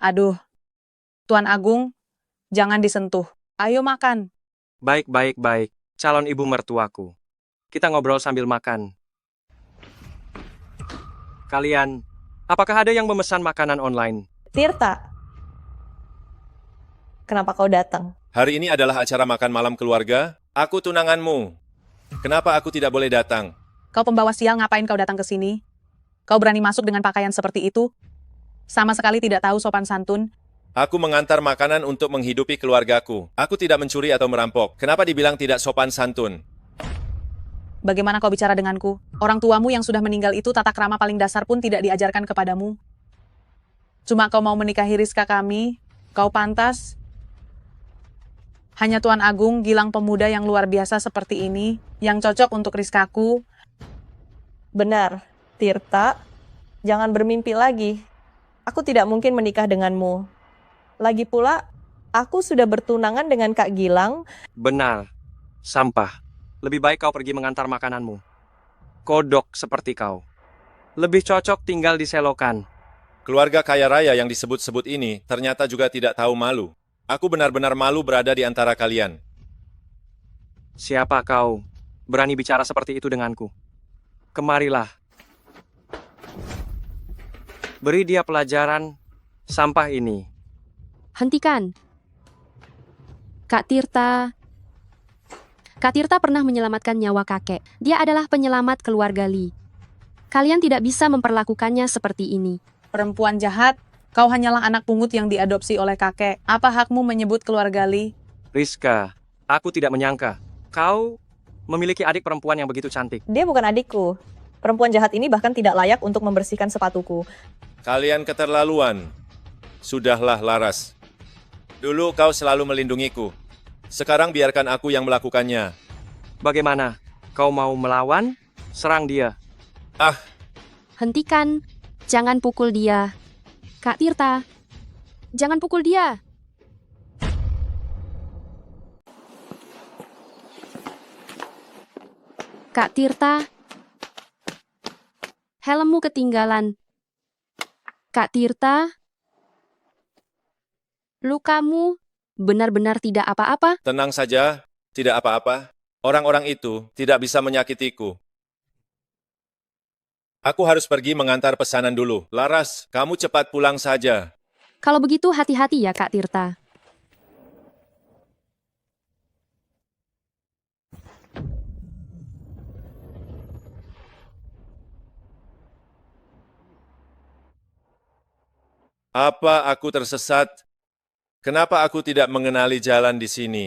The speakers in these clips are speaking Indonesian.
Aduh, Tuan Agung, jangan disentuh. Ayo makan. Baik, baik, baik. Calon ibu mertuaku. Kita ngobrol sambil makan. Kalian, apakah ada yang memesan makanan online? Tirta, kenapa kau datang? Hari ini adalah acara makan malam keluarga. Aku tunanganmu. Kenapa aku tidak boleh datang? Kau pembawa sial, ngapain kau datang ke sini? Kau berani masuk dengan pakaian seperti itu? Sama sekali tidak tahu sopan santun. Aku mengantar makanan untuk menghidupi keluargaku. Aku tidak mencuri atau merampok. Kenapa dibilang tidak sopan santun? Bagaimana kau bicara denganku? Orang tuamu yang sudah meninggal itu tata krama paling dasar pun tidak diajarkan kepadamu. Cuma kau mau menikahi Rizka kami, kau pantas. Hanya Tuan Agung, Gilang pemuda yang luar biasa seperti ini, yang cocok untuk Rizkaku. Benar, Tirta, jangan bermimpi lagi. Aku tidak mungkin menikah denganmu. Lagi pula, aku sudah bertunangan dengan Kak Gilang. Benar. Sampah. Lebih baik kau pergi mengantar makananmu. Kodok seperti kau. Lebih cocok tinggal di selokan. Keluarga kaya raya yang disebut-sebut ini ternyata juga tidak tahu malu. Aku benar-benar malu berada di antara kalian. Siapa kau? Berani bicara seperti itu denganku? Kemarilah. Beri dia pelajaran sampah ini. Hentikan. Kak Tirta. Kak Tirta pernah menyelamatkan nyawa kakek. Dia adalah penyelamat keluarga Li. Kalian tidak bisa memperlakukannya seperti ini. Perempuan jahat, kau hanyalah anak pungut yang diadopsi oleh kakek. Apa hakmu menyebut keluarga Li? Rizka, aku tidak menyangka. Kau memiliki adik perempuan yang begitu cantik. Dia bukan adikku. Perempuan jahat ini bahkan tidak layak untuk membersihkan sepatuku. Kalian keterlaluan. Sudahlah, Laras. Dulu kau selalu melindungiku. Sekarang biarkan aku yang melakukannya. Bagaimana? Kau mau melawan? Serang dia. Ah, Hentikan. Jangan pukul dia. Kak Tirta. Jangan pukul dia. Kak Tirta. Helmmu ketinggalan. Kak Tirta. Lukamu benar-benar tidak apa-apa? tenang saja, tidak apa-apa. Orang-orang itu tidak bisa menyakitiku. Aku harus pergi mengantar pesanan dulu. Laras, kamu cepat pulang saja. Kalau begitu hati-hati ya Kak Tirta. Apa aku tersesat? Kenapa aku tidak mengenali jalan di sini?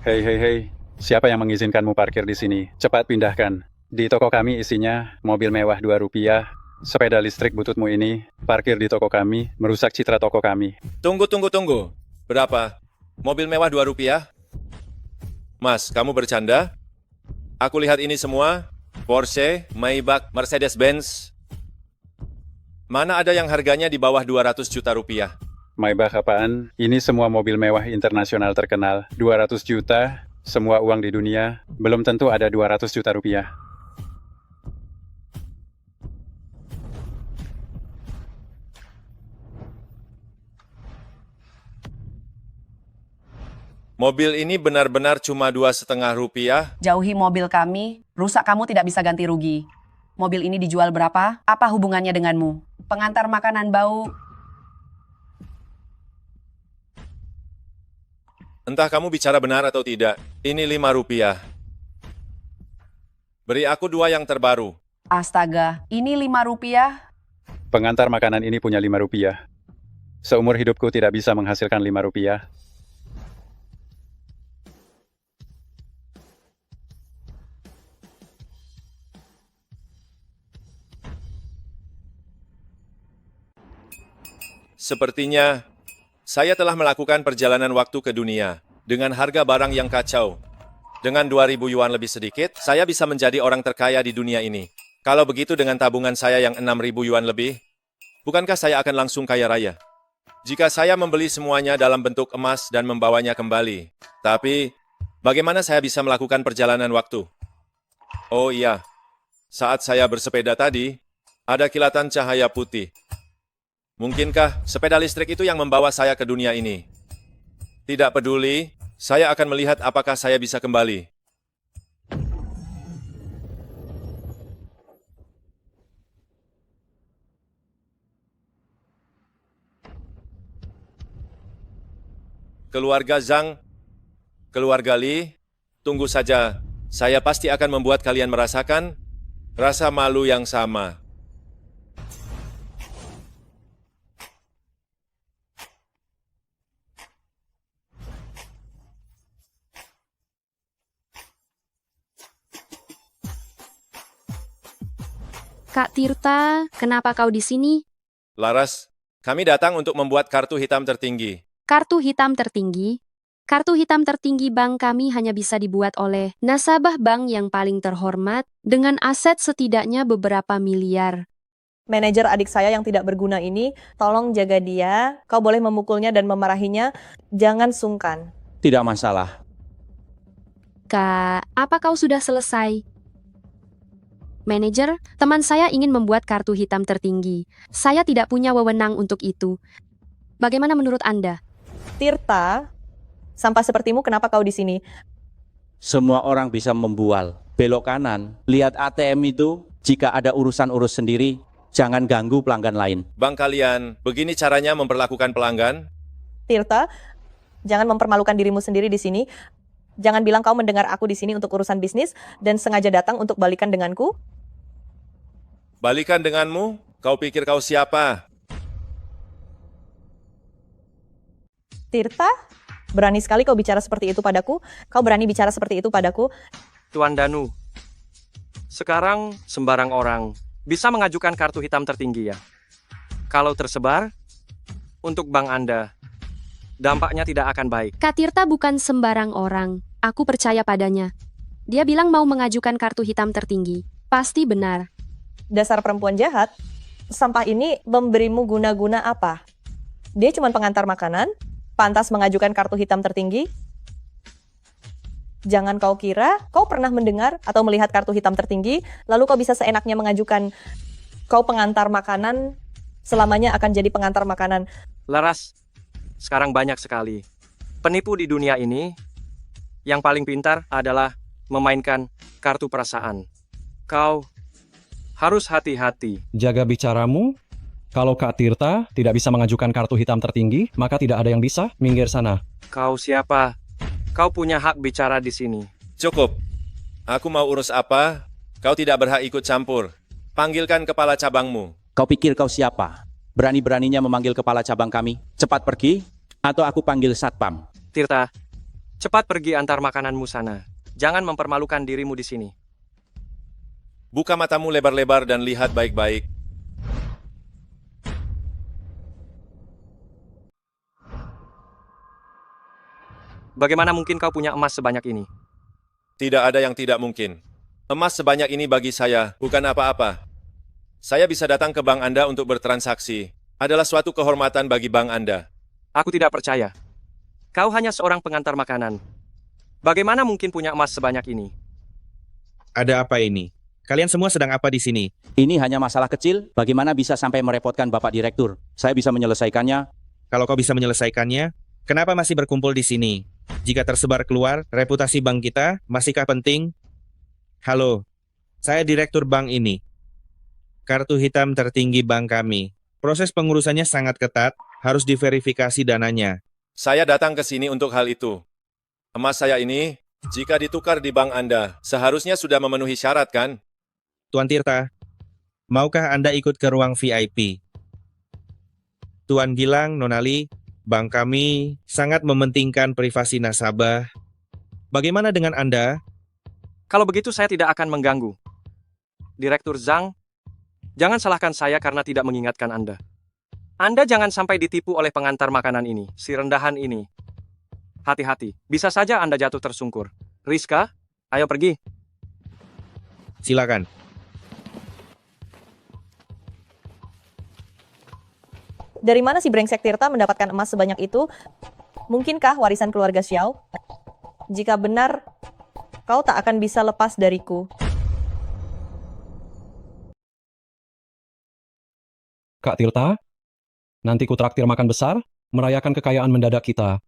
Hei, hei, hei. Siapa yang mengizinkanmu parkir di sini? Cepat pindahkan. Di toko kami isinya mobil mewah Rp2, sepeda listrik bututmu ini, parkir di toko kami, merusak citra toko kami. Tunggu. Berapa? Mobil mewah Rp2? Mas, kamu bercanda? Aku lihat ini semua. Porsche, Maybach, Mercedes-Benz. Mana ada yang harganya di bawah 200 juta rupiah? Maybach apaan? Ini semua mobil mewah internasional terkenal. 200 juta, semua uang di dunia, belum tentu ada 200 juta rupiah. Mobil ini benar-benar cuma 2,5 rupiah. Jauhi mobil kami, rusak kamu tidak bisa ganti rugi. Mobil ini dijual berapa? Apa hubungannya denganmu? Pengantar makanan bau. Entah kamu bicara benar atau tidak, ini 5 rupiah. Beri aku 2 yang terbaru. Astaga, ini 5 rupiah? Pengantar makanan ini punya 5 rupiah. Seumur hidupku tidak bisa menghasilkan 5 rupiah. Sepertinya, saya telah melakukan perjalanan waktu ke dunia dengan harga barang yang kacau. Dengan 2.000 yuan lebih sedikit, saya bisa menjadi orang terkaya di dunia ini. Kalau begitu dengan tabungan saya yang 6.000 yuan lebih, bukankah saya akan langsung kaya raya? Jika saya membeli semuanya dalam bentuk emas dan membawanya kembali. Tapi, bagaimana saya bisa melakukan perjalanan waktu? Oh iya, saat saya bersepeda tadi, Ada kilatan cahaya putih. Mungkinkah sepeda listrik itu yang membawa saya ke dunia ini? Tidak peduli, saya akan melihat apakah saya bisa kembali. Keluarga Zhang, keluarga Li, tunggu saja. Saya pasti akan membuat kalian merasakan rasa malu yang sama. Kak Tirta, kenapa kau di sini? Laras, kami datang untuk membuat kartu hitam tertinggi. Kartu hitam tertinggi. Kartu hitam tertinggi bank kami hanya bisa dibuat oleh nasabah bank yang paling terhormat dengan aset setidaknya beberapa miliar. Manajer adik saya yang tidak berguna ini, tolong jaga dia. Kau boleh memukulnya dan memarahinya. Jangan sungkan. Tidak masalah. Kak, apa kau sudah selesai? Manajer, teman saya ingin membuat kartu hitam tertinggi. Saya tidak punya wewenang untuk itu. Bagaimana menurut Anda? Tirta, sampah sepertimu kenapa kau di sini? Semua orang bisa membual. Belok kanan, lihat ATM itu. Jika ada urusan-urus sendiri, jangan ganggu pelanggan lain. Bank kalian, begini caranya memperlakukan pelanggan? Tirta, jangan mempermalukan dirimu sendiri di sini. Jangan bilang kau mendengar aku di sini untuk urusan bisnis dan sengaja datang untuk balikan denganku. Balikan denganmu? Kau pikir kau siapa? Tirta, berani sekali kau bicara seperti itu padaku. Kau berani bicara seperti itu padaku. Tuan Danu, sekarang sembarang orang bisa mengajukan kartu hitam tertinggi ya. Kalau tersebar, untuk bank Anda, dampaknya tidak akan baik. Kak Tirta bukan sembarang orang. Aku percaya padanya. Dia bilang mau mengajukan kartu hitam tertinggi. Pasti benar. Dasar perempuan jahat. Sampah ini memberimu guna-guna apa? Dia cuma pengantar makanan, pantas mengajukan kartu hitam tertinggi. Jangan kau kira kau pernah mendengar atau melihat kartu hitam tertinggi, lalu kau bisa seenaknya mengajukan kau pengantar makanan, selamanya akan jadi pengantar makanan. Laras, sekarang banyak sekali penipu di dunia ini. Yang paling pintar adalah memainkan kartu perasaan. Kau harus hati-hati. Jaga bicaramu. Kalau Kak Tirta tidak bisa mengajukan kartu hitam tertinggi, maka tidak ada yang bisa. Minggir sana. Kau siapa? Kau punya hak bicara di sini. Cukup. Aku mau urus apa? Kau tidak berhak ikut campur. Panggilkan kepala cabangmu. Kau pikir kau siapa? Berani-beraninya memanggil kepala cabang kami? Cepat pergi, atau aku panggil satpam. Tirta, cepat pergi antar makananmu sana. Jangan mempermalukan dirimu di sini. Buka matamu lebar-lebar dan lihat baik-baik. Bagaimana mungkin kau punya emas sebanyak ini? Tidak ada yang tidak mungkin. Emas sebanyak ini bagi saya bukan apa-apa. Saya bisa datang ke bank Anda untuk bertransaksi. Adalah suatu kehormatan bagi bank Anda. Aku tidak percaya. Kau hanya seorang pengantar makanan. Bagaimana mungkin punya emas sebanyak ini? Ada apa ini? Kalian semua sedang apa di sini? Ini hanya masalah kecil, bagaimana bisa sampai merepotkan Bapak Direktur? Saya bisa menyelesaikannya. Kalau kau bisa menyelesaikannya, kenapa masih berkumpul di sini? Jika tersebar keluar, reputasi bank kita masihkah penting? Halo, saya direktur bank ini. Kartu hitam tertinggi bank kami. Proses pengurusannya sangat ketat, harus diverifikasi dananya. Saya datang ke sini untuk hal itu. Emas saya ini, jika ditukar di bank Anda, seharusnya sudah memenuhi syarat kan? Tuan Tirta, maukah Anda ikut ke ruang VIP? Tuan Gilang, Nonali, bank kami sangat mementingkan privasi nasabah. Bagaimana dengan Anda? Kalau begitu saya tidak akan mengganggu. Direktur Zhang, jangan salahkan saya karena tidak mengingatkan Anda. Anda jangan sampai ditipu oleh pengantar makanan ini, si rendahan ini. Hati-hati, bisa saja Anda jatuh tersungkur. Rizka, ayo pergi. Silakan. Dari mana si brengsek Tirta mendapatkan emas sebanyak itu? Mungkinkah warisan keluarga Xiao? Jika benar, kau tak akan bisa lepas dariku. Kak Tirta, nanti ku traktir makan besar, merayakan kekayaan mendadak kita.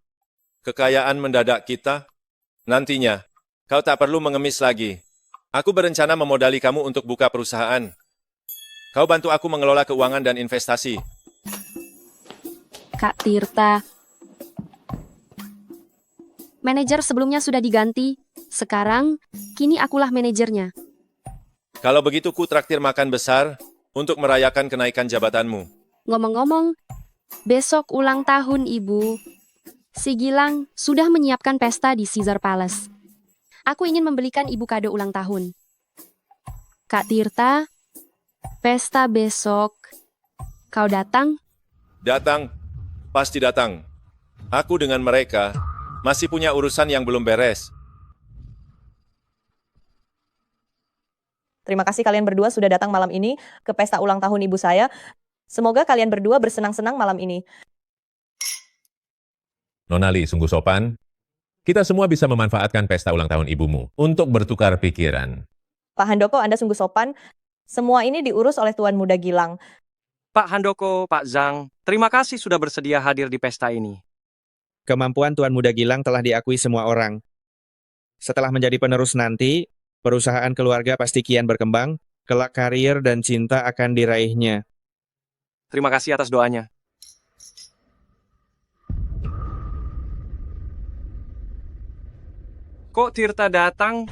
Kekayaan mendadak kita? Nantinya, kau tak perlu mengemis lagi. Aku berencana memodali kamu untuk buka perusahaan. Kau bantu aku mengelola keuangan dan investasi. Kak Tirta. Manajer sebelumnya sudah diganti. Sekarang, kini akulah manajernya. Kalau begitu ku traktir makan besar untuk merayakan kenaikan jabatanmu. Ngomong-ngomong, besok ulang tahun Ibu. Si Gilang sudah menyiapkan pesta di Caesar Palace. Aku ingin membelikan Ibu kado ulang tahun. Kak Tirta, pesta besok. Kau datang? Datang, pasti datang. Aku dengan mereka masih punya urusan yang belum beres. Terima kasih kalian berdua sudah datang malam ini ke pesta ulang tahun ibu saya. Semoga kalian berdua bersenang-senang malam ini. Nonali sungguh sopan. Kita semua bisa memanfaatkan pesta ulang tahun ibumu untuk bertukar pikiran. Pak Handoko, Anda sungguh sopan. Semua ini diurus oleh Tuan Muda Gilang. Pak Handoko, Pak Zhang, terima kasih sudah bersedia hadir di pesta ini. Kemampuan Tuan Muda Gilang telah diakui semua orang. Setelah menjadi penerus nanti, perusahaan keluarga pasti kian berkembang, kelak karir dan cinta akan diraihnya. Terima kasih atas doanya. Kok Tirta datang?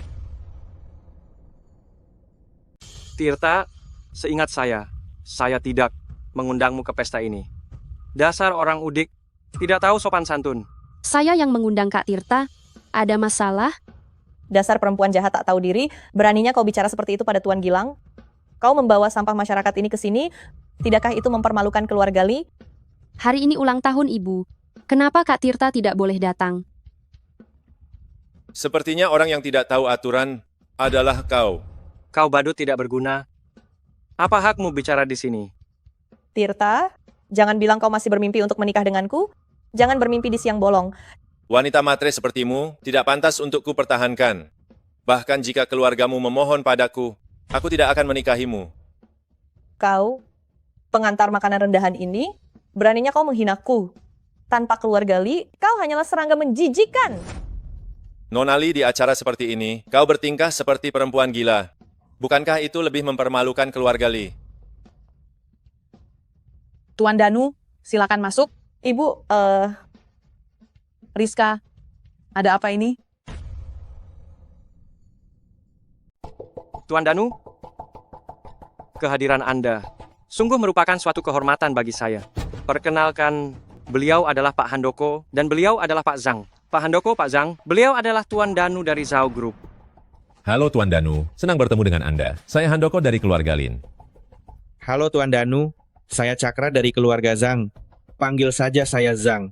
Tirta, seingat saya tidak mengundangmu ke pesta ini. Dasar orang udik, tidak tahu sopan santun. Saya yang mengundang Kak Tirta. Ada masalah? Dasar perempuan jahat tak tahu diri, beraninya kau bicara seperti itu pada Tuan Gilang? Kau membawa sampah masyarakat ini ke sini, tidakkah itu mempermalukan keluarga Li? Hari ini ulang tahun Ibu. Kenapa Kak Tirta tidak boleh datang? Sepertinya orang yang tidak tahu aturan adalah kau. Kau badut tidak berguna. Apa hakmu bicara di sini? Tirta, jangan bilang kau masih bermimpi untuk menikah denganku. Jangan bermimpi di siang bolong. Wanita matre sepertimu tidak pantas untuk kupertahankan. Bahkan jika keluargamu memohon padaku, aku tidak akan menikahimu. Kau, pengantar makanan rendahan ini, beraninya kau menghinaku. Tanpa keluarga Li, kau hanyalah serangga menjijikan. Nonali, di acara seperti ini, kau bertingkah seperti perempuan gila. Bukankah itu lebih mempermalukan keluarga Li? Tuan Danu, silakan masuk. Ibu, Rizka, ada apa ini? Tuan Danu, kehadiran Anda sungguh merupakan suatu kehormatan bagi saya. Perkenalkan, beliau adalah Pak Handoko dan beliau adalah Pak Zhang. Pak Handoko, Pak Zhang, beliau adalah Tuan Danu dari Zhao Group. Halo Tuan Danu, senang bertemu dengan Anda. Saya Handoko dari keluarga Lin. Halo Tuan Danu, saya Cakra dari keluarga Zhang. Panggil saja saya Zhang.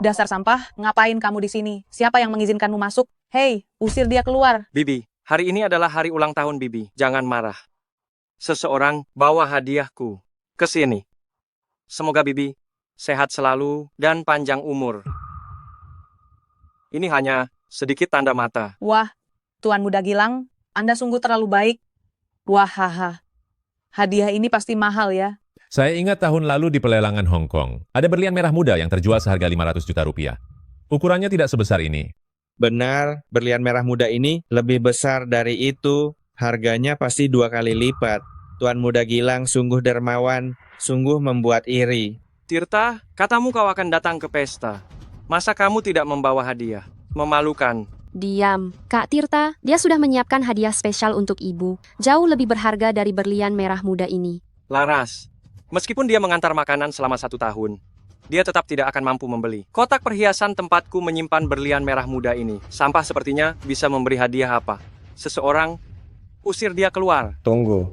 Dasar sampah, ngapain kamu di sini? Siapa yang mengizinkanmu masuk? Hei, usir dia keluar. Bibi, hari ini adalah hari ulang tahun Bibi. Jangan marah. Seseorang bawa hadiahku ke sini. Semoga Bibi sehat selalu dan panjang umur. Ini hanya sedikit tanda mata. Wah, Tuan Muda Gilang, Anda sungguh terlalu baik. Wah, haha. Hadiah ini pasti mahal ya. Saya ingat tahun lalu di pelelangan Hong Kong, ada berlian merah muda yang terjual seharga 500 juta rupiah. Ukurannya tidak sebesar ini. Benar, berlian merah muda ini lebih besar dari itu. Harganya pasti 2 kali lipat. Tuan Muda Gilang sungguh dermawan, sungguh membuat iri. Tirta, katamu kau akan datang ke pesta. Masa kamu tidak membawa hadiah? Memalukan. Diam. Kak Tirta, dia sudah menyiapkan hadiah spesial untuk Ibu. Jauh lebih berharga dari berlian merah muda ini. Laras, meskipun dia mengantar makanan selama 1 tahun, dia tetap tidak akan mampu membeli. Kotak perhiasan tempatku menyimpan berlian merah muda ini. Sampah sepertinya bisa memberi hadiah apa? Seseorang usir dia keluar. Tunggu.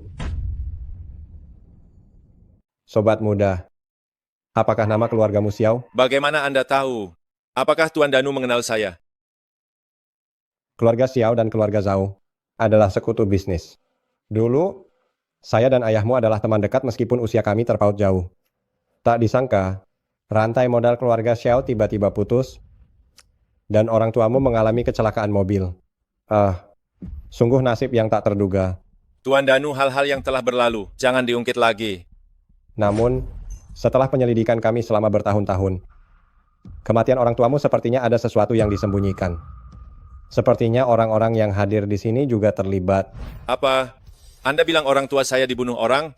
Sobat muda, apakah nama keluargamu Xiao? Bagaimana Anda tahu? Apakah Tuan Danu mengenal saya? Keluarga Xiao dan keluarga Zhao adalah sekutu bisnis. Dulu, saya dan ayahmu adalah teman dekat meskipun usia kami terpaut jauh. Tak disangka, rantai modal keluarga Xiao tiba-tiba putus dan orang tuamu mengalami kecelakaan mobil. Sungguh nasib yang tak terduga. Tuan Danu, hal-hal yang telah berlalu, jangan diungkit lagi. Namun, setelah penyelidikan kami selama bertahun-tahun, kematian orang tuamu sepertinya ada sesuatu yang disembunyikan. Sepertinya orang-orang yang hadir di sini juga terlibat. Apa? Anda bilang orang tua saya dibunuh orang?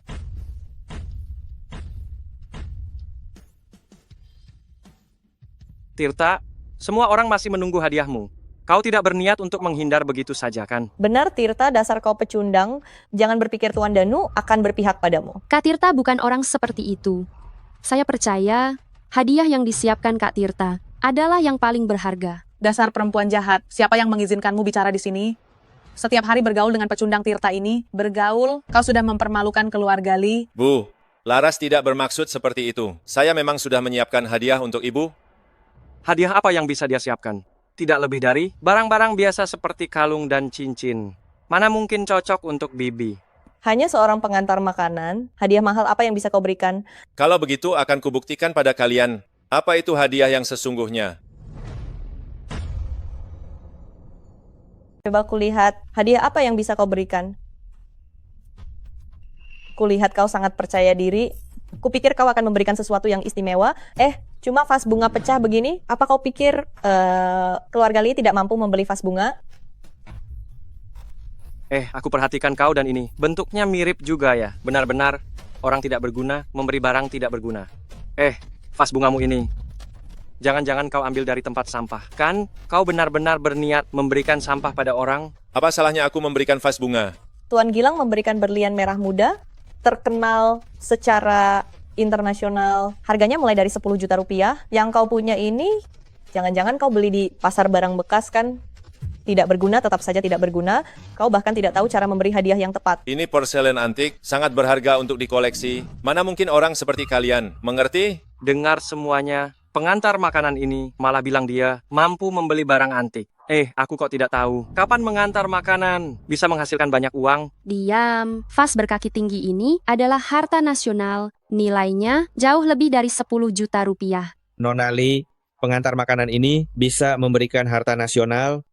Tirta, semua orang masih menunggu hadiahmu. Kau tidak berniat untuk menghindar begitu saja, kan? Benar Tirta, dasar kau pecundang. Jangan berpikir Tuan Danu akan berpihak padamu. Kak Tirta bukan orang seperti itu. Saya percaya hadiah yang disiapkan Kak Tirta adalah yang paling berharga. Dasar perempuan jahat, siapa yang mengizinkanmu bicara di sini? Setiap hari bergaul dengan pecundang Tirta ini, bergaul, kau sudah mempermalukan keluarga Lee. Bu, Laras tidak bermaksud seperti itu. Saya memang sudah menyiapkan hadiah untuk ibu. Hadiah apa yang bisa dia siapkan? Tidak lebih dari barang-barang biasa seperti kalung dan cincin. Mana mungkin cocok untuk Bibi? Hanya seorang pengantar makanan, hadiah mahal apa yang bisa kau berikan? Kalau begitu akan kubuktikan pada kalian apa itu hadiah yang sesungguhnya. Coba kulihat, hadiah apa yang bisa kau berikan? Kulihat kau sangat percaya diri. Kupikir kau akan memberikan sesuatu yang istimewa. Cuma vas bunga pecah begini. Apa kau pikir keluarga Lee tidak mampu membeli vas bunga? Aku perhatikan kau dan ini. Bentuknya mirip juga ya. Benar-benar orang tidak berguna memberi barang tidak berguna. Vas bungamu ini. Jangan-jangan kau ambil dari tempat sampah. Kan kau benar-benar berniat memberikan sampah pada orang? Apa salahnya aku memberikan vas bunga? Tuan Gilang memberikan berlian merah muda, terkenal secara internasional. Harganya mulai dari 10 juta rupiah. Yang kau punya ini, jangan-jangan kau beli di pasar barang bekas kan? Tidak berguna, tetap saja tidak berguna. Kau bahkan tidak tahu cara memberi hadiah yang tepat. Ini porselen antik, sangat berharga untuk dikoleksi. Mana mungkin orang seperti kalian, mengerti? Dengar semuanya. Pengantar makanan ini malah bilang dia mampu membeli barang antik. Aku kok tidak tahu. Kapan mengantar makanan bisa menghasilkan banyak uang? Diam, vas berkaki tinggi ini adalah harta nasional. Nilainya jauh lebih dari 10 juta rupiah. Nona Lee, pengantar makanan ini bisa memberikan harta nasional.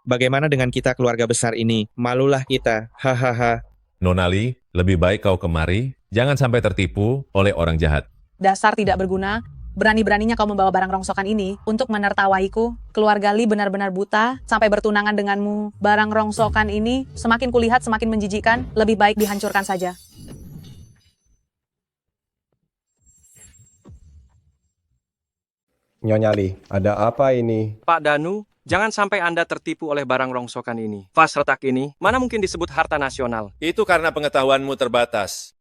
Bagaimana dengan kita keluarga besar ini? Malulah kita, hahaha. Nonali, lebih baik kau kemari, jangan sampai tertipu oleh orang jahat. Dasar tidak berguna. Berani-beraninya kau membawa barang rongsokan ini untuk menertawaiku. Keluarga Lee benar-benar buta sampai bertunangan denganmu. Barang rongsokan ini semakin kulihat semakin menjijikkan. Lebih baik dihancurkan saja. Nyonya Lee, ada apa ini? Pak Danu, jangan sampai Anda tertipu oleh barang rongsokan ini. Vas retak ini, mana mungkin disebut harta nasional? Itu karena pengetahuanmu terbatas.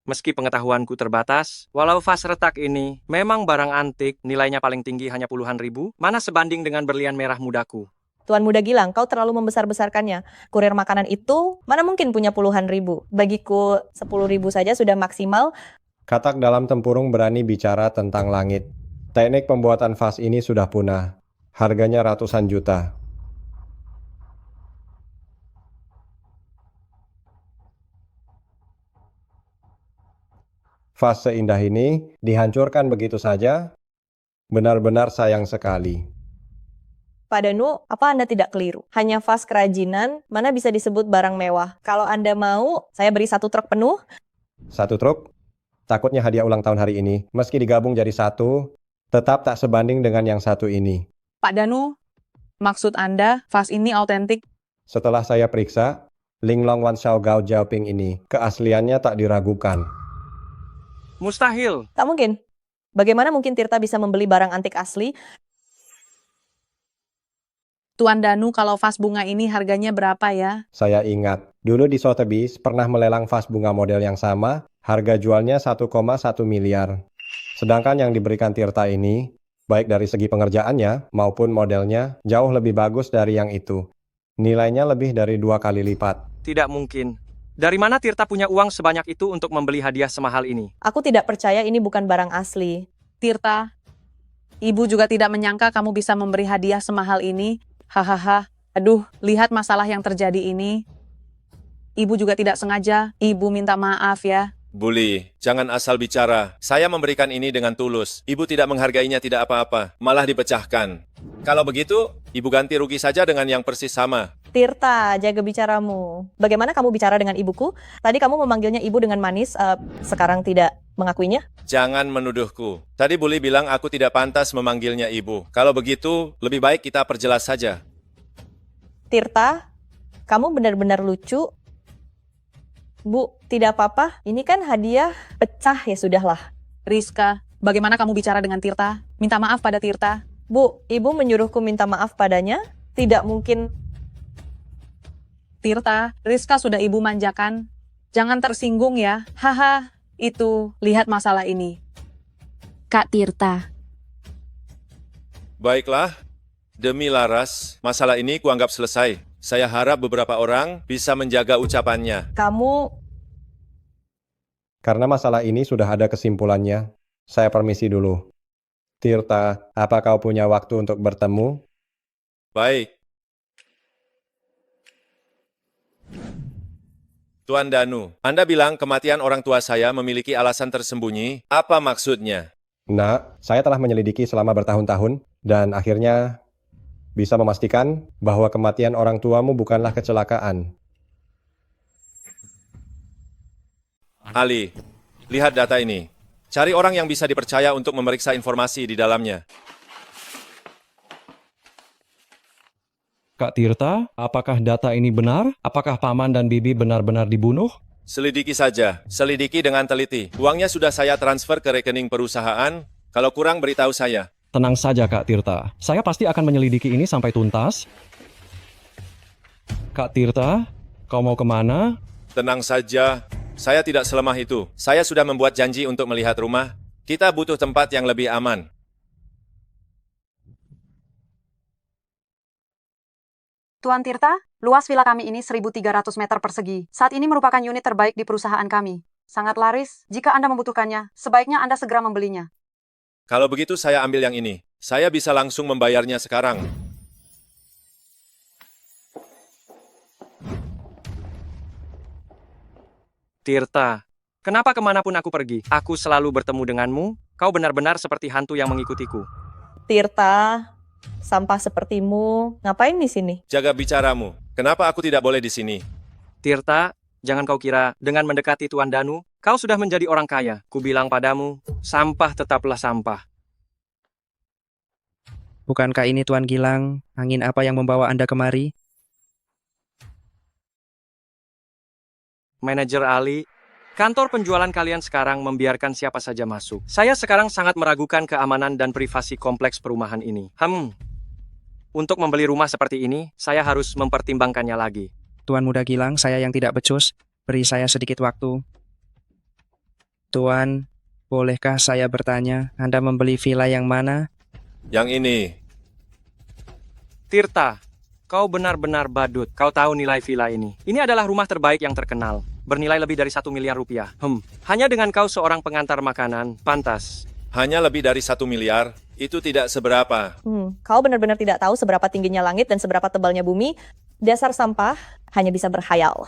Meski pengetahuanku terbatas, walau vas retak ini memang barang antik, nilainya paling tinggi hanya puluhan ribu, mana sebanding dengan berlian merah mudaku? Tuan Muda Gilang, kau terlalu membesar-besarkannya. Kurir makanan itu mana mungkin punya puluhan ribu. Bagiku 10 ribu saja sudah maksimal. Katak dalam tempurung berani bicara tentang langit. Teknik pembuatan vas ini sudah punah. Harganya ratusan juta. Vas seindah ini dihancurkan begitu saja. Benar-benar sayang sekali. Pak Danu, apa Anda tidak keliru? Hanya vas kerajinan, mana bisa disebut barang mewah. Kalau Anda mau, saya beri 1 truk penuh. 1 truk? Takutnya hadiah ulang tahun hari ini, meski digabung jadi 1, tetap tak sebanding dengan yang 1 ini. Pak Danu, maksud Anda vas ini autentik? Setelah saya periksa, Linglong Wan Shao Gao Jiaoping ini, keasliannya tak diragukan. Mustahil. Tak mungkin. Bagaimana mungkin Tirta bisa membeli barang antik asli? Tuan Danu, kalau vas bunga ini harganya berapa ya? Saya ingat, dulu di Sotheby's pernah melelang vas bunga model yang sama, harga jualnya 1,1 miliar. Sedangkan yang diberikan Tirta ini, baik dari segi pengerjaannya maupun modelnya, jauh lebih bagus dari yang itu. Nilainya lebih dari 2 kali lipat. Tidak mungkin. Dari mana Tirta punya uang sebanyak itu untuk membeli hadiah semahal ini? Aku tidak percaya ini bukan barang asli. Tirta, ibu juga tidak menyangka kamu bisa memberi hadiah semahal ini. Hahaha, aduh, lihat masalah yang terjadi ini. Ibu juga tidak sengaja, ibu minta maaf ya. Bully, jangan asal bicara. Saya memberikan ini dengan tulus. Ibu tidak menghargainya tidak apa-apa, malah dipecahkan. Kalau begitu, ibu ganti rugi saja dengan yang persis sama. Tirta, jaga bicaramu. Bagaimana kamu bicara dengan ibuku? Tadi kamu memanggilnya ibu dengan manis, sekarang tidak mengakuinya? Jangan menuduhku. Tadi Bully bilang aku tidak pantas memanggilnya ibu. Kalau begitu, lebih baik kita perjelas saja. Tirta, kamu benar-benar lucu. Bu, tidak apa-apa. Ini kan hadiah pecah ya sudahlah. Rizka, bagaimana kamu bicara dengan Tirta? Minta maaf pada Tirta. Bu, ibu menyuruhku minta maaf padanya. Tidak mungkin. Tirta, Rizka sudah ibu manjakan. Jangan tersinggung ya. Haha, itu, lihat masalah ini. Kak Tirta. Baiklah, demi Laras, masalah ini kuanggap selesai. Saya harap beberapa orang bisa menjaga ucapannya. Kamu Karena masalah ini sudah ada kesimpulannya, saya permisi dulu. Tirta, apa kau punya waktu untuk bertemu? Baik. Tuan Danu, Anda bilang kematian orang tua saya memiliki alasan tersembunyi. Apa maksudnya? Nak, saya telah menyelidiki selama bertahun-tahun, dan akhirnya bisa memastikan bahwa kematian orang tuamu bukanlah kecelakaan. Ali, lihat data ini. Cari orang yang bisa dipercaya untuk memeriksa informasi di dalamnya. Kak Tirta, apakah data ini benar? Apakah Paman dan Bibi benar-benar dibunuh? Selidiki saja. Selidiki dengan teliti. Uangnya sudah saya transfer ke rekening perusahaan. Kalau kurang, beritahu saya. Tenang saja Kak Tirta, saya pasti akan menyelidiki ini sampai tuntas. Kak Tirta, kau mau kemana? Tenang saja. Saya tidak selemah itu. Saya sudah membuat janji untuk melihat rumah. Kita butuh tempat yang lebih aman. Tuan Tirta, luas villa kami ini 1.300 meter persegi. Saat ini merupakan unit terbaik di perusahaan kami. Sangat laris. Jika Anda membutuhkannya, sebaiknya Anda segera membelinya. Kalau begitu saya ambil yang ini. Saya bisa langsung membayarnya sekarang. Tirta, kenapa kemanapun aku pergi, aku selalu bertemu denganmu? Kau benar-benar seperti hantu yang mengikutiku. Tirta, sampah sepertimu, ngapain di sini? Jaga bicaramu. Kenapa aku tidak boleh di sini? Tirta, jangan kau kira dengan mendekati Tuan Danu, kau sudah menjadi orang kaya. Kubilang padamu, sampah tetaplah sampah. Bukankah ini Tuan Gilang? Angin apa yang membawa Anda kemari? Manajer Ali, kantor penjualan kalian sekarang membiarkan siapa saja masuk. Saya sekarang sangat meragukan keamanan dan privasi kompleks perumahan ini. Untuk membeli rumah seperti ini, saya harus mempertimbangkannya lagi. Tuan Muda Gilang, saya yang tidak becus. Beri saya sedikit waktu. Tuan, bolehkah saya bertanya, Anda membeli villa yang mana? Yang ini. Tirta, kau benar-benar badut. Kau tahu nilai villa ini. Ini adalah rumah terbaik yang terkenal. Bernilai lebih dari 1 miliar rupiah. Hanya dengan kau seorang pengantar makanan, pantas. Hanya lebih dari 1 miliar, itu tidak seberapa. Kau benar-benar tidak tahu seberapa tingginya langit dan seberapa tebalnya bumi. Dasar sampah hanya bisa berkhayal.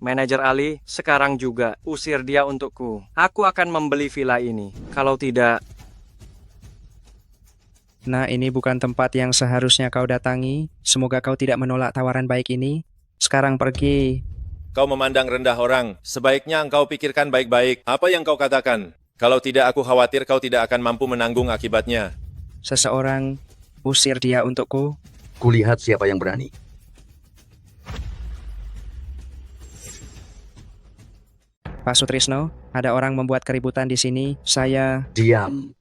Manajer Ali, sekarang juga usir dia untukku. Aku akan membeli villa ini. Kalau tidak... Nah, ini bukan tempat yang seharusnya kau datangi. Semoga kau tidak menolak tawaran baik ini. Sekarang pergi. Kau memandang rendah orang. Sebaiknya engkau pikirkan baik-baik. Apa yang kau katakan? Kalau tidak, aku khawatir kau tidak akan mampu menanggung akibatnya. Seseorang usir dia untukku. Kulihat siapa yang berani. Pak Sutrisno, ada orang membuat keributan di sini. Saya... Diam.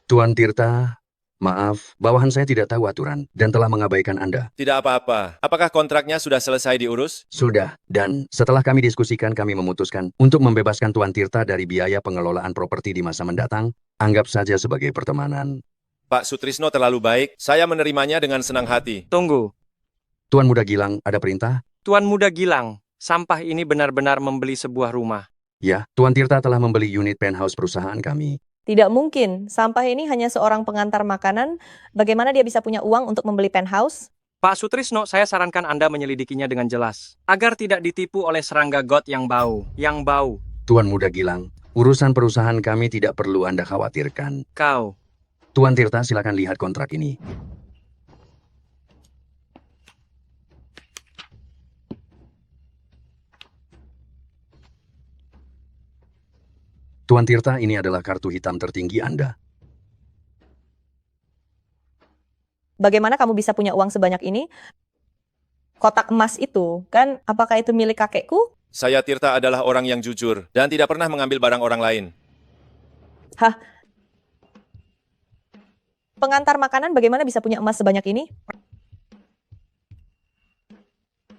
Tuan Tirta, maaf, bawahan saya tidak tahu aturan dan telah mengabaikan Anda. Tidak apa-apa. Apakah kontraknya sudah selesai diurus? Sudah, dan setelah kami diskusikan, kami memutuskan untuk membebaskan Tuan Tirta dari biaya pengelolaan properti di masa mendatang. Anggap saja sebagai pertemanan. Pak Sutrisno terlalu baik. Saya menerimanya dengan senang hati. Tunggu. Tuan Muda Gilang, ada perintah? Tuan Muda Gilang, sampah ini benar-benar membeli sebuah rumah. Ya, Tuan Tirta telah membeli unit penthouse perusahaan kami. Tidak mungkin, sampah ini hanya seorang pengantar makanan. Bagaimana dia bisa punya uang untuk membeli penthouse? Pak Sutrisno, saya sarankan Anda menyelidikinya dengan jelas. Agar tidak ditipu oleh serangga got yang bau. Tuan Muda Gilang, urusan perusahaan kami tidak perlu Anda khawatirkan. Kau. Tuan Tirta, silakan lihat kontrak ini. Tuan Tirta, ini adalah kartu hitam tertinggi Anda. Bagaimana kamu bisa punya uang sebanyak ini? Kotak emas itu, kan apakah itu milik kakekku? Saya Tirta adalah orang yang jujur dan tidak pernah mengambil barang orang lain. Hah? Pengantar makanan bagaimana bisa punya emas sebanyak ini?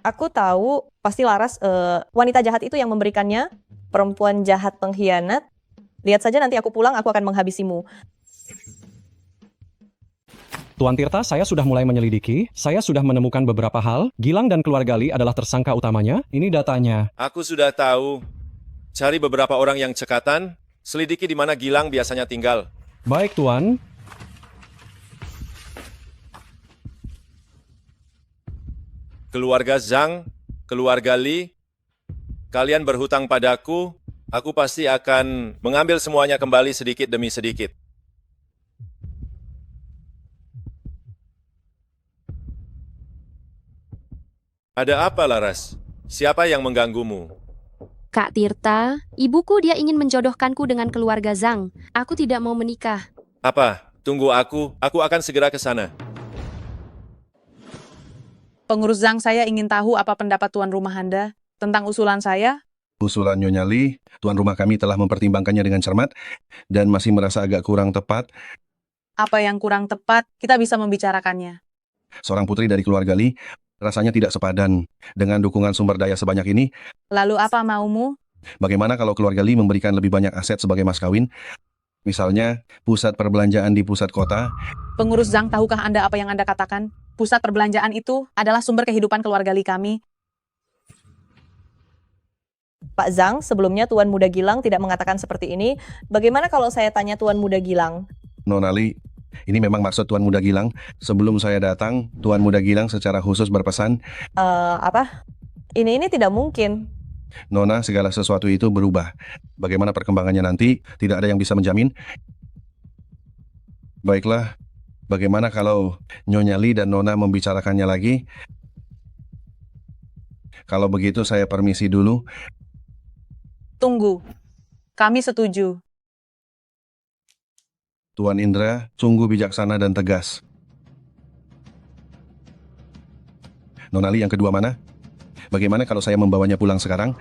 Aku tahu pasti Laras wanita jahat itu yang memberikannya, perempuan jahat pengkhianat. Lihat saja nanti aku pulang, aku akan menghabisimu. Tuan Tirta, saya sudah mulai menyelidiki. Saya sudah menemukan beberapa hal. Gilang dan keluarga Lee adalah tersangka utamanya. Ini datanya. Aku sudah tahu. Cari beberapa orang yang cekatan, selidiki di mana Gilang biasanya tinggal. Baik, Tuan. Keluarga Zhang, keluarga Lee, kalian berhutang padaku, aku pasti akan mengambil semuanya kembali sedikit demi sedikit. Ada apa, Laras? Siapa yang mengganggumu? Kak Tirta, ibuku dia ingin menjodohkanku dengan keluarga Zhang. Aku tidak mau menikah. Apa? Tunggu aku akan segera ke sana. Pengurus Zhang, saya ingin tahu apa pendapat tuan rumah Anda tentang usulan saya. Usulan Nyonya Lee, tuan rumah kami telah mempertimbangkannya dengan cermat dan masih merasa agak kurang tepat. Apa yang kurang tepat, kita bisa membicarakannya. Seorang putri dari keluarga Lee rasanya tidak sepadan dengan dukungan sumber daya sebanyak ini. Lalu apa maumu? Bagaimana kalau keluarga Lee memberikan lebih banyak aset sebagai mas kawin? Misalnya, pusat perbelanjaan di pusat kota. Pengurus Zhang, tahukah Anda apa yang Anda katakan? Pusat perbelanjaan itu adalah sumber kehidupan keluarga Lee kami. Pak Zhang, sebelumnya Tuan Muda Gilang tidak mengatakan seperti ini. Bagaimana kalau saya tanya Tuan Muda Gilang? Nona Lee, ini memang maksud Tuan Muda Gilang. Sebelum saya datang, Tuan Muda Gilang secara khusus berpesan, Apa? Ini tidak mungkin. Nona, segala sesuatu itu berubah. Bagaimana perkembangannya nanti, tidak ada yang bisa menjamin. Baiklah, bagaimana kalau Nyonya Lee dan Nona membicarakannya lagi? Kalau begitu saya permisi dulu. Tunggu. Kami setuju. Tuan Indra, sungguh bijaksana dan tegas. Nona Lee yang kedua mana? Bagaimana kalau saya membawanya pulang sekarang?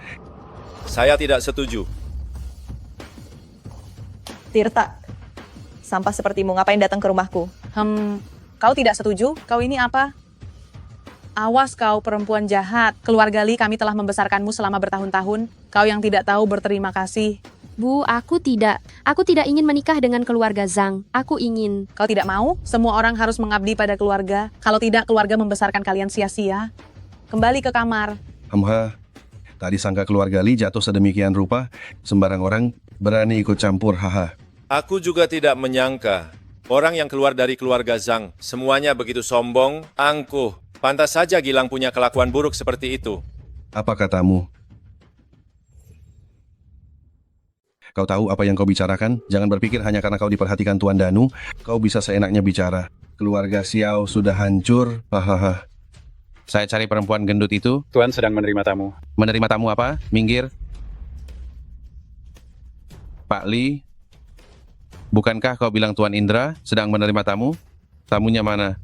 Saya tidak setuju. Tirta, sampah sepertimu ngapain datang ke rumahku? Kau tidak setuju? Kau ini apa? Awas kau perempuan jahat. Keluarga Lee kami telah membesarkanmu selama bertahun-tahun. Kau yang tidak tahu berterima kasih. Bu, aku tidak. Aku tidak ingin menikah dengan keluarga Zhang. Aku ingin. Kau tidak mau? Semua orang harus mengabdi pada keluarga. Kalau tidak, keluarga membesarkan kalian sia-sia. Kembali ke kamar. Tadi sangka keluarga Lee jatuh sedemikian rupa, sembarang orang berani ikut campur, haha. Aku juga tidak menyangka. Orang yang keluar dari keluarga Zhang, semuanya begitu sombong, angkuh. Pantas saja Gilang punya kelakuan buruk seperti itu. Apa katamu? Kau tahu apa yang kau bicarakan? Jangan berpikir hanya karena kau diperhatikan Tuan Danu, kau bisa seenaknya bicara. Keluarga Xiao sudah hancur, hahaha. Saya cari perempuan gendut itu. Tuan sedang menerima tamu. Menerima tamu apa? Minggir. Pak Lee, bukankah kau bilang Tuan Indra sedang menerima tamu? Tamunya mana?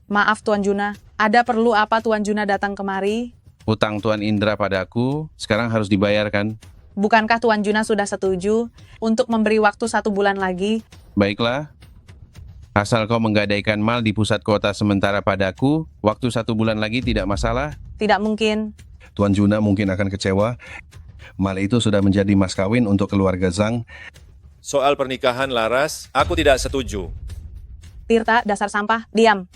Maaf Tuan Juna, ada perlu apa Tuan Juna datang kemari? Hutang Tuan Indra padaku sekarang harus dibayarkan. Bukankah Tuan Juna sudah setuju untuk memberi waktu 1 bulan lagi? Baiklah. Asal kau menggadaikan mal di pusat kota sementara padaku, waktu 1 bulan lagi tidak masalah. Tidak mungkin. Tuan Juna mungkin akan kecewa. Mal itu sudah menjadi mas kawin untuk keluarga Zhang. Soal pernikahan, Laras, aku tidak setuju. Tirta, dasar sampah, diam.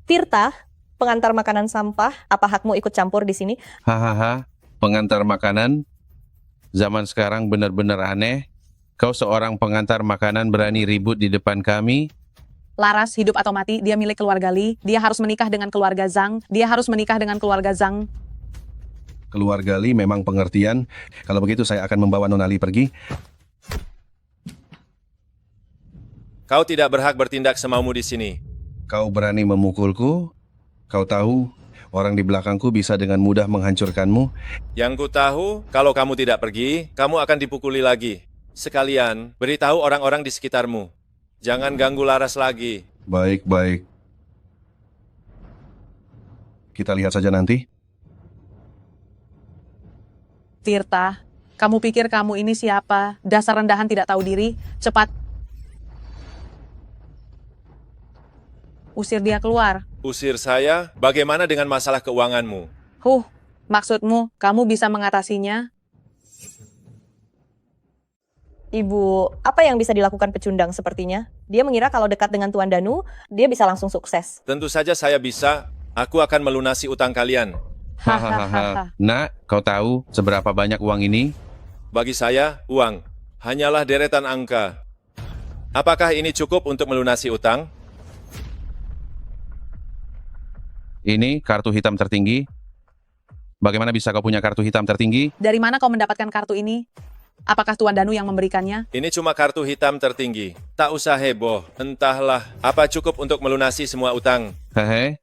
Tirta, pengantar makanan sampah, apa hakmu ikut campur di sini? Hahaha, pengantar makanan? Zaman sekarang benar-benar aneh. Kau seorang pengantar makanan berani ribut di depan kami? Laras, hidup atau mati, dia milik keluarga Lee. Dia harus menikah dengan keluarga Zhang. Dia harus menikah dengan keluarga Zhang. Keluarga Lee memang pengertian. Kalau begitu saya akan membawa Nona Lee pergi. Kau tidak berhak bertindak semaumu di sini. Kau berani memukulku? Kau tahu, Orang di belakangku bisa dengan mudah menghancurkanmu. Yang ku tahu, kalau kamu tidak pergi, kamu akan dipukuli lagi. Sekalian, beritahu orang-orang di sekitarmu. Jangan ganggu Laras lagi. Baik. Kita lihat saja nanti. Tirta, kamu pikir kamu ini siapa? Dasar rendahan tidak tahu diri. Cepat. Usir dia keluar. Usir saya? Bagaimana dengan masalah keuanganmu? Maksudmu, kamu bisa mengatasinya? Ibu, apa yang bisa dilakukan pecundang sepertinya? Dia mengira kalau dekat dengan Tuan Danu, dia bisa langsung sukses. Tentu saja saya bisa. Aku akan melunasi utang kalian. Hahaha. Nak, kau tahu seberapa banyak uang ini? Bagi saya, uang hanyalah deretan angka. Apakah ini cukup untuk melunasi utang? Ini kartu hitam tertinggi. Bagaimana bisa kau punya kartu hitam tertinggi? Dari mana kau mendapatkan kartu ini? Apakah Tuan Danu yang memberikannya? Ini cuma kartu hitam tertinggi. Tak usah heboh. Entahlah, apa cukup untuk melunasi semua utang? Hehe,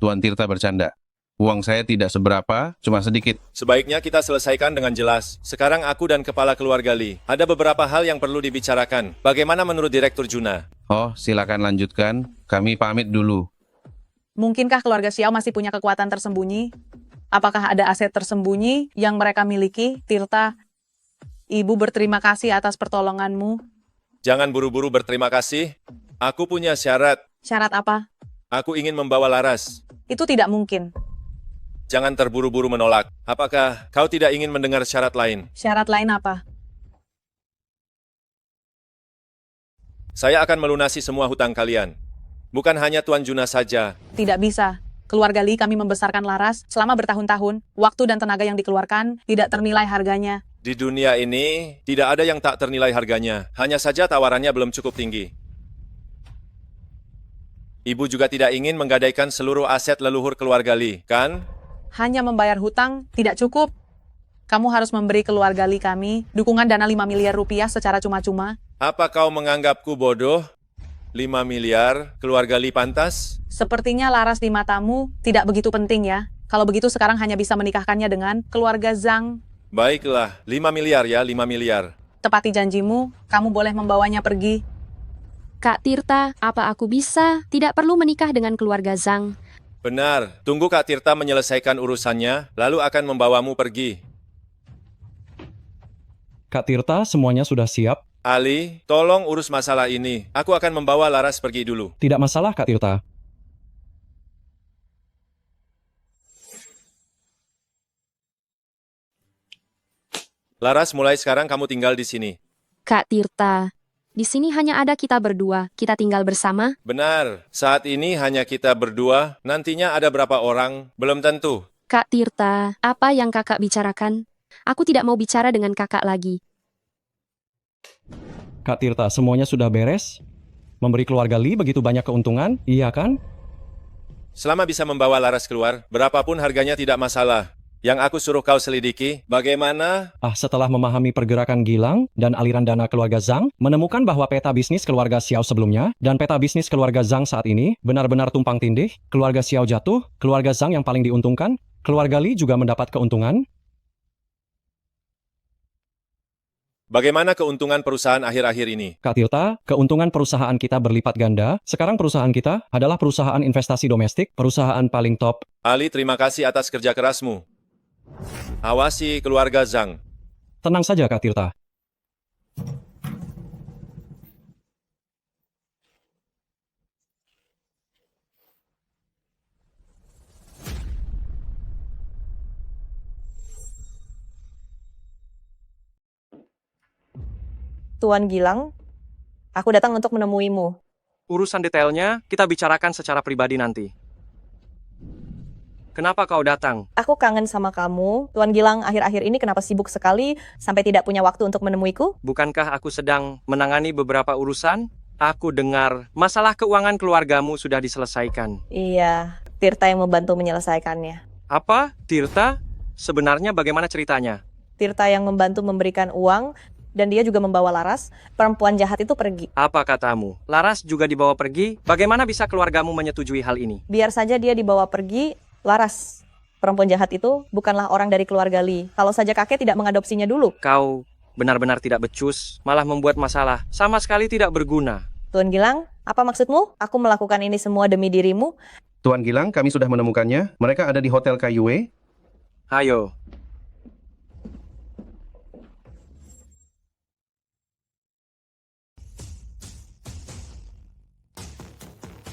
Tuan Tirta bercanda. Uang saya tidak seberapa, cuma sedikit. Sebaiknya kita selesaikan dengan jelas. Sekarang aku dan kepala keluarga Lee. Ada beberapa hal yang perlu dibicarakan. Bagaimana menurut Direktur Juna? Oh, silakan lanjutkan. Kami pamit dulu. Mungkinkah keluarga Xiao masih punya kekuatan tersembunyi? Apakah ada aset tersembunyi yang mereka miliki? Tirta, Ibu berterima kasih atas pertolonganmu. Jangan buru-buru berterima kasih. Aku punya syarat. Syarat apa? Aku ingin membawa Laras. Itu tidak mungkin. Jangan terburu-buru menolak. Apakah kau tidak ingin mendengar syarat lain? Syarat lain apa? Saya akan melunasi semua hutang kalian. Bukan hanya Tuan Juna saja. Tidak bisa. Keluarga Lee kami membesarkan Laras selama bertahun-tahun. Waktu dan tenaga yang dikeluarkan tidak ternilai harganya. Di dunia ini, tidak ada yang tak ternilai harganya. Hanya saja tawarannya belum cukup tinggi. Ibu juga tidak ingin menggadaikan seluruh aset leluhur keluarga Lee, kan? Hanya membayar hutang tidak cukup. Kamu harus memberi keluarga Lee kami dukungan dana 5 miliar rupiah secara cuma-cuma. Apa kau menganggapku bodoh? 5 miliar, keluarga Lee pantas? Sepertinya Laras di matamu tidak begitu penting ya. Kalau begitu sekarang hanya bisa menikahkannya dengan keluarga Zhang. Baiklah, 5 miliar ya, 5 miliar. Tepati janjimu, kamu boleh membawanya pergi. Kak Tirta, apa aku bisa? Tidak perlu menikah dengan keluarga Zhang. Benar, tunggu Kak Tirta menyelesaikan urusannya, lalu akan membawamu pergi. Kak Tirta, semuanya sudah siap? Ali, tolong urus masalah ini. Aku akan membawa Laras pergi dulu. Tidak masalah, Kak Tirta. Laras, mulai sekarang kamu tinggal di sini. Kak Tirta, di sini hanya ada kita berdua. Kita tinggal bersama. Benar, saat ini hanya kita berdua. Nantinya ada berapa orang? Belum tentu. Kak Tirta, apa yang kakak bicarakan? Aku tidak mau bicara dengan kakak lagi. Kak Tirta, semuanya sudah beres? Memberi keluarga Lee begitu banyak keuntungan, iya kan? Selama bisa membawa Laras keluar, berapapun harganya tidak masalah. Yang aku suruh kau selidiki, bagaimana? Setelah memahami pergerakan Gilang dan aliran dana keluarga Zhang, menemukan bahwa peta bisnis keluarga Xiao sebelumnya dan peta bisnis keluarga Zhang saat ini benar-benar tumpang tindih, keluarga Xiao jatuh, keluarga Zhang yang paling diuntungkan, keluarga Lee juga mendapat keuntungan. Bagaimana keuntungan perusahaan akhir-akhir ini? Kak Tirta, keuntungan perusahaan kita berlipat ganda. Sekarang perusahaan kita adalah perusahaan investasi domestik, perusahaan paling top. Ali, terima kasih atas kerja kerasmu. Awasi keluarga Zhang. Tenang saja, Kak Tirta. Tuan Gilang, aku datang untuk menemuimu. Urusan detailnya kita bicarakan secara pribadi nanti. Kenapa kau datang? Aku kangen sama kamu. Tuan Gilang akhir-akhir ini kenapa sibuk sekali sampai tidak punya waktu untuk menemuiku? Bukankah aku sedang menangani beberapa urusan? Aku dengar masalah keuangan keluargamu sudah diselesaikan. Iya, Tirta yang membantu menyelesaikannya. Apa? Tirta? Sebenarnya bagaimana ceritanya? Tirta yang membantu memberikan uang, dan dia juga membawa Laras. Perempuan jahat itu pergi. Apa katamu? Laras juga dibawa pergi? Bagaimana bisa keluargamu menyetujui hal ini? Biar saja dia dibawa pergi, Laras, perempuan jahat itu bukanlah orang dari keluarga Lee. Kalau saja kakek tidak mengadopsinya dulu. Kau benar-benar tidak becus, malah membuat masalah. Sama sekali tidak berguna. Tuan Gilang, apa maksudmu? Aku melakukan ini semua demi dirimu. Tuan Gilang, kami sudah menemukannya. Mereka ada di Hotel Kaiwei. Ayo.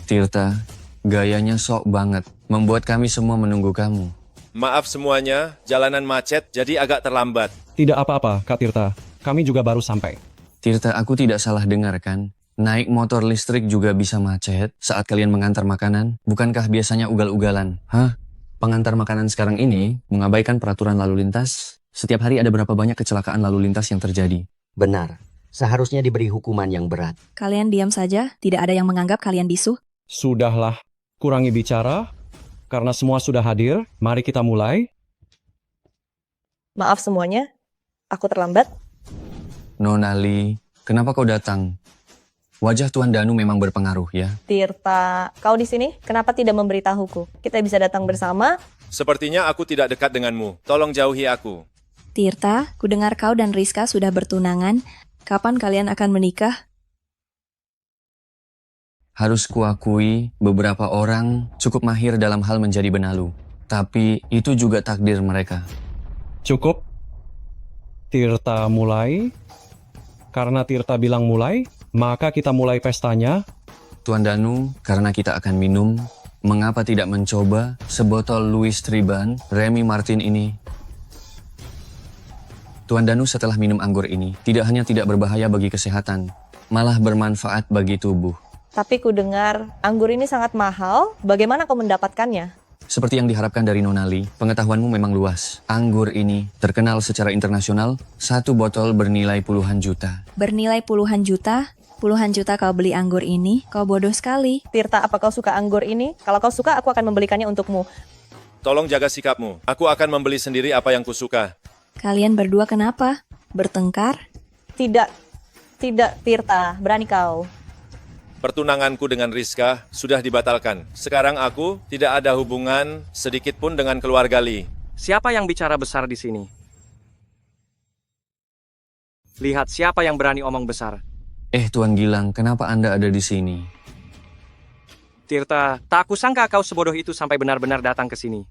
Tirta, gayanya sok banget, membuat kami semua menunggu kamu. Maaf semuanya, jalanan macet jadi agak terlambat. Tidak apa-apa, Kak Tirta. Kami juga baru sampai. Tirta, aku tidak salah dengar kan? Naik motor listrik juga bisa macet saat kalian mengantar makanan? Bukankah biasanya ugal-ugalan? Hah? Pengantar makanan sekarang ini mengabaikan peraturan lalu lintas? Setiap hari ada berapa banyak kecelakaan lalu lintas yang terjadi? Benar. Seharusnya diberi hukuman yang berat. Kalian diam saja, tidak ada yang menganggap kalian bisu. Sudahlah, kurangi bicara. Karena semua sudah hadir, mari kita mulai. Maaf semuanya, aku terlambat. Nona Lee, kenapa kau datang? Wajah Tuan Danu memang berpengaruh ya. Tirta, kau di sini? Kenapa tidak memberitahuku? Kita bisa datang bersama. Sepertinya aku tidak dekat denganmu. Tolong jauhi aku. Tirta, kudengar kau dan Rizka sudah bertunangan. Kapan kalian akan menikah? Harus kuakui, beberapa orang cukup mahir dalam hal menjadi benalu. Tapi itu juga takdir mereka. Cukup. Tirta mulai. Karena Tirta bilang mulai, maka kita mulai pestanya. Tuan Danu, karena kita akan minum, mengapa tidak mencoba sebotol Louis Triban Remy Martin ini? Tuan Danu setelah minum anggur ini, tidak hanya tidak berbahaya bagi kesehatan, malah bermanfaat bagi tubuh. Tapi ku dengar anggur ini sangat mahal. Bagaimana kau mendapatkannya? Seperti yang diharapkan dari Nona Lee, pengetahuanmu memang luas. Anggur ini terkenal secara internasional, satu botol bernilai puluhan juta. Bernilai puluhan juta? Puluhan juta kau beli anggur ini? Kau bodoh sekali. Tirta, apa kau suka anggur ini? Kalau kau suka, aku akan membelikannya untukmu. Tolong jaga sikapmu. Aku akan membeli sendiri apa yang kusuka. Kalian berdua kenapa? Bertengkar? Tidak, Tirta. Berani kau. Pertunanganku dengan Rizka sudah dibatalkan. Sekarang aku tidak ada hubungan sedikit pun dengan keluarga Lee. Siapa yang bicara besar di sini? Lihat siapa yang berani omong besar. Tuan Gilang, kenapa Anda ada di sini? Tirta, tak kusangka kau sebodoh itu sampai benar-benar datang ke sini.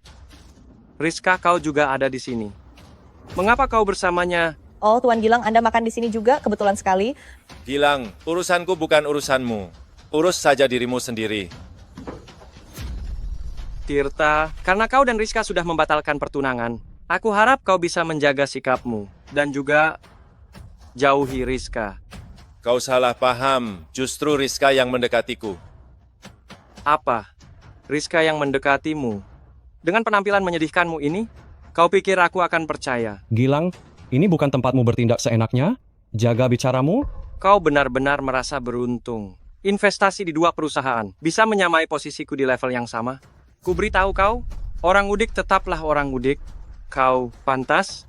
Rizka, kau juga ada di sini. Mengapa kau bersamanya? Oh, Tuan Gilang, Anda makan di sini juga, kebetulan sekali. Gilang, urusanku bukan urusanmu. Urus saja dirimu sendiri. Tirta, karena kau dan Rizka sudah membatalkan pertunangan, aku harap kau bisa menjaga sikapmu. Dan juga jauhi Rizka. Kau salah paham, justru Rizka yang mendekatiku. Apa? Rizka yang mendekatimu? Dengan penampilan menyedihkanmu ini, kau pikir aku akan percaya? Gilang, ini bukan tempatmu bertindak seenaknya. Jaga bicaramu. Kau benar-benar merasa beruntung. Investasi di dua perusahaan bisa menyamai posisiku di level yang sama. Ku beritahu kau, orang udik tetaplah orang udik. Kau pantas.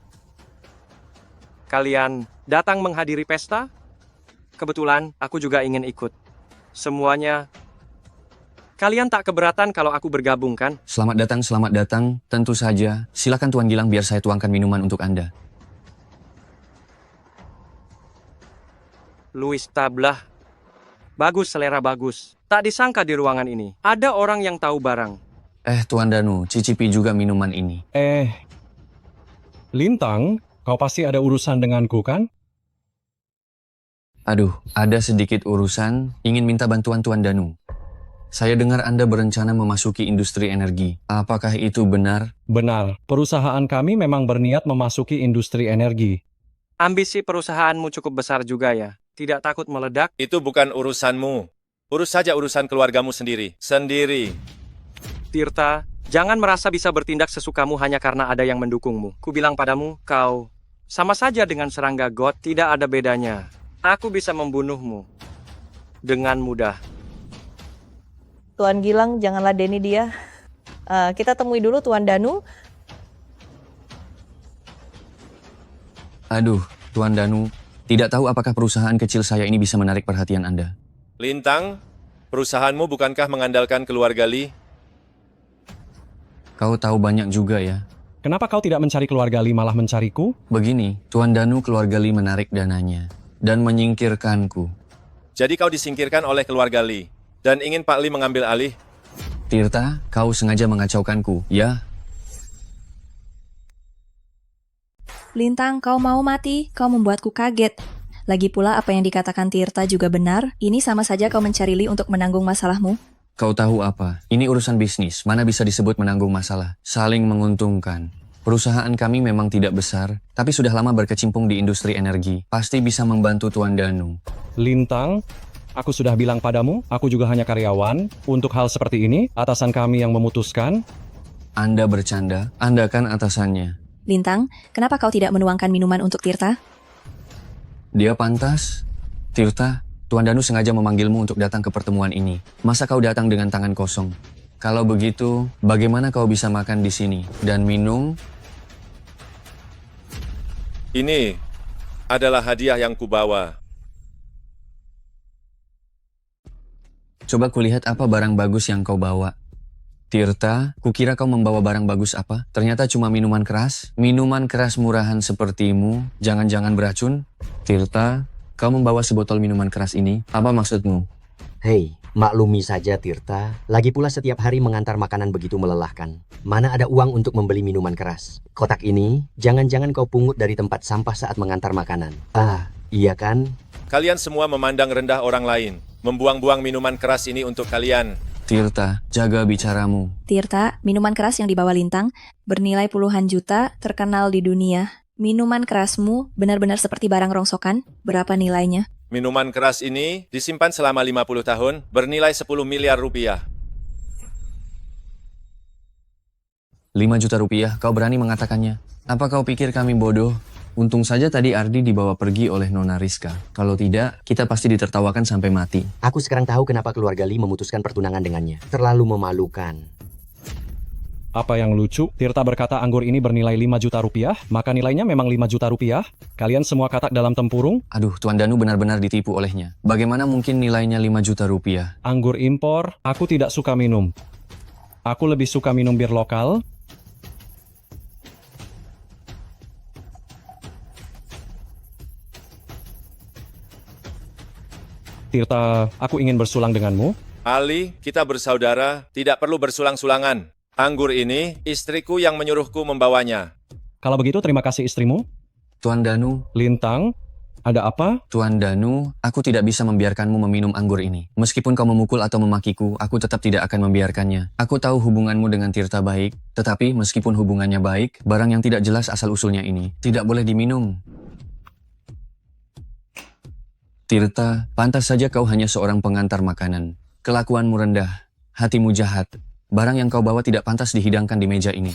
Kalian datang menghadiri pesta? Kebetulan, aku juga ingin ikut. Semuanya. Kalian tak keberatan kalau aku bergabung, kan? Selamat datang. Tentu saja. Silakan Tuan Gilang biar saya tuangkan minuman untuk Anda. Louis Tablah. Bagus, selera bagus. Tak disangka di ruangan ini ada orang yang tahu barang. Tuan Danu, cicipi juga minuman ini. Lintang, kau pasti ada urusan denganku, kan? Aduh, ada sedikit urusan, ingin minta bantuan Tuan Danu. Saya dengar Anda berencana memasuki industri energi. Apakah itu benar? Benar. Perusahaan kami memang berniat memasuki industri energi. Ambisi perusahaanmu cukup besar juga ya? Tidak takut meledak? Itu bukan urusanmu. Urus saja urusan keluargamu sendiri. Tirta, jangan merasa bisa bertindak sesukamu hanya karena ada yang mendukungmu. Ku bilang padamu, kau sama saja dengan serangga got, tidak ada bedanya. Aku bisa membunuhmu dengan mudah. Tuan Gilang, janganlah deni dia. Kita temui dulu Tuan Danu. Aduh, Tuan Danu, tidak tahu apakah perusahaan kecil saya ini bisa menarik perhatian Anda. Lintang, perusahaanmu bukankah mengandalkan keluarga Lee? kau tahu banyak juga ya. Kenapa kau tidak mencari keluarga Lee malah mencariku? Begini, Tuan Danu keluarga Lee menarik dananya dan menyingkirkanku. Jadi kau disingkirkan oleh keluarga Lee dan ingin Pak Lee mengambil alih? Tirta, kau sengaja mengacaukanku, ya? Lintang, kau mau mati? Kau membuatku kaget. Lagi pula apa yang dikatakan Tirta juga benar. Ini sama saja kau mencari Lee untuk menanggung masalahmu. Kau tahu apa? Ini urusan bisnis, mana bisa disebut menanggung masalah. Saling menguntungkan. Perusahaan kami memang tidak besar, tapi sudah lama berkecimpung di industri energi. Pasti bisa membantu Tuan Danu. Lintang, aku sudah bilang padamu, aku juga hanya karyawan. Untuk hal seperti ini, atasan kami yang memutuskan. Anda bercanda, Anda kan atasannya. Lintang, kenapa kau tidak menuangkan minuman untuk Tirta? Dia pantas. Tirta, Tuan Danu sengaja memanggilmu untuk datang ke pertemuan ini. Masa kau datang dengan tangan kosong? Kalau begitu, bagaimana kau bisa makan di sini dan minum? Ini adalah hadiah yang kubawa. Coba kulihat apa barang bagus yang kau bawa. Tirta, kukira kau membawa barang bagus apa? Ternyata cuma minuman keras. Minuman keras murahan sepertimu, jangan-jangan beracun? Tirta, kau membawa sebotol minuman keras ini, apa maksudmu? Hei, maklumi saja Tirta. Lagi pula setiap hari mengantar makanan begitu melelahkan. Mana ada uang untuk membeli minuman keras? Kotak ini, jangan-jangan kau pungut dari tempat sampah saat mengantar makanan. Ah, iya kan? Kalian semua memandang rendah orang lain. Membuang-buang minuman keras ini untuk kalian. Tirta, jaga bicaramu. Tirta, minuman keras yang dibawa Lintang bernilai puluhan juta, terkenal di dunia. Minuman kerasmu benar-benar seperti barang rongsokan. Berapa nilainya? Minuman keras ini disimpan selama 50 tahun, bernilai 10 miliar rupiah. 5 juta rupiah, kau berani mengatakannya? Apa kau pikir kami bodoh? Untung saja tadi Ardi dibawa pergi oleh Nona Rizka. Kalau tidak, kita pasti ditertawakan sampai mati. Aku sekarang tahu kenapa keluarga Lee memutuskan pertunangan dengannya. Terlalu memalukan. Apa yang lucu? Tirta berkata anggur ini bernilai 5 juta rupiah, maka nilainya memang 5 juta rupiah. Kalian semua katak dalam tempurung? Aduh, Tuan Danu benar-benar ditipu olehnya. Bagaimana mungkin nilainya 5 juta rupiah? Anggur impor, aku tidak suka minum. Aku lebih suka minum bir lokal. Tirta, aku ingin bersulang denganmu. Ali, kita bersaudara, tidak perlu bersulang-sulangan. Anggur ini, istriku yang menyuruhku membawanya. Kalau begitu, terima kasih istrimu. Tuan Danu. Lintang, ada apa? Tuan Danu, aku tidak bisa membiarkanmu meminum anggur ini. Meskipun kau memukul atau memakiku, aku tetap tidak akan membiarkannya. Aku tahu hubunganmu dengan Tirta baik, tetapi meskipun hubungannya baik, barang yang tidak jelas asal-usulnya ini tidak boleh diminum. Tirta, pantas saja kau hanya seorang pengantar makanan. Kelakuanmu rendah, hatimu jahat. Barang yang kau bawa tidak pantas dihidangkan di meja ini.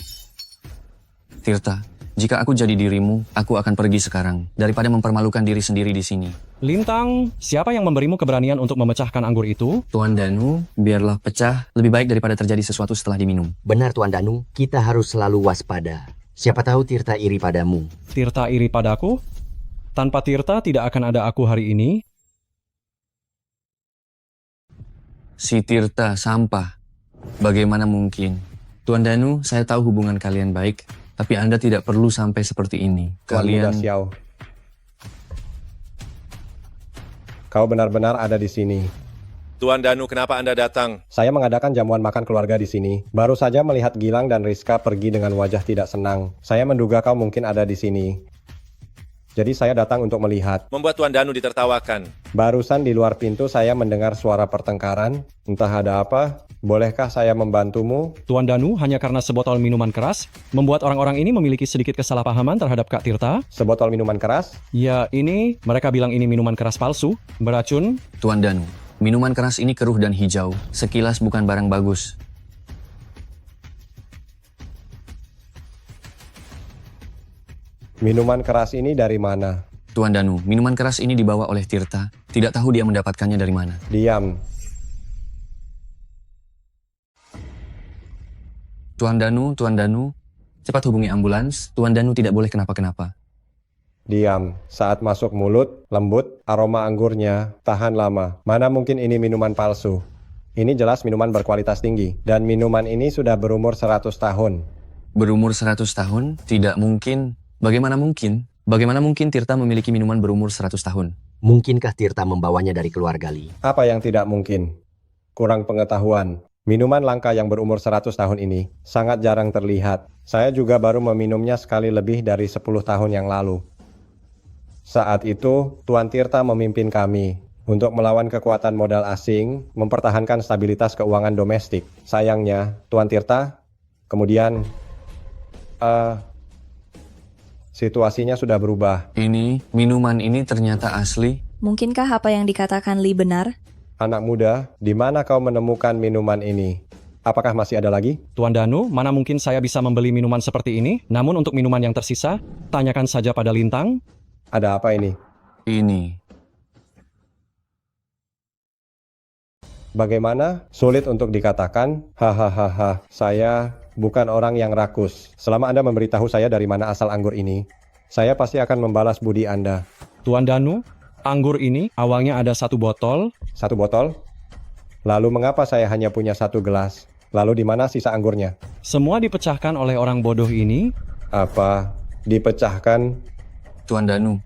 Tirta, jika aku jadi dirimu, aku akan pergi sekarang, daripada mempermalukan diri sendiri di sini. Lintang, siapa yang memberimu keberanian untuk memecahkan anggur itu? Tuan Danu, biarlah pecah, lebih baik daripada terjadi sesuatu setelah diminum. Benar Tuan Danu, kita harus selalu waspada. Siapa tahu Tirta iri padamu. Tirta iri padaku? Tanpa Tirta tidak akan ada aku hari ini. Si Tirta sampah. Bagaimana mungkin? Tuan Danu, saya tahu hubungan kalian baik, tapi Anda tidak perlu sampai seperti ini. Tuan Muda Xiao. Kau benar-benar ada di sini. Tuan Danu, kenapa Anda datang? Saya mengadakan jamuan makan keluarga di sini. Baru saja melihat Gilang dan Rizka pergi dengan wajah tidak senang. Saya menduga kau mungkin ada di sini. Jadi saya datang untuk melihat. Membuat Tuan Danu ditertawakan. Barusan di luar pintu saya mendengar suara pertengkaran. Entah ada apa. Bolehkah saya membantumu? Tuan Danu, hanya karena sebotol minuman keras, membuat orang-orang ini memiliki sedikit kesalahpahaman terhadap Kak Tirta. Sebotol minuman keras? Ya, ini, mereka bilang ini minuman keras palsu, beracun. Tuan Danu, minuman keras ini keruh dan hijau. Sekilas bukan barang bagus. Minuman keras ini dari mana? Tuan Danu, minuman keras ini dibawa oleh Tirta. Tidak tahu dia mendapatkannya dari mana. Diam. Tuan Danu, cepat hubungi ambulans. Tuan Danu tidak boleh kenapa-kenapa. Diam. Saat masuk mulut, lembut, aroma anggurnya, tahan lama. Mana mungkin ini minuman palsu? Ini jelas minuman berkualitas tinggi, dan minuman ini sudah berumur 100 tahun. Berumur 100 tahun? Tidak mungkin. Bagaimana mungkin? Bagaimana mungkin Tirta memiliki minuman berumur 100 tahun? Mungkinkah Tirta membawanya dari keluarga Lee? Apa yang tidak mungkin? Kurang pengetahuan. Minuman langka yang berumur 100 tahun ini sangat jarang terlihat. Saya juga baru meminumnya sekali lebih dari 10 tahun yang lalu. Saat itu, Tuan Tirta memimpin kami untuk melawan kekuatan modal asing, mempertahankan stabilitas keuangan domestik. Sayangnya, Tuan Tirta, kemudian situasinya sudah berubah. Minuman ini ternyata asli. Mungkinkah apa yang dikatakan Lee benar? Anak muda, di mana kau menemukan minuman ini? Apakah masih ada lagi? Tuan Danu, mana mungkin saya bisa membeli minuman seperti ini? Namun untuk minuman yang tersisa, tanyakan saja pada Lintang. Ada apa ini? Ini. Bagaimana? Sulit untuk dikatakan. Hahaha, saya bukan orang yang rakus. Selama Anda memberitahu saya dari mana asal anggur ini, saya pasti akan membalas budi Anda. Tuan Danu, anggur ini awalnya ada 1 botol. 1 botol? Lalu mengapa saya hanya punya 1 gelas? Lalu di mana sisa anggurnya? Semua dipecahkan oleh orang bodoh ini. Apa? Dipecahkan? Tuan Danu,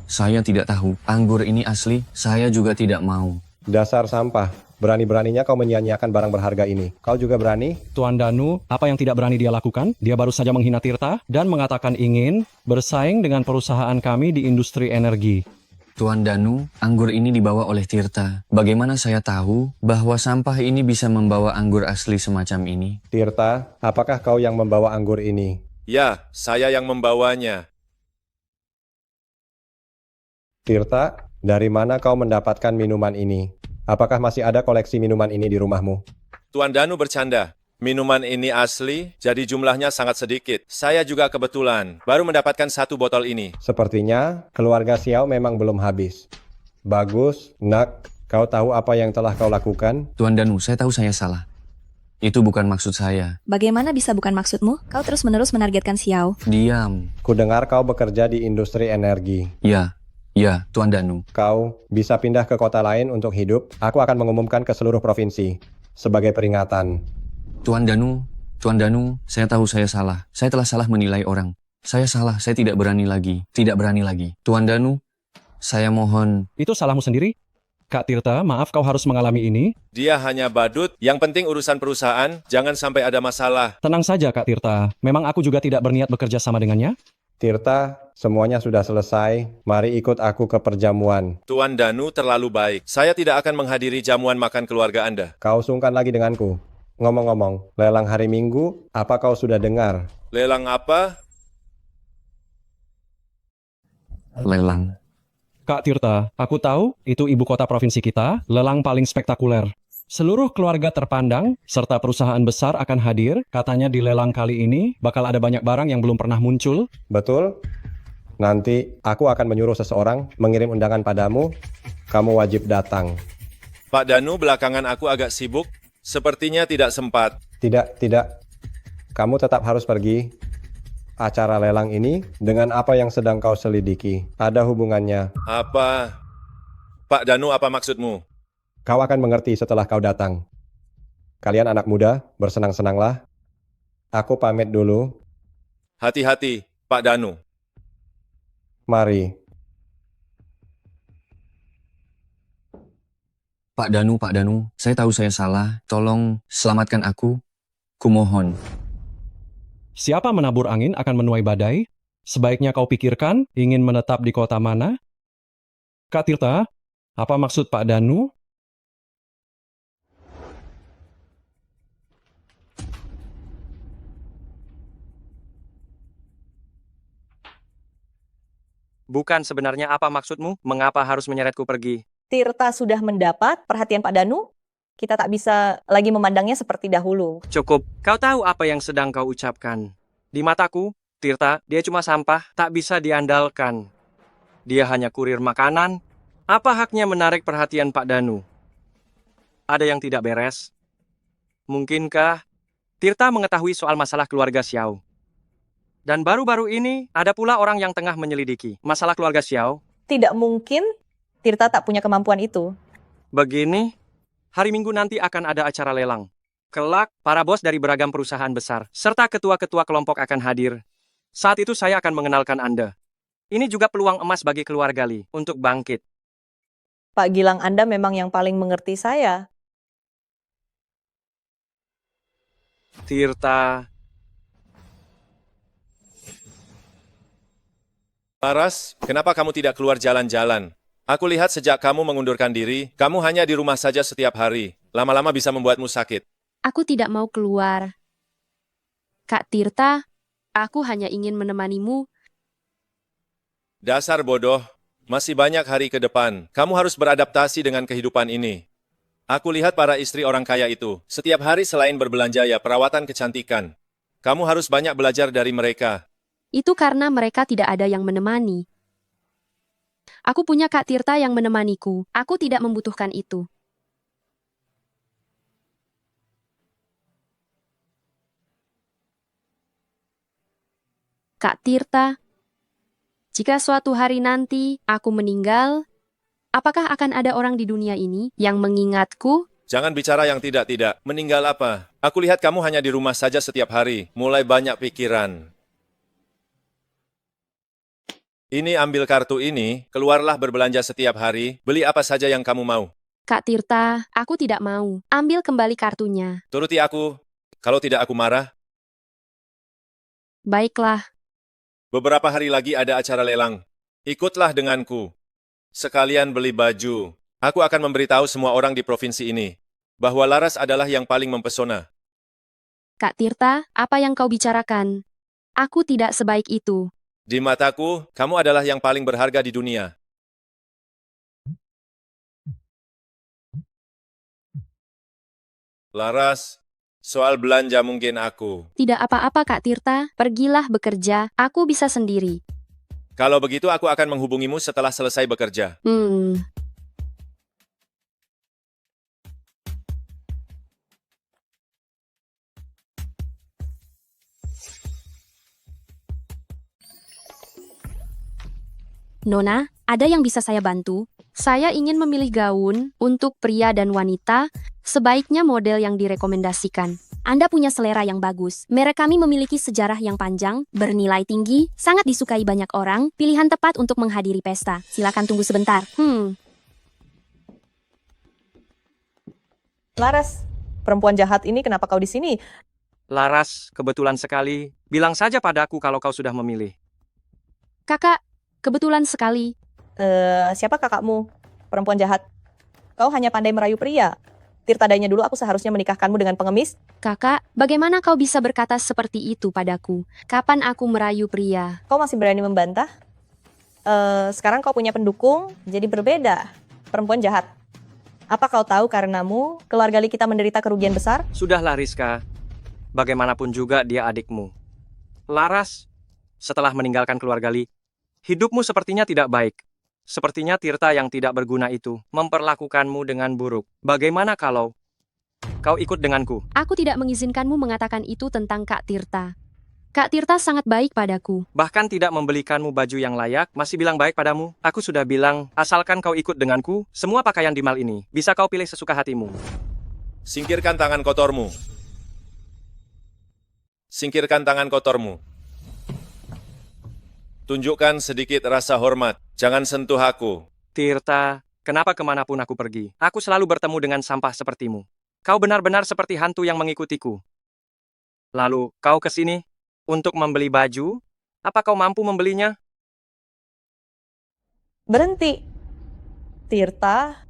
saya tidak tahu. Anggur ini asli, saya juga tidak mau. Dasar sampah. Berani-beraninya kau menyia-nyiakan barang berharga ini. Kau juga berani? Tuan Danu, apa yang tidak berani dia lakukan? Dia baru saja menghina Tirta dan mengatakan ingin bersaing dengan perusahaan kami di industri energi. Tuan Danu, anggur ini dibawa oleh Tirta. Bagaimana saya tahu bahwa sampah ini bisa membawa anggur asli semacam ini? Tirta, apakah kau yang membawa anggur ini? Ya, saya yang membawanya. Tirta, dari mana kau mendapatkan minuman ini? Apakah masih ada koleksi minuman ini di rumahmu? Tuan Danu bercanda. Minuman ini asli, jadi jumlahnya sangat sedikit. Saya juga kebetulan baru mendapatkan 1 botol ini. Sepertinya keluarga Xiao memang belum habis. Bagus, Nak. Kau tahu apa yang telah kau lakukan? Tuan Danu, saya tahu saya salah. Itu bukan maksud saya. Bagaimana bisa bukan maksudmu? Kau terus-menerus menargetkan Xiao. Diam. Kudengar kau bekerja di industri energi. Ya, Tuan Danu. Kau bisa pindah ke kota lain untuk hidup. Aku akan mengumumkan ke seluruh provinsi sebagai peringatan. Tuan Danu, saya tahu saya salah. Saya telah salah menilai orang. Saya salah, saya tidak berani lagi. Tidak berani lagi. Tuan Danu, saya mohon. Itu salahmu sendiri. Kak Tirta, maaf kau harus mengalami ini. Dia hanya badut, yang penting urusan perusahaan, jangan sampai ada masalah. Tenang saja Kak Tirta, memang aku juga tidak berniat bekerja sama dengannya. Tirta, semuanya sudah selesai. Mari ikut aku ke perjamuan. Tuan Danu terlalu baik. Saya tidak akan menghadiri jamuan makan keluarga Anda. Kau sungkan lagi denganku. Ngomong-ngomong, lelang hari Minggu, apa kau sudah dengar? Lelang apa? Lelang. Kak Tirta, aku tahu itu ibu kota provinsi kita, lelang paling spektakuler. Seluruh keluarga terpandang serta perusahaan besar akan hadir. Katanya di lelang kali ini bakal ada banyak barang yang belum pernah muncul. Betul? Nanti aku akan menyuruh seseorang mengirim undangan padamu. Kamu wajib datang. Pak Danu, belakangan aku agak sibuk. Sepertinya tidak sempat. Tidak. Kamu tetap harus pergi. Acara lelang ini dengan apa yang sedang kau selidiki. Ada hubungannya. Apa? Pak Danu, apa maksudmu? Kau akan mengerti setelah kau datang. Kalian anak muda, bersenang-senanglah. Aku pamit dulu. Hati-hati, Pak Danu. Mari. Pak Danu, saya tahu saya salah. Tolong selamatkan aku. Kumohon. Siapa menabur angin akan menuai badai? Sebaiknya kau pikirkan ingin menetap di kota mana? Kak Tirta, apa maksud Pak Danu? Bukan sebenarnya apa maksudmu? Mengapa harus menyeretku pergi? Tirta sudah mendapat perhatian Pak Danu. Kita tak bisa lagi memandangnya seperti dahulu. Cukup. Kau tahu apa yang sedang kau ucapkan. Di mataku, Tirta, dia cuma sampah, tak bisa diandalkan. Dia hanya kurir makanan. Apa haknya menarik perhatian Pak Danu? Ada yang tidak beres? Mungkinkah Tirta mengetahui soal masalah keluarga Xiao? Dan baru-baru ini, ada pula orang yang tengah menyelidiki masalah keluarga Xiao. Tidak mungkin Tirta tak punya kemampuan itu. Begini, Hari Minggu nanti akan ada acara lelang. Kelak, para bos dari beragam perusahaan besar, serta ketua-ketua kelompok akan hadir. Saat itu saya akan mengenalkan Anda. Ini juga peluang emas bagi keluarga Lee untuk bangkit. Pak Gilang, Anda memang yang paling mengerti saya. Tirta, Laras, kenapa kamu tidak keluar jalan-jalan? Aku lihat sejak kamu mengundurkan diri, kamu hanya di rumah saja setiap hari. Lama-lama bisa membuatmu sakit. Aku tidak mau keluar. Kak Tirta, aku hanya ingin menemanimu. Dasar bodoh, masih banyak hari ke depan. Kamu harus beradaptasi dengan kehidupan ini. Aku lihat para istri orang kaya itu, setiap hari selain berbelanja ya perawatan kecantikan. Kamu harus banyak belajar dari mereka. Itu karena mereka tidak ada yang menemani. Aku punya Kak Tirta yang menemaniku. Aku tidak membutuhkan itu. Kak Tirta, jika suatu hari nanti aku meninggal, apakah akan ada orang di dunia ini yang mengingatku? Jangan bicara yang tidak-tidak. Meninggal apa? Aku lihat kamu hanya di rumah saja setiap hari. Mulai banyak pikiran. Ini ambil kartu ini, keluarlah berbelanja setiap hari, beli apa saja yang kamu mau. Kak Tirta, aku tidak mau. Ambil kembali kartunya. Turuti aku, kalau tidak aku marah. Baiklah. Beberapa hari lagi ada acara lelang. Ikutlah denganku. Sekalian beli baju. Aku akan memberitahu semua orang di provinsi ini bahwa Laras adalah yang paling mempesona. Kak Tirta, apa yang kau bicarakan? Aku tidak sebaik itu. Di mataku, kamu adalah yang paling berharga di dunia. Laras, soal belanja mungkin aku. Tidak apa-apa Kak Tirta, pergilah bekerja, aku bisa sendiri. Kalau begitu aku akan menghubungimu setelah selesai bekerja. Nona, ada yang bisa saya bantu? Saya ingin memilih gaun untuk pria dan wanita, sebaiknya model yang direkomendasikan. Anda punya selera yang bagus. Merek kami memiliki sejarah yang panjang, bernilai tinggi, sangat disukai banyak orang, pilihan tepat untuk menghadiri pesta. Silakan tunggu sebentar. Laras, perempuan jahat ini kenapa kau di sini? Laras, kebetulan sekali. Bilang saja padaku kalau kau sudah memilih. Kakak, kebetulan sekali. Siapa kakakmu? Perempuan jahat. Kau hanya pandai merayu pria. Tirtadanya dulu aku seharusnya menikahkanmu dengan pengemis. Kakak, bagaimana kau bisa berkata seperti itu padaku? Kapan aku merayu pria? Kau masih berani membantah? Sekarang kau punya pendukung, jadi berbeda. Perempuan jahat. Apa kau tahu karenamu, keluarga Lee kita menderita kerugian besar? Sudahlah Rizka. Bagaimanapun juga dia adikmu. Laras, setelah meninggalkan keluarga Lee, hidupmu sepertinya tidak baik. Sepertinya Tirta yang tidak berguna itu memperlakukanmu dengan buruk. Bagaimana kalau kau ikut denganku? Aku tidak mengizinkanmu mengatakan itu tentang Kak Tirta. Kak Tirta sangat baik padaku. Bahkan tidak membelikanmu baju yang layak, masih bilang baik padamu. Aku sudah bilang, asalkan kau ikut denganku, semua pakaian di mall ini bisa kau pilih sesuka hatimu. Singkirkan tangan kotormu. Singkirkan tangan kotormu. Tunjukkan sedikit rasa hormat. Jangan sentuh aku. Tirta, kenapa kemanapun aku pergi, aku selalu bertemu dengan sampah sepertimu. Kau benar-benar seperti hantu yang mengikutiku. Lalu, kau ke sini untuk membeli baju? Apa kau mampu membelinya? Berhenti. Tirta,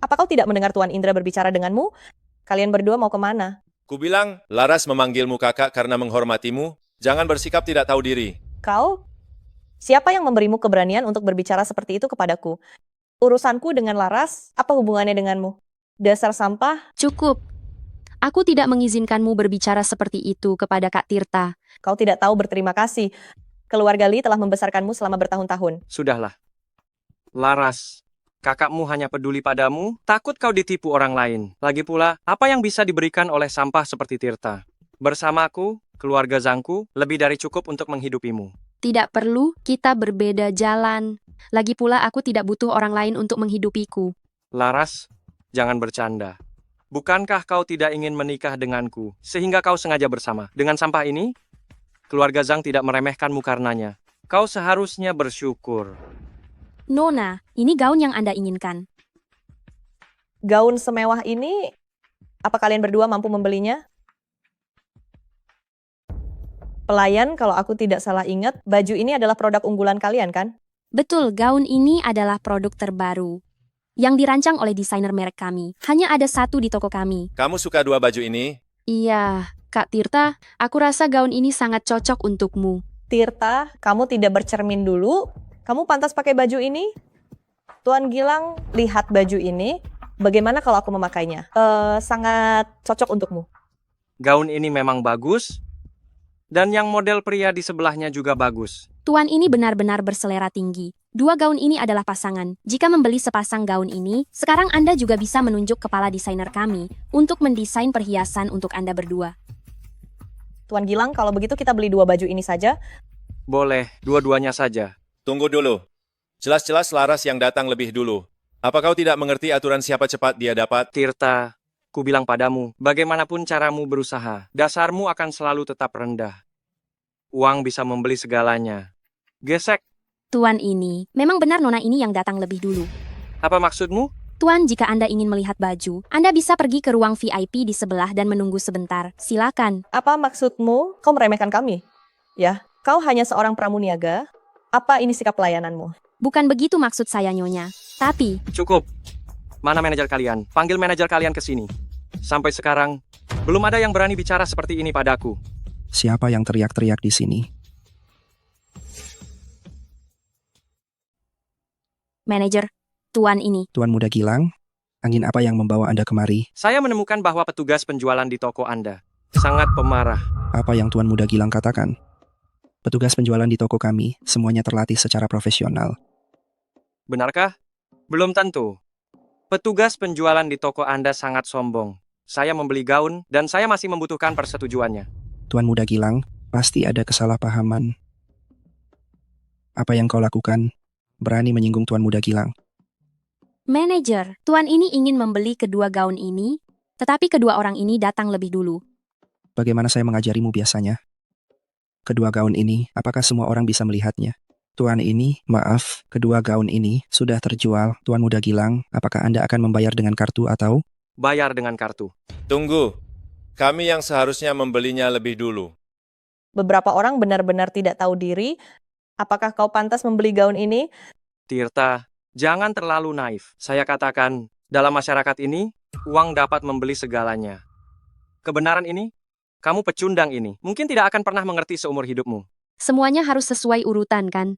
apa kau tidak mendengar Tuan Indra berbicara denganmu? Kalian berdua mau kemana? Kubilang, Laras memanggilmu kakak karena menghormatimu. Jangan bersikap tidak tahu diri. Kau? Siapa yang memberimu keberanian untuk berbicara seperti itu kepadaku? Urusanku dengan Laras, apa hubungannya denganmu? Dasar sampah? Cukup. Aku tidak mengizinkanmu berbicara seperti itu kepada Kak Tirta. Kau tidak tahu berterima kasih. Keluarga Lee telah membesarkanmu selama bertahun-tahun. Sudahlah. Laras, kakakmu hanya peduli padamu, takut kau ditipu orang lain. Lagi pula, apa yang bisa diberikan oleh sampah seperti Tirta? Bersamaku, keluarga Zangku, lebih dari cukup untuk menghidupimu. Tidak perlu, kita berbeda jalan. Lagi pula aku tidak butuh orang lain untuk menghidupiku. Laras, jangan bercanda. Bukankah kau tidak ingin menikah denganku, sehingga kau sengaja bersama dengan sampah ini? Keluarga Zhang tidak meremehkanmu karenanya. Kau seharusnya bersyukur. Nona, ini gaun yang Anda inginkan. Gaun semewah ini, apa kalian berdua mampu membelinya? Pelayan, kalau aku tidak salah ingat, baju ini adalah produk unggulan kalian kan? Betul, gaun ini adalah produk terbaru yang dirancang oleh desainer merek kami. Hanya ada satu di toko kami. Kamu suka dua baju ini? Iya, Kak Tirta, aku rasa gaun ini sangat cocok untukmu. Tirta, kamu tidak bercermin dulu? Kamu pantas pakai baju ini? Tuan Gilang, lihat baju ini. Bagaimana kalau aku memakainya? Sangat cocok untukmu. Gaun ini memang bagus, dan yang model pria di sebelahnya juga bagus. Tuan ini benar-benar berselera tinggi. Dua gaun ini adalah pasangan. Jika membeli sepasang gaun ini, sekarang Anda juga bisa menunjuk kepala desainer kami untuk mendesain perhiasan untuk Anda berdua. Tuan Gilang, kalau begitu kita beli dua baju ini saja. Boleh, dua-duanya saja. Tunggu dulu. Jelas-jelas Laras yang datang lebih dulu. Apa kau tidak mengerti aturan siapa cepat dia dapat? Tirta, ku bilang padamu, bagaimanapun caramu berusaha, dasarmu akan selalu tetap rendah. Uang bisa membeli segalanya. Gesek. Tuan ini, memang benar Nona ini yang datang lebih dulu. Apa maksudmu? Tuan, jika Anda ingin melihat baju, Anda bisa pergi ke ruang VIP di sebelah dan menunggu sebentar. Silakan. Apa maksudmu? Kau meremehkan kami? Ya, kau hanya seorang pramuniaga. Apa ini sikap pelayananmu? Bukan begitu maksud saya, Nyonya. Tapi... Cukup. Mana manajer kalian? Panggil manajer kalian ke sini. Sampai sekarang, belum ada yang berani bicara seperti ini padaku. Siapa yang teriak-teriak di sini? Manajer, Tuan ini. Tuan Muda Gilang, angin apa yang membawa Anda kemari? Saya menemukan bahwa petugas penjualan di toko Anda sangat pemarah. Apa yang Tuan Muda Gilang katakan? Petugas penjualan di toko kami semuanya terlatih secara profesional. Benarkah? Belum tentu. Petugas penjualan di toko Anda sangat sombong. Saya membeli gaun dan saya masih membutuhkan persetujuannya. Tuan Muda Gilang, pasti ada kesalahpahaman. Apa yang kau lakukan? Berani menyinggung Tuan Muda Gilang. Manajer, Tuan ini ingin membeli kedua gaun ini, tetapi kedua orang ini datang lebih dulu. Bagaimana saya mengajarimu biasanya? Kedua gaun ini, apakah semua orang bisa melihatnya? Tuan ini, maaf, kedua gaun ini sudah terjual. Tuan Muda Gilang, apakah Anda akan membayar dengan kartu atau? Bayar dengan kartu. Tunggu. Kami yang seharusnya membelinya lebih dulu. Beberapa orang benar-benar tidak tahu diri. Apakah kau pantas membeli gaun ini? Tirta, jangan terlalu naif. Saya katakan, dalam masyarakat ini, uang dapat membeli segalanya. Kebenaran ini, kamu pecundang ini, mungkin tidak akan pernah mengerti seumur hidupmu. Semuanya harus sesuai urutan, kan?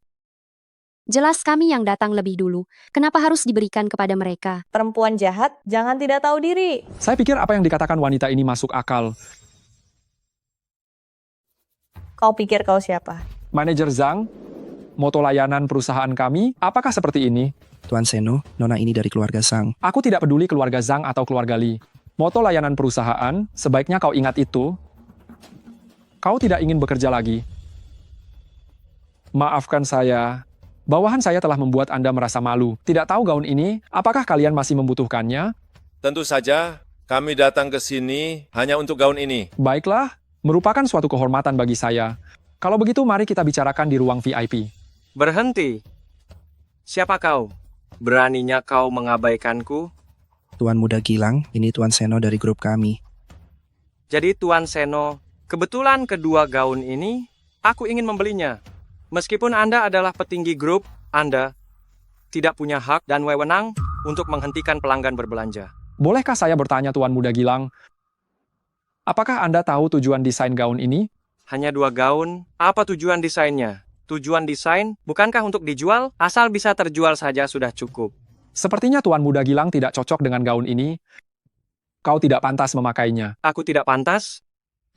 Jelas kami yang datang lebih dulu. Kenapa harus diberikan kepada mereka? Perempuan jahat, jangan tidak tahu diri. Saya pikir apa yang dikatakan wanita ini masuk akal. Kau pikir kau siapa? Manajer Zhang, moto layanan perusahaan kami, apakah seperti ini? Tuan Seno, Nona ini dari keluarga Zhang. Aku tidak peduli keluarga Zhang atau keluarga Li. Moto layanan perusahaan, sebaiknya kau ingat itu. Kau tidak ingin bekerja lagi. Maafkan saya. Bawahan saya telah membuat Anda merasa malu. Tidak tahu gaun ini, apakah kalian masih membutuhkannya? Tentu saja, kami datang ke sini hanya untuk gaun ini. Baiklah, merupakan suatu kehormatan bagi saya. Kalau begitu, mari kita bicarakan di ruang VIP. Berhenti. Siapa kau? Beraninya kau mengabaikanku? Tuan Muda Gilang, ini Tuan Seno dari grup kami. Jadi Tuan Seno, kebetulan kedua gaun ini, aku ingin membelinya. Meskipun Anda adalah petinggi grup, Anda tidak punya hak dan wewenang untuk menghentikan pelanggan berbelanja. Bolehkah saya bertanya Tuan Muda Gilang, apakah Anda tahu tujuan desain gaun ini? Hanya dua gaun, apa tujuan desainnya? Tujuan desain, bukankah untuk dijual? Asal bisa terjual saja sudah cukup. Sepertinya Tuan Muda Gilang tidak cocok dengan gaun ini. Kau tidak pantas memakainya. Aku tidak pantas?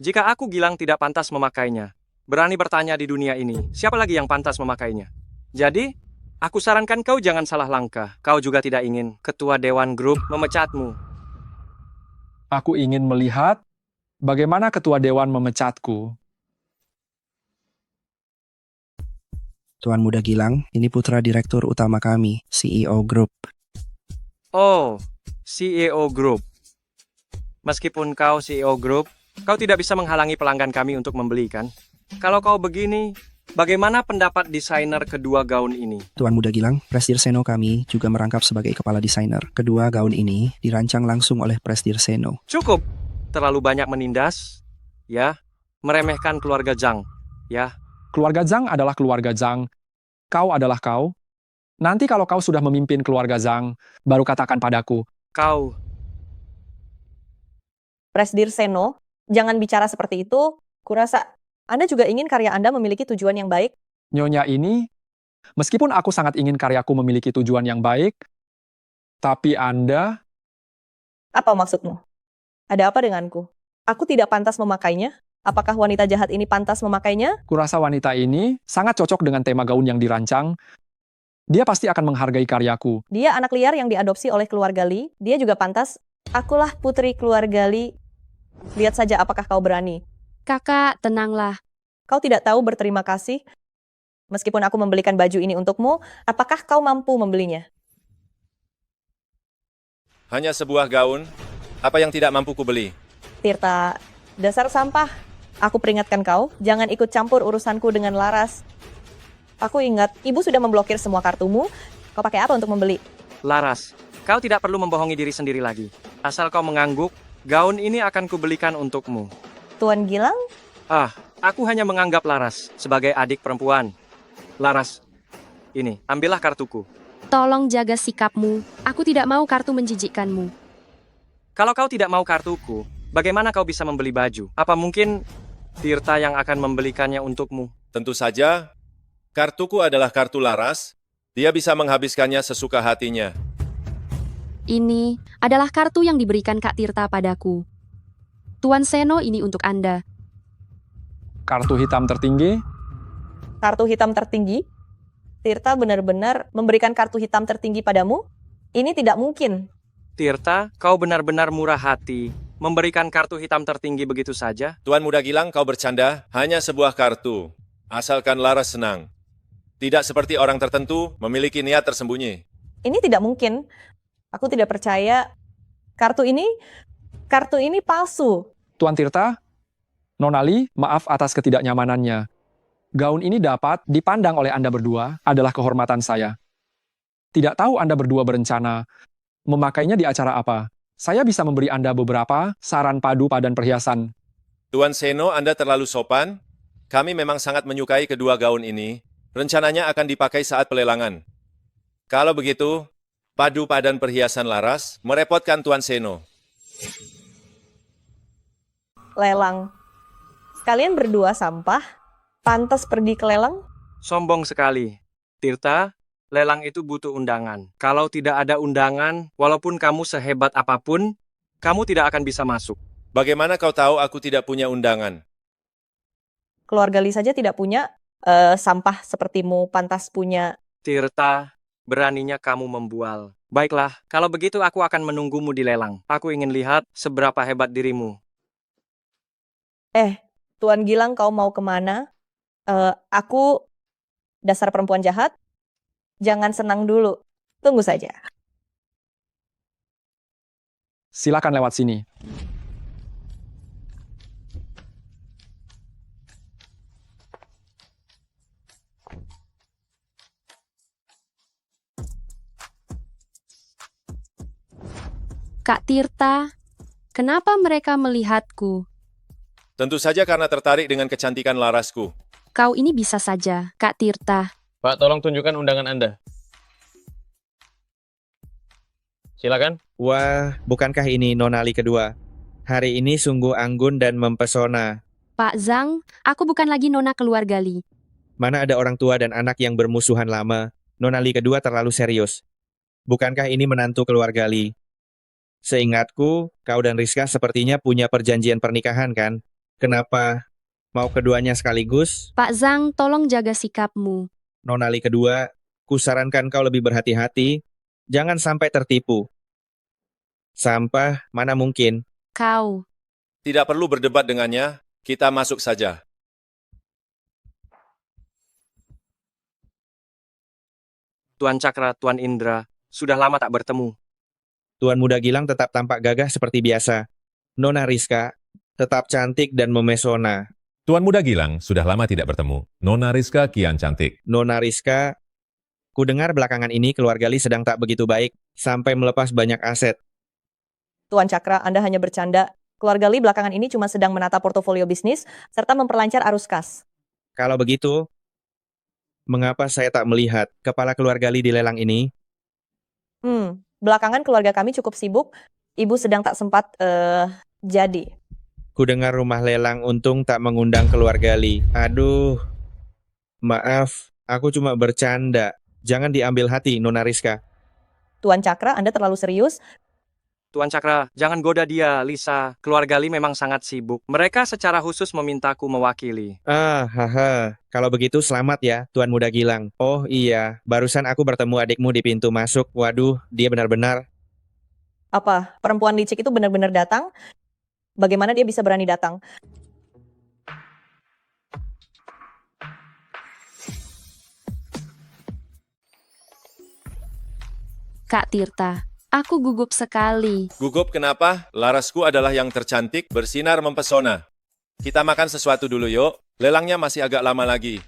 Jika aku Gilang tidak pantas memakainya, berani bertanya di dunia ini, siapa lagi yang pantas memakainya? Jadi, aku sarankan kau jangan salah langkah. Kau juga tidak ingin ketua dewan grup memecatmu. Aku ingin melihat bagaimana ketua dewan memecatku. Tuan Muda Gilang, ini putra direktur utama kami, CEO Group. Oh, CEO Group. Meskipun kau CEO grup, kau tidak bisa menghalangi pelanggan kami untuk membeli, kan? Kalau kau begini, bagaimana pendapat desainer kedua gaun ini? Tuan Muda Gilang, Presdir Seno kami juga merangkap sebagai kepala desainer. Kedua gaun ini dirancang langsung oleh Presdir Seno. Cukup. Terlalu banyak menindas, ya. Meremehkan keluarga Zhang, ya. Keluarga Zhang adalah keluarga Zhang. Kau adalah kau. Nanti kalau kau sudah memimpin keluarga Zhang, baru katakan padaku. Kau. Presdir Seno, jangan bicara seperti itu. Kurasa Anda juga ingin karya Anda memiliki tujuan yang baik. Nyonya ini, meskipun aku sangat ingin karyaku memiliki tujuan yang baik, tapi Anda... Apa maksudmu? Ada apa denganku? Aku tidak pantas memakainya? Apakah wanita jahat ini pantas memakainya? Kurasa wanita ini sangat cocok dengan tema gaun yang dirancang. Dia pasti akan menghargai karyaku. Dia anak liar yang diadopsi oleh keluarga Li. Dia juga pantas. Akulah putri keluarga Li. Lihat saja apakah kau berani. Kakak, tenanglah. Kau tidak tahu berterima kasih. Meskipun aku membelikan baju ini untukmu, apakah kau mampu membelinya? Hanya sebuah gaun, apa yang tidak mampu kubeli? Tirta, dasar sampah. Aku peringatkan kau, jangan ikut campur urusanku dengan Laras. Aku ingat, ibu sudah memblokir semua kartumu. Kau pakai apa untuk membeli? Laras, kau tidak perlu membohongi diri sendiri lagi. Asal kau mengangguk, gaun ini akan kubelikan untukmu. Tuan Gilang? Aku hanya menganggap Laras sebagai adik perempuan. Laras, ini, ambillah kartuku. Tolong jaga sikapmu. Aku tidak mau kartu menjijikkanmu. Kalau kau tidak mau kartuku, bagaimana kau bisa membeli baju? Apa mungkin Tirta yang akan membelikannya untukmu? Tentu saja, kartuku adalah kartu Laras. Dia bisa menghabiskannya sesuka hatinya. Ini adalah kartu yang diberikan Kak Tirta padaku. Tuan Seno, ini untuk Anda. Kartu hitam tertinggi? Kartu hitam tertinggi? Tirta benar-benar memberikan kartu hitam tertinggi padamu? Ini tidak mungkin. Tirta, kau benar-benar murah hati. Memberikan kartu hitam tertinggi begitu saja? Tuan Muda Gilang, kau bercanda? Hanya sebuah kartu. Asalkan Laras senang. Tidak seperti orang tertentu memiliki niat tersembunyi. Ini tidak mungkin. Aku tidak percaya. Kartu ini palsu. Tuan Tirta, Nona Li, maaf atas ketidaknyamanannya. Gaun ini dapat dipandang oleh Anda berdua adalah kehormatan saya. Tidak tahu Anda berdua berencana memakainya di acara apa. Saya bisa memberi Anda beberapa saran padu padan perhiasan. Tuan Seno, Anda terlalu sopan. Kami memang sangat menyukai kedua gaun ini. Rencananya akan dipakai saat pelelangan. Kalau begitu, padu padan perhiasan Laras merepotkan Tuan Seno. Lelang. Kalian berdua sampah? Pantas pergi ke lelang? Sombong sekali. Tirta, lelang itu butuh undangan. Kalau tidak ada undangan, walaupun kamu sehebat apapun, kamu tidak akan bisa masuk. Bagaimana kau tahu aku tidak punya undangan? Keluarga Li saja tidak punya. Sampah sepertimu pantas punya. Tirta, beraninya kamu membual. Baiklah, kalau begitu aku akan menunggumu di lelang. Aku ingin lihat seberapa hebat dirimu. Tuan Gilang, kau mau kemana? Aku dasar perempuan jahat. Jangan senang dulu. Tunggu saja. Silakan lewat sini. Kak Tirta, kenapa mereka melihatku? Tentu saja karena tertarik dengan kecantikan Larasku. Kau ini bisa saja, Kak Tirta. Pak, tolong tunjukkan undangan Anda. Silakan. Wah, bukankah ini Nona Li kedua? Hari ini sungguh anggun dan mempesona. Pak Zhang, aku bukan lagi nona keluarga Li. Mana ada orang tua dan anak yang bermusuhan lama. Nona Li kedua terlalu serius. Bukankah ini menantu keluarga Li? Seingatku, kau dan Rizka sepertinya punya perjanjian pernikahan, kan? Kenapa mau keduanya sekaligus? Pak Zhang, tolong jaga sikapmu. Nona Li kedua, kusarankan kau lebih berhati-hati. Jangan sampai tertipu. Sampah, mana mungkin. Kau. Tidak perlu berdebat dengannya, kita masuk saja. Tuan Cakra, Tuan Indra, sudah lama tak bertemu. Tuan Muda Gilang tetap tampak gagah seperti biasa. Nona Rizka, tetap cantik dan memesona. Tuan Muda Gilang sudah lama tidak bertemu. Nona Rizka kian cantik. Nona Rizka, ku dengar belakangan ini keluarga Li sedang tak begitu baik, sampai melepas banyak aset. Tuan Cakra, Anda hanya bercanda. Keluarga Li belakangan ini cuma sedang menata portofolio bisnis, serta memperlancar arus kas. Kalau begitu, mengapa saya tak melihat kepala keluarga Li di lelang ini? Belakangan keluarga kami cukup sibuk. Ibu sedang tak sempat, jadi. Ku dengar rumah lelang untung tak mengundang keluarga Li. Aduh, maaf, aku cuma bercanda. Jangan diambil hati, Nona Rizka. Tuan Cakra, Anda terlalu serius. Tuan Cakra, jangan goda dia, Lisa. Keluarga Li memang sangat sibuk. Mereka secara khusus memintaku mewakili. Kalau begitu selamat ya, Tuan Muda Gilang. Oh iya, barusan aku bertemu adikmu di pintu masuk. Waduh, dia benar-benar. Apa, perempuan licik itu benar-benar datang? Bagaimana dia bisa berani datang? Kak Tirta, aku gugup sekali. Gugup kenapa? Larasku adalah yang tercantik, bersinar mempesona. Kita makan sesuatu dulu yuk. Lelangnya masih agak lama lagi.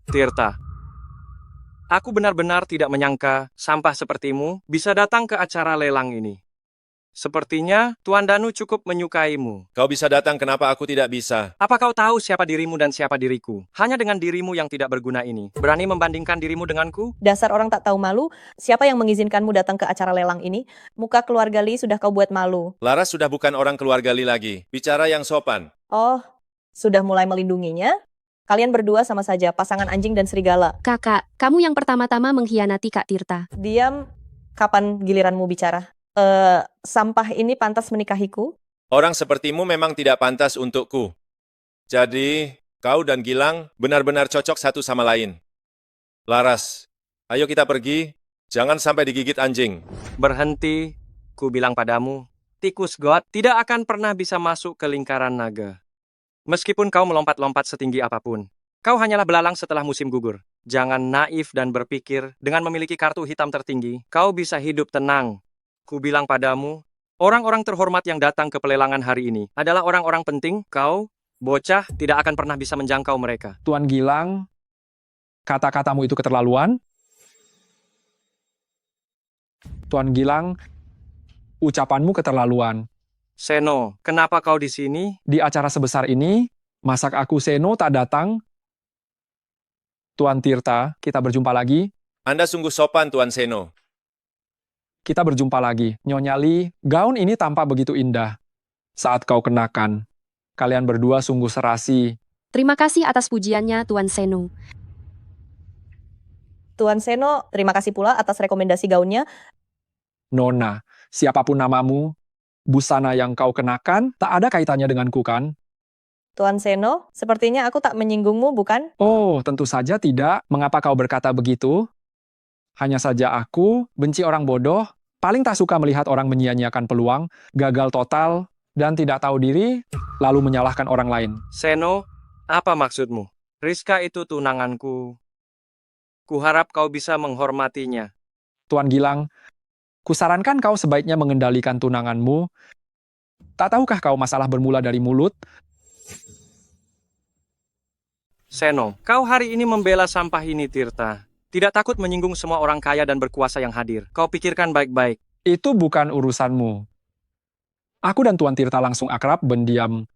Tirta, aku benar-benar tidak menyangka sampah sepertimu bisa datang ke acara lelang ini. Sepertinya Tuan Danu cukup menyukaimu. Kau bisa datang, kenapa aku tidak bisa? Apa kau tahu siapa dirimu dan siapa diriku? Hanya dengan dirimu yang tidak berguna ini. Berani membandingkan dirimu denganku? Dasar orang tak tahu malu, siapa yang mengizinkanmu datang ke acara lelang ini? Muka keluarga Li sudah kau buat malu. Laras sudah bukan orang keluarga Li lagi. Bicara yang sopan. Oh, sudah mulai melindunginya? Kalian berdua sama saja, pasangan anjing dan serigala. Kakak, kamu yang pertama-tama mengkhianati Kak Tirta. Diam, kapan giliranmu bicara? Sampah ini pantas menikahiku? Orang sepertimu memang tidak pantas untukku. Jadi, kau dan Gilang benar-benar cocok satu sama lain. Laras, ayo kita pergi. Jangan sampai digigit anjing. Berhenti, ku bilang padamu. Tikus God tidak akan pernah bisa masuk ke lingkaran naga. Meskipun kau melompat-lompat setinggi apapun, kau hanyalah belalang setelah musim gugur. Jangan naif dan berpikir dengan memiliki kartu hitam tertinggi, kau bisa hidup tenang. Ku bilang padamu, orang-orang terhormat yang datang ke pelelangan hari ini adalah orang-orang penting. Kau, bocah, tidak akan pernah bisa menjangkau mereka. Tuan Gilang, kata-katamu itu keterlaluan. Tuan Gilang, ucapanmu keterlaluan. Seno, kenapa kau di sini? Di acara sebesar ini, masak aku Seno tak datang? Tuan Tirta, kita berjumpa lagi. Anda sungguh sopan, Tuan Seno. Kita berjumpa lagi. Nyonya Li, gaun ini tampak begitu indah saat kau kenakan. Kalian berdua sungguh serasi. Terima kasih atas pujiannya, Tuan Seno. Tuan Seno, terima kasih pula atas rekomendasi gaunnya. Nona, siapapun namamu, busana yang kau kenakan tak ada kaitannya denganku kan? Tuan Seno, sepertinya aku tak menyinggungmu, bukan? Oh, tentu saja tidak. Mengapa kau berkata begitu? Hanya saja aku benci orang bodoh, paling tak suka melihat orang menyia-nyiakan peluang, gagal total, dan tidak tahu diri, lalu menyalahkan orang lain. Seno, apa maksudmu? Rizka itu tunanganku. Kuharap kau bisa menghormatinya. Tuan Gilang, kusarankan kau sebaiknya mengendalikan tunanganmu. Tak tahukah kau masalah bermula dari mulut? Seno, kau hari ini membela sampah ini, Tirta. Tidak takut menyinggung semua orang kaya dan berkuasa yang hadir. Kau pikirkan baik-baik. Itu bukan urusanmu. Aku dan Tuan Tirta langsung akrab, pendiam.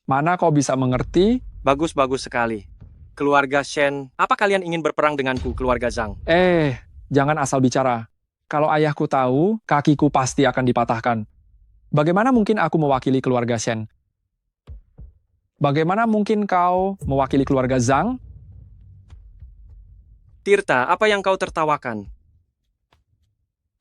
Mana kau bisa mengerti? Bagus-bagus sekali. Keluarga Shen, apa kalian ingin berperang denganku, keluarga Zhang? Jangan asal bicara. Kalau ayahku tahu, kakiku pasti akan dipatahkan. Bagaimana mungkin aku mewakili keluarga Shen? Bagaimana mungkin kau mewakili keluarga Zhang? Tirta, apa yang kau tertawakan?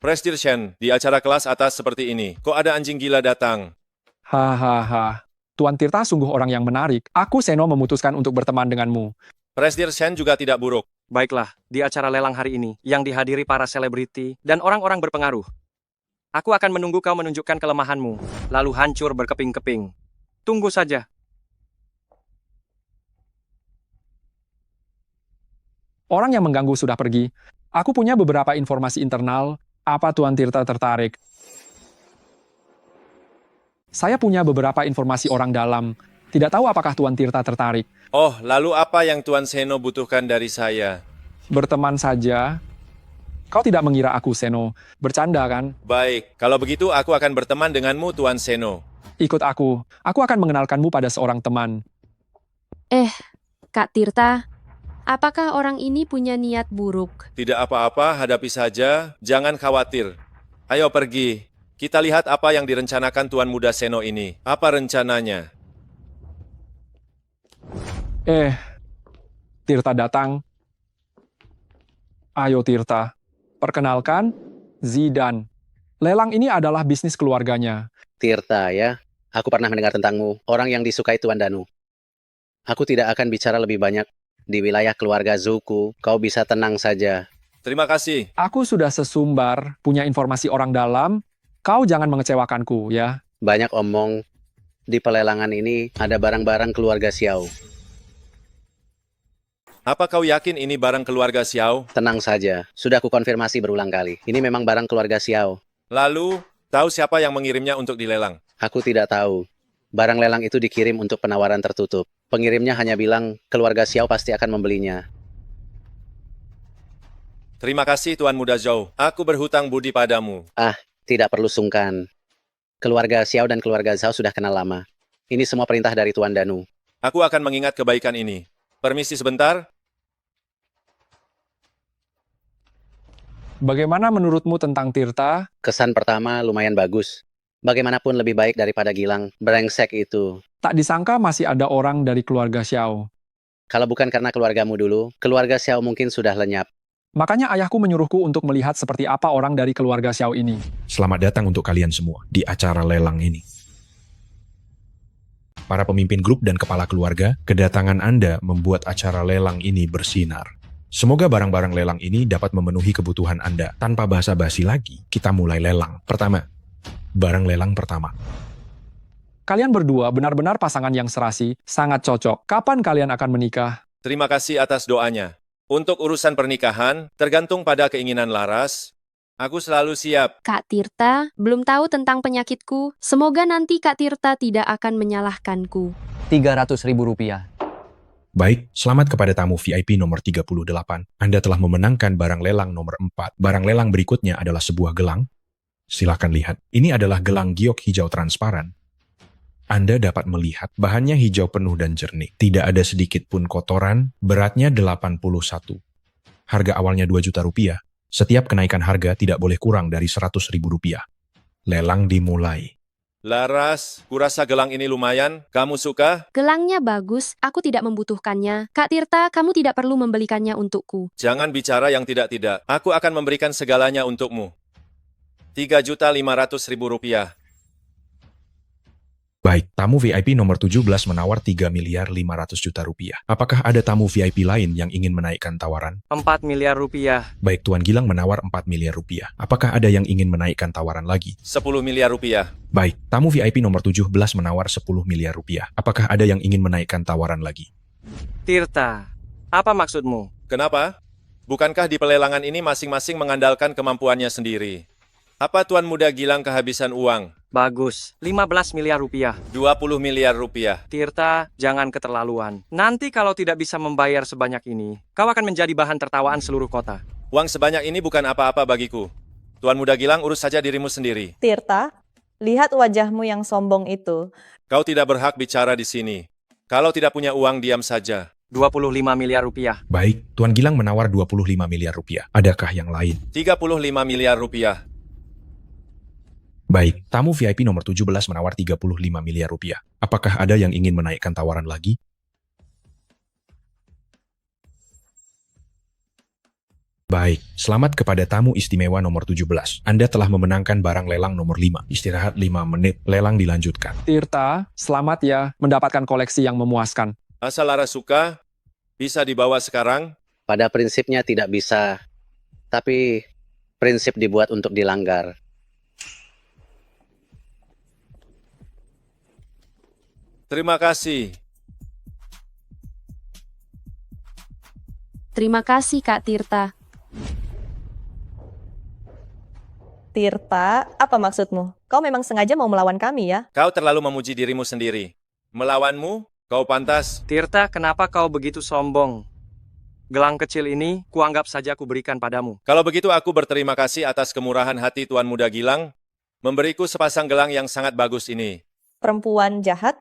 Presdir Shen, di acara kelas atas seperti ini, kok ada anjing gila datang? Hahaha. Tuan Tirta sungguh orang yang menarik. Aku, Seno, memutuskan untuk berteman denganmu. Presdir Shen juga tidak buruk. Baiklah, di acara lelang hari ini, yang dihadiri para selebriti dan orang-orang berpengaruh. Aku akan menunggu kau menunjukkan kelemahanmu, lalu hancur berkeping-keping. Tunggu saja. Orang yang mengganggu sudah pergi. Aku punya beberapa informasi internal. Apa Tuan Tirta tertarik? Saya punya beberapa informasi orang dalam. Tidak tahu apakah Tuan Tirta tertarik. Oh, lalu apa yang Tuan Seno butuhkan dari saya? Berteman saja. Kau tidak mengira aku, Seno. Bercanda, kan? Baik, kalau begitu aku akan berteman denganmu, Tuan Seno. Ikut aku. Aku akan mengenalkanmu pada seorang teman. Kak Tirta, apakah orang ini punya niat buruk? Tidak apa-apa, hadapi saja. Jangan khawatir. Ayo pergi. Kita lihat apa yang direncanakan Tuan Muda Seno ini. Apa rencananya? Tirta datang. Ayo Tirta. Perkenalkan, Zidan. Lelang ini adalah bisnis keluarganya. Tirta ya, aku pernah mendengar tentangmu, orang yang disukai Tuan Danu. Aku tidak akan bicara lebih banyak. Di wilayah keluarga Zuku, kau bisa tenang saja. Terima kasih. Aku sudah sesumbar, punya informasi orang dalam. Kau jangan mengecewakanku, ya. Banyak omong. Di pelelangan ini ada barang-barang keluarga Xiao. Apa kau yakin ini barang keluarga Xiao? Tenang saja, sudah kukonfirmasi berulang kali. Ini memang barang keluarga Xiao. Lalu, tahu siapa yang mengirimnya untuk dilelang? Aku tidak tahu. Barang lelang itu dikirim untuk penawaran tertutup. Pengirimnya hanya bilang keluarga Xiao pasti akan membelinya. Terima kasih Tuan Muda Zhou. Aku berhutang budi padamu. Tidak perlu sungkan. Keluarga Xiao dan keluarga Zhao sudah kenal lama. Ini semua perintah dari Tuan Danu. Aku akan mengingat kebaikan ini. Permisi sebentar. Bagaimana menurutmu tentang Tirta? Kesan pertama lumayan bagus. Bagaimanapun lebih baik daripada Gilang. Brengsek itu. Tak disangka masih ada orang dari keluarga Xiao. Kalau bukan karena keluargamu dulu, keluarga Xiao mungkin sudah lenyap. Makanya ayahku menyuruhku untuk melihat seperti apa orang dari keluarga Xiao ini. Selamat datang untuk kalian semua di acara lelang ini. Para pemimpin grup dan kepala keluarga, kedatangan Anda membuat acara lelang ini bersinar. Semoga barang-barang lelang ini dapat memenuhi kebutuhan Anda. Tanpa basa-basi lagi, kita mulai lelang. Pertama, barang lelang pertama. Kalian berdua benar-benar pasangan yang serasi, sangat cocok. Kapan kalian akan menikah? Terima kasih atas doanya. Untuk urusan pernikahan, tergantung pada keinginan Laras. Aku selalu siap. Kak Tirta, belum tahu tentang penyakitku. Semoga nanti Kak Tirta tidak akan menyalahkanku. Rp300.000. Baik, selamat kepada tamu VIP nomor 38. Anda telah memenangkan barang lelang nomor 4. Barang lelang berikutnya adalah sebuah gelang. Silakan lihat. Ini adalah gelang giok hijau transparan. Anda dapat melihat bahannya hijau penuh dan jernih. Tidak ada sedikit pun kotoran, beratnya 81. Harga awalnya Rp2 juta. Setiap kenaikan harga tidak boleh kurang dari Rp100.000. Lelang dimulai. Laras, kurasa gelang ini lumayan. Kamu suka? Gelangnya bagus, aku tidak membutuhkannya. Kak Tirta, kamu tidak perlu membelikannya untukku. Jangan bicara yang tidak-tidak. Aku akan memberikan segalanya untukmu. Rp3.500.000. Baik, tamu VIP nomor 17 menawar Rp3.500.000.000. Apakah ada tamu VIP lain yang ingin menaikkan tawaran? Rp4 miliar. Baik, Tuan Gilang menawar Rp4 miliar. Apakah ada yang ingin menaikkan tawaran lagi? Rp10 miliar. Baik, tamu VIP nomor 17 menawar Rp10 miliar. Apakah ada yang ingin menaikkan tawaran lagi? Tirta, apa maksudmu? Kenapa? Bukankah di pelelangan ini masing-masing mengandalkan kemampuannya sendiri? Apa Tuan Muda Gilang kehabisan uang? Bagus, Rp15 miliar. Rp20 miliar. Tirta, jangan keterlaluan. Nanti kalau tidak bisa membayar sebanyak ini, kau akan menjadi bahan tertawaan seluruh kota. Uang sebanyak ini bukan apa-apa bagiku. Tuan Muda Gilang, urus saja dirimu sendiri. Tirta, lihat wajahmu yang sombong itu. Kau tidak berhak bicara di sini. Kalau tidak punya uang, diam saja. Rp25 miliar. Baik, Tuan Gilang menawar Rp25 miliar. Adakah yang lain? Rp35 miliar. Baik, tamu VIP nomor 17 menawar Rp35 miliar. Apakah ada yang ingin menaikkan tawaran lagi? Baik, selamat kepada tamu istimewa nomor 17. Anda telah memenangkan barang lelang nomor 5. Istirahat 5 menit, lelang dilanjutkan. Tirta, selamat ya mendapatkan koleksi yang memuaskan. Asal Laras suka, bisa dibawa sekarang? Pada prinsipnya tidak bisa. Tapi prinsip dibuat untuk dilanggar. Terima kasih. Terima kasih Kak Tirta. Tirta, apa maksudmu? Kau memang sengaja mau melawan kami ya? Kau terlalu memuji dirimu sendiri. Melawanmu, kau pantas. Tirta, kenapa kau begitu sombong? Gelang kecil ini, kuanggap saja aku berikan padamu. Kalau begitu aku berterima kasih atas kemurahan hati Tuan Muda Gilang, memberiku sepasang gelang yang sangat bagus ini. Perempuan jahat,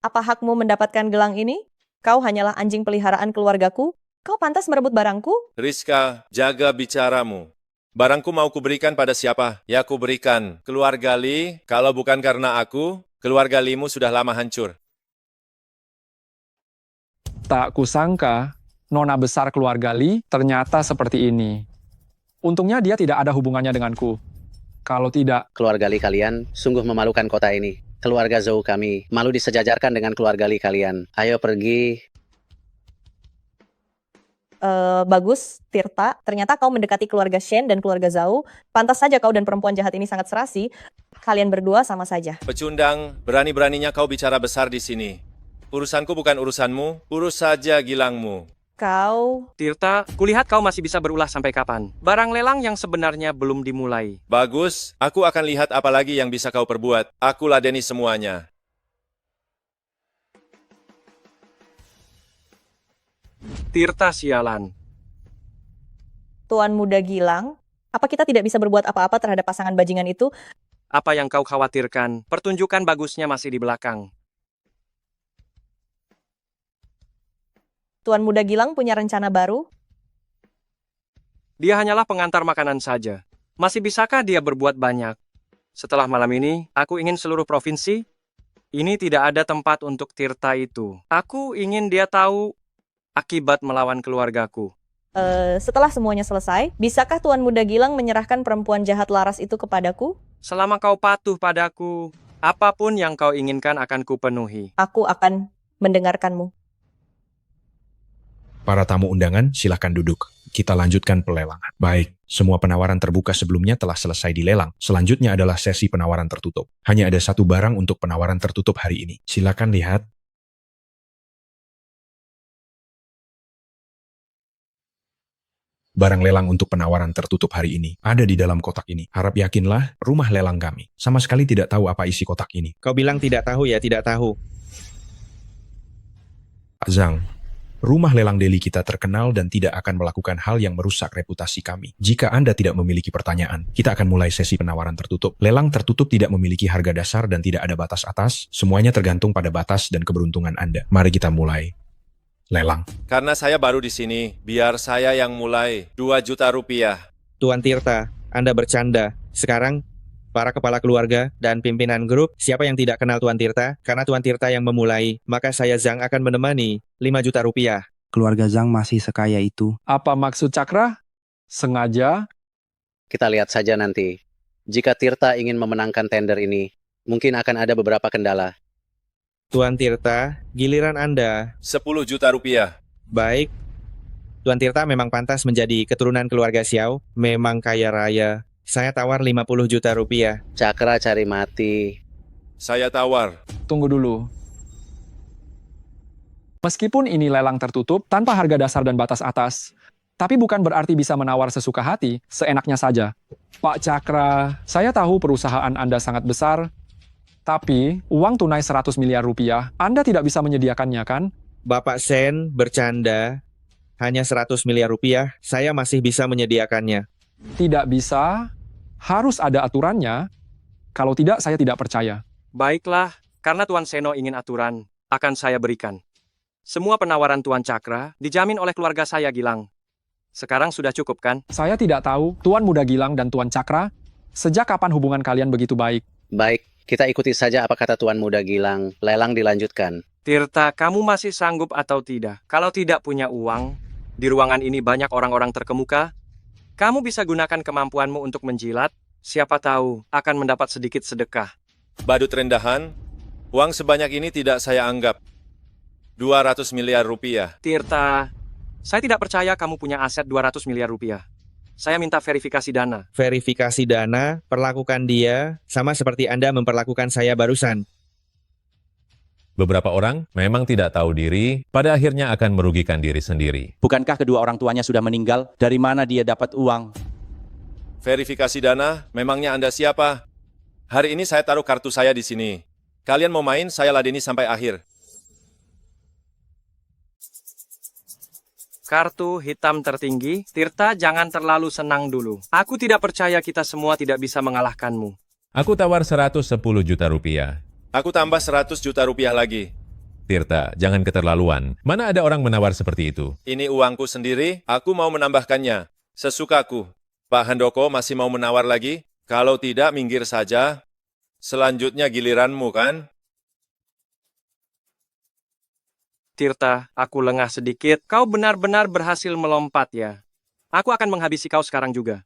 apa hakmu mendapatkan gelang ini? Kau hanyalah anjing peliharaan keluargaku. Kau pantas merebut barangku? Rizka, jaga bicaramu. Barangku mau kuberikan pada siapa? Ya kuberikan. Keluarga Li, kalau bukan karena aku, keluarga Limu sudah lama hancur. Tak kusangka, nona besar keluarga Li ternyata seperti ini. Untungnya dia tidak ada hubungannya denganku. Kalau tidak... Keluarga Li kalian sungguh memalukan kota ini. Keluarga Zhou kami malu disejajarkan dengan keluarga Li kalian. Ayo pergi. Bagus, Tirta. Ternyata kau mendekati keluarga Shen dan keluarga Zhao. Pantas saja kau dan perempuan jahat ini sangat serasi. Kalian berdua sama saja. Pecundang, berani-beraninya kau bicara besar di sini. Urusanku bukan urusanmu, urus saja gilangmu. Kau... Tirta, kulihat kau masih bisa berulah sampai kapan. Barang lelang yang sebenarnya belum dimulai. Bagus, aku akan lihat apa lagi yang bisa kau perbuat. Aku ladeni semuanya. Tirta sialan. Tuan Muda Gilang, apa kita tidak bisa berbuat apa-apa terhadap pasangan bajingan itu? Apa yang kau khawatirkan? Pertunjukan bagusnya masih di belakang. Tuan Muda Gilang punya rencana baru? Dia hanyalah pengantar makanan saja. Masih bisakah dia berbuat banyak? Setelah malam ini, aku ingin seluruh provinsi. Ini tidak ada tempat untuk Tirta itu. Aku ingin dia tahu akibat melawan keluargaku. Setelah semuanya selesai, bisakah Tuan Muda Gilang menyerahkan perempuan jahat laras itu kepadaku? Selama kau patuh padaku, apapun yang kau inginkan akan kupenuhi. Aku akan mendengarkanmu. Para tamu undangan, silakan duduk. Kita lanjutkan pelelangan. Baik, semua penawaran terbuka sebelumnya telah selesai dilelang. Selanjutnya adalah sesi penawaran tertutup. Hanya ada satu barang untuk penawaran tertutup hari ini. Silakan lihat. Barang lelang untuk penawaran tertutup hari ini ada di dalam kotak ini. Harap yakinlah, rumah lelang kami sama sekali tidak tahu apa isi kotak ini. Kau bilang tidak tahu ya, tidak tahu. Pak Zhang, rumah lelang Deli kita terkenal dan tidak akan melakukan hal yang merusak reputasi kami. Jika Anda tidak memiliki pertanyaan, kita akan mulai sesi penawaran tertutup. Lelang tertutup tidak memiliki harga dasar dan tidak ada batas atas. Semuanya tergantung pada batas dan keberuntungan Anda. Mari kita mulai. Lelang. Karena saya baru di sini, biar saya yang mulai. 2 juta rupiah. Tuan Tirta, Anda bercanda. Sekarang, para kepala keluarga dan pimpinan grup, siapa yang tidak kenal Tuan Tirta? Karena Tuan Tirta yang memulai, maka saya Zhang akan menemani 5 juta rupiah. Keluarga Zhang masih sekaya itu. Apa maksud Cakra? Sengaja? Kita lihat saja nanti. Jika Tirta ingin memenangkan tender ini, mungkin akan ada beberapa kendala. Tuan Tirta, giliran Anda. 10 juta rupiah. Baik. Tuan Tirta memang pantas menjadi keturunan keluarga Xiao, memang kaya raya. Saya tawar 50 juta rupiah. Cakra cari mati. Saya tawar. Tunggu dulu. Meskipun ini lelang tertutup, tanpa harga dasar dan batas atas, tapi bukan berarti bisa menawar sesuka hati, seenaknya saja. Pak Cakra, saya tahu perusahaan Anda sangat besar, tapi uang tunai 100 miliar rupiah, Anda tidak bisa menyediakannya, kan? Bapak Shen bercanda, hanya 100 miliar rupiah, saya masih bisa menyediakannya. Tidak bisa, harus ada aturannya. Kalau tidak, saya tidak percaya. Baiklah, karena Tuan Seno ingin aturan, akan saya berikan. Semua penawaran Tuan Cakra dijamin oleh keluarga saya, Gilang. Sekarang sudah cukup, kan? Saya tidak tahu, Tuan Muda Gilang dan Tuan Cakra, sejak kapan hubungan kalian begitu baik? Baik, kita ikuti saja apa kata Tuan Muda Gilang. Lelang dilanjutkan. Tirta, kamu masih sanggup atau tidak? Kalau tidak punya uang, di ruangan ini banyak orang-orang terkemuka. Kamu bisa gunakan kemampuanmu untuk menjilat. Siapa tahu akan mendapat sedikit sedekah. Badut rendahan, uang sebanyak ini tidak saya anggap. 200 miliar rupiah. Tirta, saya tidak percaya kamu punya aset 200 miliar rupiah. Saya minta verifikasi dana. Verifikasi dana, perlakukan dia sama seperti Anda memperlakukan saya barusan. Beberapa orang memang tidak tahu diri, pada akhirnya akan merugikan diri sendiri. Bukankah kedua orang tuanya sudah meninggal? Dari mana dia dapat uang? Verifikasi dana, memangnya Anda siapa? Hari ini saya taruh kartu saya di sini. Kalian mau main, saya ladeni sampai akhir. Kartu hitam tertinggi, Tirta jangan terlalu senang dulu. Aku tidak percaya kita semua tidak bisa mengalahkanmu. Aku tawar 110 juta rupiah. Aku tambah 100 juta rupiah lagi. Tirta, jangan keterlaluan. Mana ada orang menawar seperti itu? Ini uangku sendiri, aku mau menambahkannya. Sesukaku. Pak Handoko masih mau menawar lagi? Kalau tidak, minggir saja. Selanjutnya giliranmu, kan? Tirta, aku lengah sedikit. Kau benar-benar berhasil melompat ya. Aku akan menghabisi kau sekarang juga.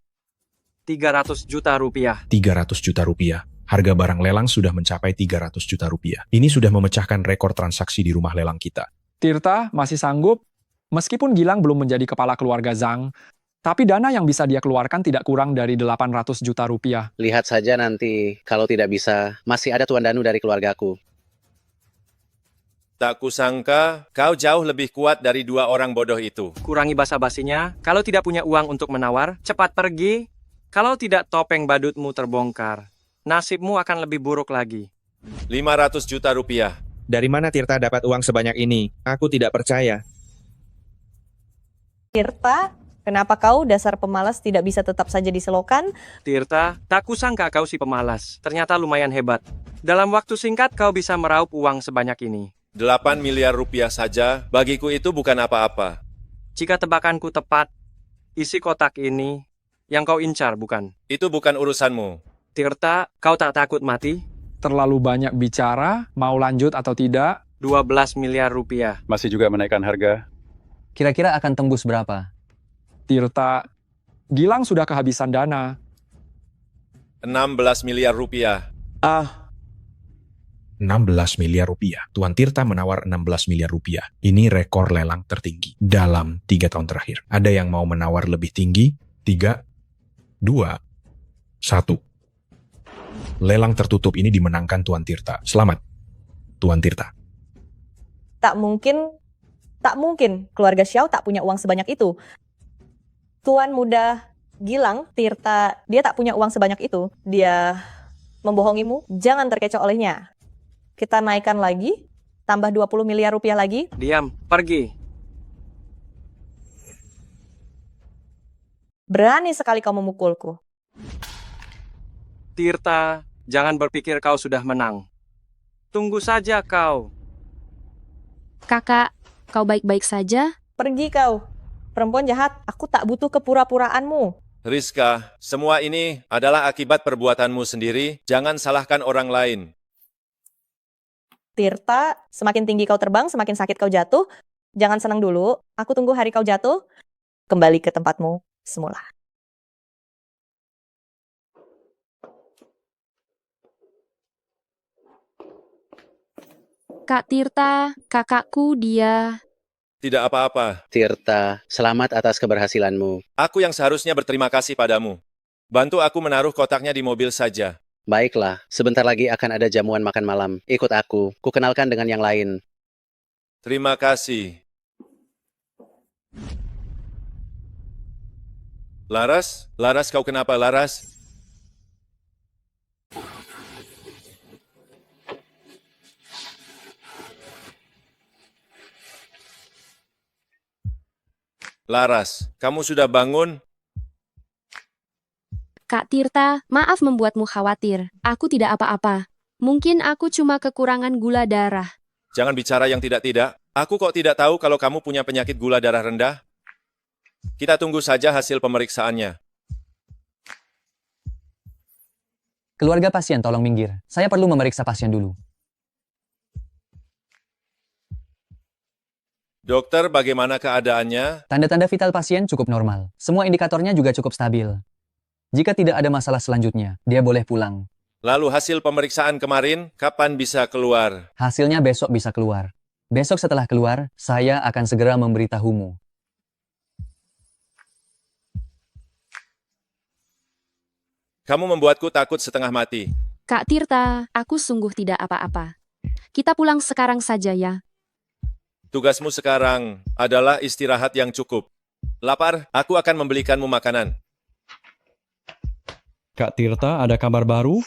300 juta rupiah. 300 juta rupiah. Harga barang lelang sudah mencapai 300 juta rupiah. Ini sudah memecahkan rekor transaksi di rumah lelang kita. Tirta masih sanggup, meskipun Gilang belum menjadi kepala keluarga Zhang, tapi dana yang bisa dia keluarkan tidak kurang dari 800 juta rupiah. Lihat saja nanti, kalau tidak bisa, masih ada Tuan Danu dari keluargaku. Tak kusangka, kau jauh lebih kuat dari dua orang bodoh itu. Kurangi basa-basinya. Kalau tidak punya uang untuk menawar, cepat pergi. Kalau tidak, topeng badutmu terbongkar. Nasibmu akan lebih buruk lagi. 500 juta rupiah. Dari mana Tirta dapat uang sebanyak ini? Aku tidak percaya. Tirta, kenapa kau dasar pemalas tidak bisa tetap saja diselokan? Tirta, tak kusangka kau si pemalas. Ternyata lumayan hebat. Dalam waktu singkat kau bisa meraup uang sebanyak ini. 8 miliar rupiah saja, bagiku itu bukan apa-apa. Jika tebakanku tepat, isi kotak ini yang kau incar, bukan? Itu bukan urusanmu. Tirta, kau tak takut mati? Terlalu banyak bicara, mau lanjut atau tidak? 12 miliar rupiah. Masih juga menaikkan harga? Kira-kira akan tembus berapa? Tirta, Gilang sudah kehabisan dana. 16 miliar rupiah. 16 miliar rupiah. Tuan Tirta menawar 16 miliar rupiah. Ini rekor lelang tertinggi dalam 3 tahun terakhir. Ada yang mau menawar lebih tinggi? 3, 2, 1. Lelang tertutup ini dimenangkan Tuan Tirta. Selamat, Tuan Tirta. Tak mungkin keluarga Xiao tak punya uang sebanyak itu. Tuan muda Gilang, Tirta, dia tak punya uang sebanyak itu. Dia membohongimu, jangan terkecoh olehnya. Kita naikkan lagi, tambah 20 miliar rupiah lagi. Diam, pergi. Berani sekali kau memukulku. Tirta, jangan berpikir kau sudah menang. Tunggu saja kau. Kakak, kau baik-baik saja? Pergi kau. Perempuan jahat, aku tak butuh kepura-puraanmu. Rizka, semua ini adalah akibat perbuatanmu sendiri. Jangan salahkan orang lain. Tirta, semakin tinggi kau terbang, semakin sakit kau jatuh. Jangan senang dulu, aku tunggu hari kau jatuh. Kembali ke tempatmu semula. Kak Tirta, kakakku dia... Tidak apa-apa. Tirta, selamat atas keberhasilanmu. Aku yang seharusnya berterima kasih padamu. Bantu aku menaruh kotaknya di mobil saja. Baiklah, sebentar lagi akan ada jamuan makan malam. Ikut aku, kukenalkan dengan yang lain. Terima kasih. Laras? Laras, kau kenapa, Laras? Laras, kamu sudah bangun? Kak Tirta, maaf membuatmu khawatir. Aku tidak apa-apa. Mungkin aku cuma kekurangan gula darah. Jangan bicara yang tidak-tidak. Aku kok tidak tahu kalau kamu punya penyakit gula darah rendah? Kita tunggu saja hasil pemeriksaannya. Keluarga pasien tolong minggir. Saya perlu memeriksa pasien dulu. Dokter, bagaimana keadaannya? Tanda-tanda vital pasien cukup normal. Semua indikatornya juga cukup stabil. Jika tidak ada masalah selanjutnya, dia boleh pulang. Lalu hasil pemeriksaan kemarin, kapan bisa keluar? Hasilnya besok bisa keluar. Besok setelah keluar, saya akan segera memberitahumu. Kamu membuatku takut setengah mati. Kak Tirta, aku sungguh tidak apa-apa. Kita pulang sekarang saja ya. Tugasmu sekarang adalah istirahat yang cukup. Lapar? Aku akan membelikanmu makanan. Kak Tirta, ada kabar baru?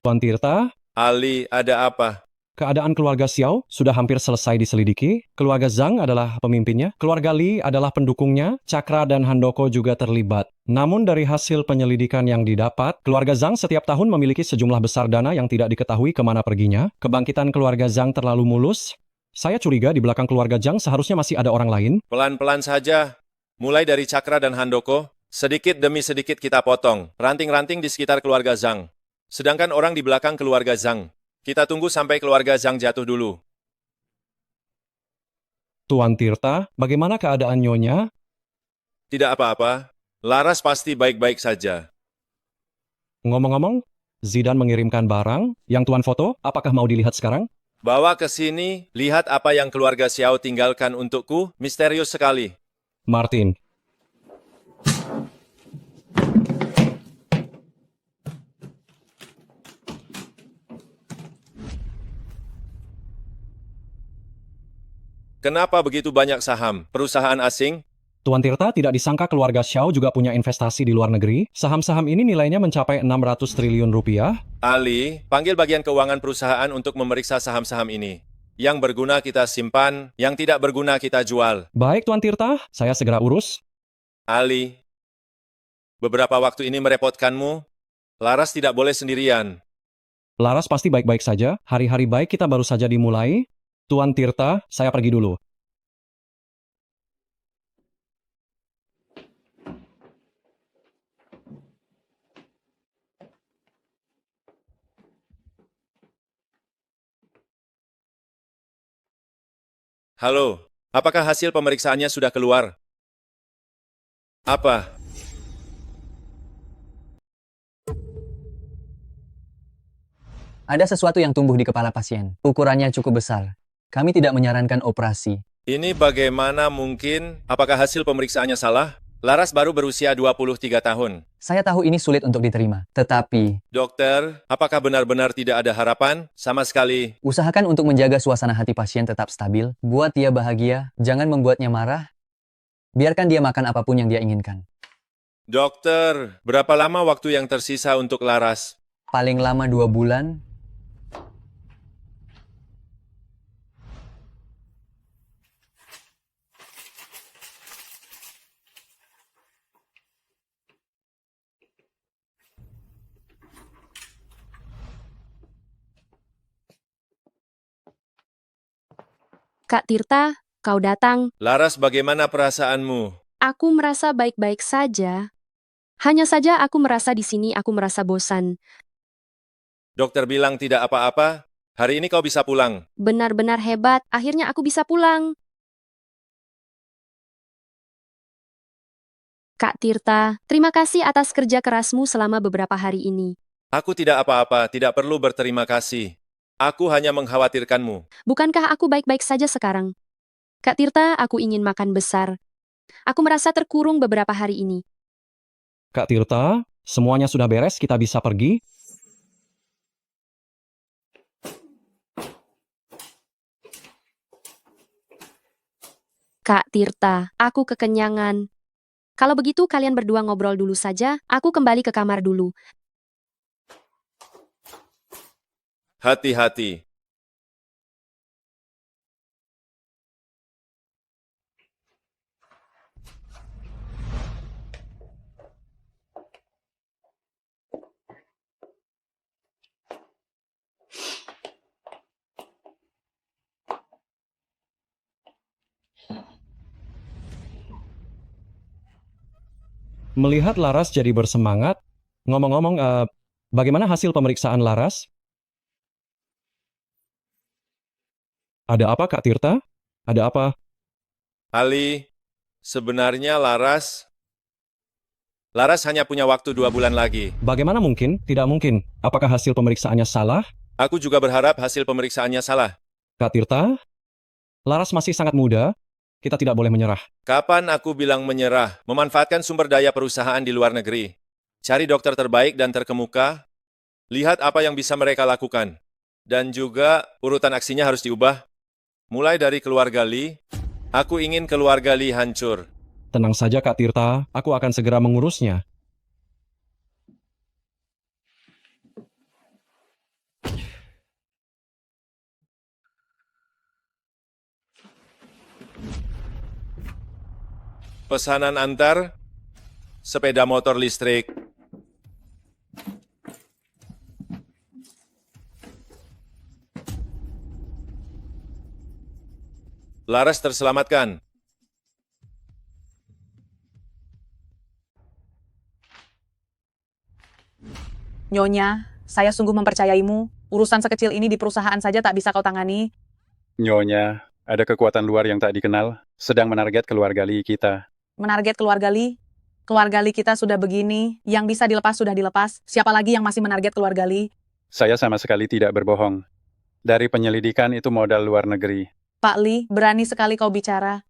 Tuan Tirta, Ali, ada apa? keadaan keluarga Xiao sudah hampir selesai diselidiki. Keluarga Zhang adalah pemimpinnya, keluarga Li adalah pendukungnya, Cakra dan Handoko juga terlibat. Namun dari hasil penyelidikan yang didapat, keluarga Zhang setiap tahun memiliki sejumlah besar dana yang tidak diketahui kemana perginya. Kebangkitan keluarga Zhang terlalu mulus. Saya curiga di belakang keluarga Zhang seharusnya masih ada orang lain. Pelan-pelan saja. Mulai dari Cakra dan Handoko, sedikit demi sedikit kita potong ranting-ranting di sekitar keluarga Zhang. Sedangkan orang di belakang keluarga Zhang, kita tunggu sampai keluarga Zhang jatuh dulu. Tuan Tirta, bagaimana keadaan Nyonya? Tidak apa-apa. Laras pasti baik-baik saja. Ngomong-ngomong, Zidan mengirimkan barang yang Tuan foto. Apakah mau dilihat sekarang? Bawa ke sini, lihat apa yang keluarga Xiao tinggalkan untukku. Misterius sekali. Martin. Kenapa begitu banyak saham perusahaan asing? Tuan Tirta, tidak disangka keluarga Xiao juga punya investasi di luar negeri. Saham-saham ini nilainya mencapai 600 triliun rupiah. Ali, panggil bagian keuangan perusahaan untuk memeriksa saham-saham ini. Yang berguna kita simpan, yang tidak berguna kita jual. Baik, Tuan Tirta, saya segera urus. Ali, beberapa waktu ini merepotkanmu. Laras tidak boleh sendirian. Laras pasti baik-baik saja. Hari-hari baik kita baru saja dimulai. Tuan Tirta, saya pergi dulu. Halo, apakah hasil pemeriksaannya sudah keluar? Apa? Ada sesuatu yang tumbuh di kepala pasien. Ukurannya cukup besar. Kami tidak menyarankan operasi. Ini bagaimana mungkin? Apakah hasil pemeriksaannya salah? Laras baru berusia 23 tahun. Saya tahu ini sulit untuk diterima, tetapi Dokter, apakah benar-benar tidak ada harapan? Sama sekali. usahakan untuk menjaga suasana hati pasien tetap stabil. Buat dia bahagia, jangan membuatnya marah. Biarkan dia makan apapun yang dia inginkan. Dokter, berapa lama waktu yang tersisa untuk Laras? Paling lama 2 bulan. Kak Tirta, kau datang. Laras, bagaimana perasaanmu? Aku merasa baik-baik saja. Hanya saja aku merasa di sini aku merasa bosan. Dokter bilang tidak apa-apa. Hari ini kau bisa pulang. Benar-benar hebat, akhirnya aku bisa pulang. Kak Tirta, terima kasih atas kerja kerasmu selama beberapa hari ini. Aku tidak apa-apa, tidak perlu berterima kasih. Aku hanya mengkhawatirkanmu. Bukankah aku baik-baik saja sekarang? Kak Tirta, aku ingin makan besar. Aku merasa terkurung beberapa hari ini. Kak Tirta, semuanya sudah beres, kita bisa pergi. Kak Tirta, aku kekenyangan. Kalau begitu kalian berdua ngobrol dulu saja, aku kembali ke kamar dulu. Hati-hati. Melihat Laras jadi bersemangat, ngomong-ngomong, bagaimana hasil pemeriksaan Laras? Ada apa, Kak Tirta? Ada apa? Ali, sebenarnya Laras hanya punya waktu 2 bulan lagi. Bagaimana mungkin? Tidak mungkin. Apakah hasil pemeriksaannya salah? Aku juga berharap hasil pemeriksaannya salah. Kak Tirta, Laras masih sangat muda. Kita tidak boleh menyerah. Kapan aku bilang menyerah? Memanfaatkan sumber daya perusahaan di luar negeri. Cari dokter terbaik dan terkemuka. Lihat apa yang bisa mereka lakukan. Dan juga urutan aksinya harus diubah. Mulai dari keluarga Li. Aku ingin keluarga Li hancur. Tenang saja, Kak Tirta. Aku akan segera mengurusnya. Pesanan antar sepeda motor listrik. Laras terselamatkan. Nyonya, saya sungguh mempercayaimu. Urusan sekecil ini di perusahaan saja tak bisa kau tangani. Nyonya, ada kekuatan luar yang tak dikenal, sedang menarget keluarga Lee kita. Menarget keluarga Lee. Keluarga Lee kita sudah begini, yang bisa dilepas sudah dilepas. Siapa lagi yang masih menarget keluarga Lee? Saya sama sekali tidak berbohong. Dari penyelidikan itu modal luar negeri. Pak Lee, berani sekali kau bicara.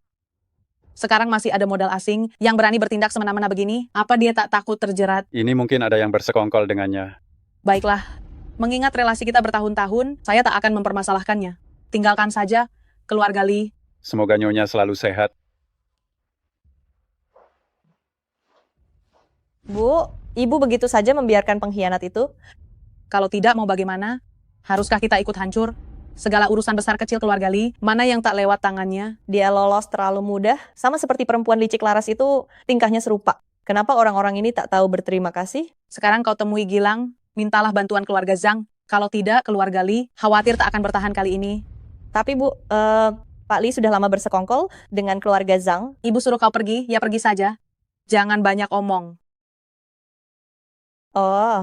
Sekarang masih ada modal asing yang berani bertindak semena-mena begini. Apa dia tak takut terjerat? Ini mungkin ada yang bersekongkol dengannya. Baiklah, mengingat relasi kita bertahun-tahun, saya tak akan mempermasalahkannya. Tinggalkan saja keluarga Lee. Semoga Nyonya selalu sehat. Bu, Ibu begitu saja membiarkan pengkhianat itu? Kalau tidak, mau bagaimana? Haruskah kita ikut hancur? Segala urusan besar kecil keluarga Lee, mana yang tak lewat tangannya? Dia lolos terlalu mudah, sama seperti perempuan licik Laras itu tingkahnya serupa. Kenapa orang-orang ini tak tahu berterima kasih? Sekarang kau temui Gilang, mintalah bantuan keluarga Zhang. Kalau tidak, keluarga Lee khawatir tak akan bertahan kali ini. Tapi Bu, Pak Lee sudah lama bersekongkol dengan keluarga Zhang. Ibu suruh kau pergi, ya pergi saja. Jangan banyak omong. Oh,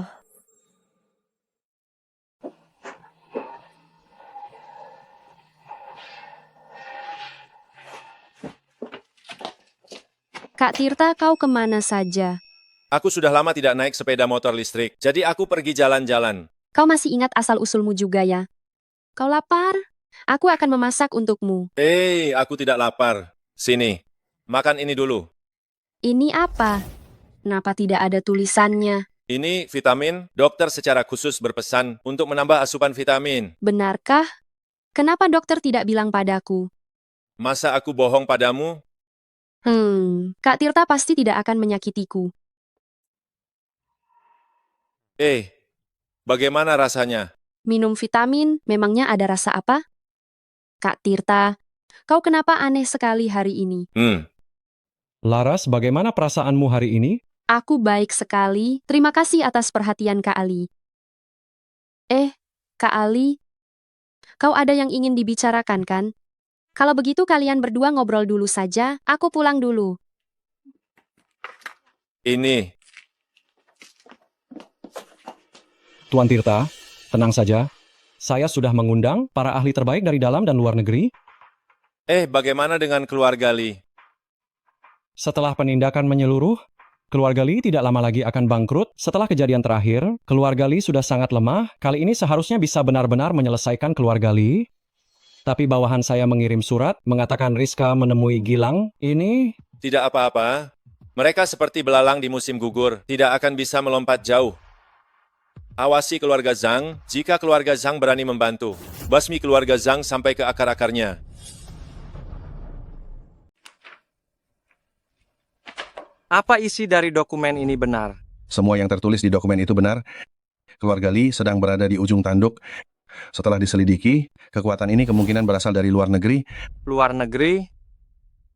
Kak Tirta, kau kemana saja? Aku sudah lama tidak naik sepeda motor listrik, jadi aku pergi jalan-jalan. Kau masih ingat asal-usulmu juga ya? Kau lapar? Aku akan memasak untukmu. Aku tidak lapar. Sini, makan ini dulu. Ini apa? Kenapa tidak ada tulisannya? Ini vitamin, dokter secara khusus berpesan untuk menambah asupan vitamin. Benarkah? Kenapa dokter tidak bilang padaku? Masa aku bohong padamu? Kak Tirta pasti tidak akan menyakitiku. Bagaimana rasanya? Minum vitamin, memangnya ada rasa apa? Kak Tirta, kau kenapa aneh sekali hari ini? Laras, bagaimana perasaanmu hari ini? Aku baik sekali. Terima kasih atas perhatian Kak Ali. Kak Ali, kau ada yang ingin dibicarakan kan? Kalau begitu kalian berdua ngobrol dulu saja, aku pulang dulu. Ini. Tuan Tirta, tenang saja. Saya sudah mengundang para ahli terbaik dari dalam dan luar negeri. Bagaimana dengan keluarga Lee? Setelah penindakan menyeluruh, keluarga Lee tidak lama lagi akan bangkrut. Setelah kejadian terakhir, keluarga Lee sudah sangat lemah. Kali ini seharusnya bisa benar-benar menyelesaikan keluarga Lee. Tapi bawahan saya mengirim surat, mengatakan Rizka menemui Gilang. Ini... Tidak apa-apa. Mereka seperti belalang di musim gugur, tidak akan bisa melompat jauh. Awasi keluarga Zhang, jika keluarga Zhang berani membantu. Basmi keluarga Zhang sampai ke akar-akarnya. Apa isi dari dokumen ini benar? Semua yang tertulis di dokumen itu benar. Keluarga Lee sedang berada di ujung tanduk. Setelah diselidiki, kekuatan ini kemungkinan berasal dari luar negeri. Luar negeri?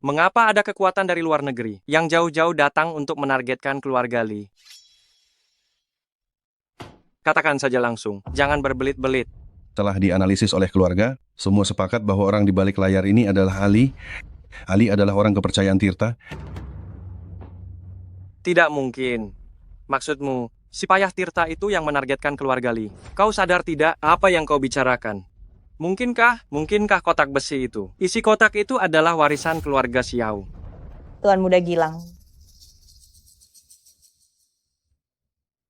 Mengapa ada kekuatan dari luar negeri yang jauh-jauh datang untuk menargetkan keluarga Lee? Katakan saja langsung, jangan berbelit-belit. Setelah dianalisis oleh keluarga, semua sepakat bahwa orang di balik layar ini adalah Ali. Ali adalah orang kepercayaan Tirta. Tidak mungkin. Maksudmu, si payah Tirta itu yang menargetkan keluarga Lee. Kau sadar tidak apa yang kau bicarakan? Mungkinkah kotak besi itu? Isi kotak itu adalah warisan keluarga Xiao. Tuan Muda Gilang.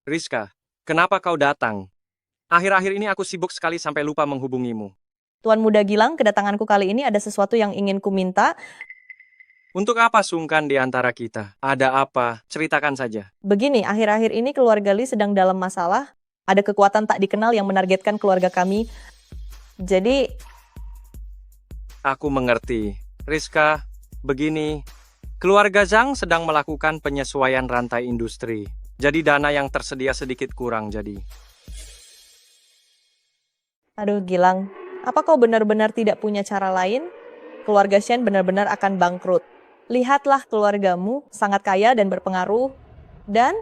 Rizka, kenapa kau datang? Akhir-akhir ini aku sibuk sekali sampai lupa menghubungimu. Tuan Muda Gilang, kedatanganku kali ini ada sesuatu yang ingin ku minta. Untuk apa sungkan di antara kita? Ada apa? Ceritakan saja. Begini, akhir-akhir ini keluarga Lee sedang dalam masalah. Ada kekuatan tak dikenal yang menargetkan keluarga kami. Jadi... Aku mengerti. Rizka, begini. Keluarga Zhang sedang melakukan penyesuaian rantai industri. Jadi dana yang tersedia sedikit kurang jadi. Aduh Gilang, apa kau benar-benar tidak punya cara lain? Keluarga Shen benar-benar akan bangkrut. lihatlah keluargamu sangat kaya dan berpengaruh, dan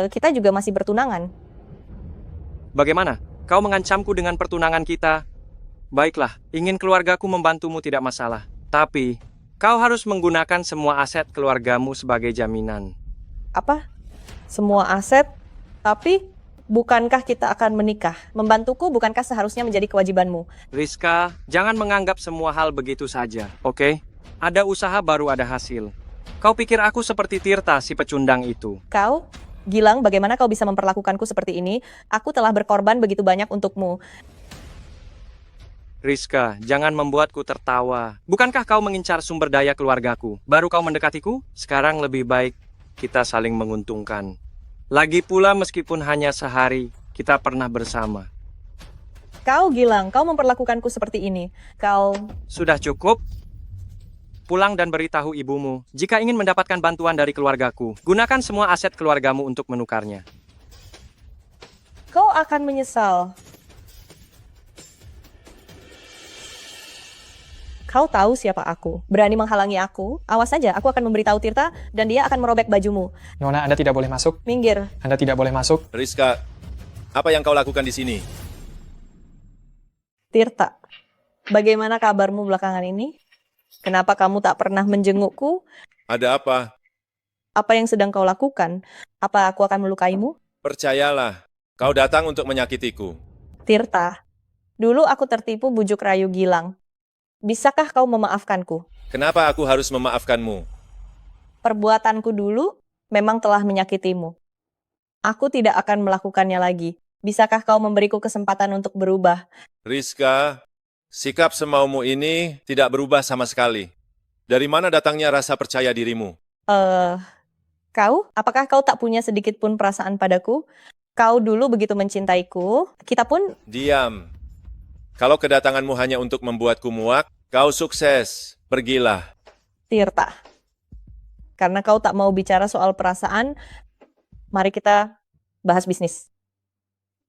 kita juga masih bertunangan. Bagaimana? Kau mengancamku dengan pertunangan kita? Baiklah, ingin keluargaku membantumu tidak masalah. Tapi, kau harus menggunakan semua aset keluargamu sebagai jaminan. Apa? Semua aset? Tapi, bukankah kita akan menikah? Membantuku bukankah seharusnya menjadi kewajibanmu? Rizka, jangan menganggap semua hal begitu saja, oke? Ada usaha baru ada hasil. Kau pikir aku seperti Tirta si pecundang itu? Kau? Gilang, bagaimana kau bisa memperlakukanku seperti ini? Aku telah berkorban begitu banyak untukmu. Rizka, jangan membuatku tertawa. Bukankah kau mengincar sumber daya keluargaku? Baru kau mendekatiku? Sekarang lebih baik kita saling menguntungkan. Lagi pula meskipun hanya sehari, kita pernah bersama. Kau, Gilang, kau memperlakukanku seperti ini. Kau... Sudah cukup? Pulang dan beritahu ibumu, jika ingin mendapatkan bantuan dari keluargaku, gunakan semua aset keluargamu untuk menukarnya. Kau akan menyesal. Kau tahu siapa aku. Berani menghalangi aku? Awas saja, aku akan memberitahu Tirta dan dia akan merobek bajumu. Nona, Anda tidak boleh masuk. Minggir. Anda tidak boleh masuk. Rizka, apa yang kau lakukan di sini? Tirta, bagaimana kabarmu belakangan ini? Kenapa kamu tak pernah menjengukku? Ada apa? Apa yang sedang kau lakukan? Apa aku akan melukaimu? Percayalah, kau datang untuk menyakitiku. Tirta, dulu aku tertipu bujuk rayu Gilang. Bisakah kau memaafkanku? Kenapa aku harus memaafkanmu? Perbuatanku dulu memang telah menyakitimu. Aku tidak akan melakukannya lagi. Bisakah kau memberiku kesempatan untuk berubah? Rizka, sikap semaumu ini tidak berubah sama sekali. Dari mana datangnya rasa percaya dirimu? Kau? Apakah kau tak punya sedikit pun perasaan padaku? Kau dulu begitu mencintaiku, kita pun... Diam. Kalau kedatanganmu hanya untuk membuatku muak, kau sukses. Pergilah. Tirta. Karena kau tak mau bicara soal perasaan, mari kita bahas bisnis.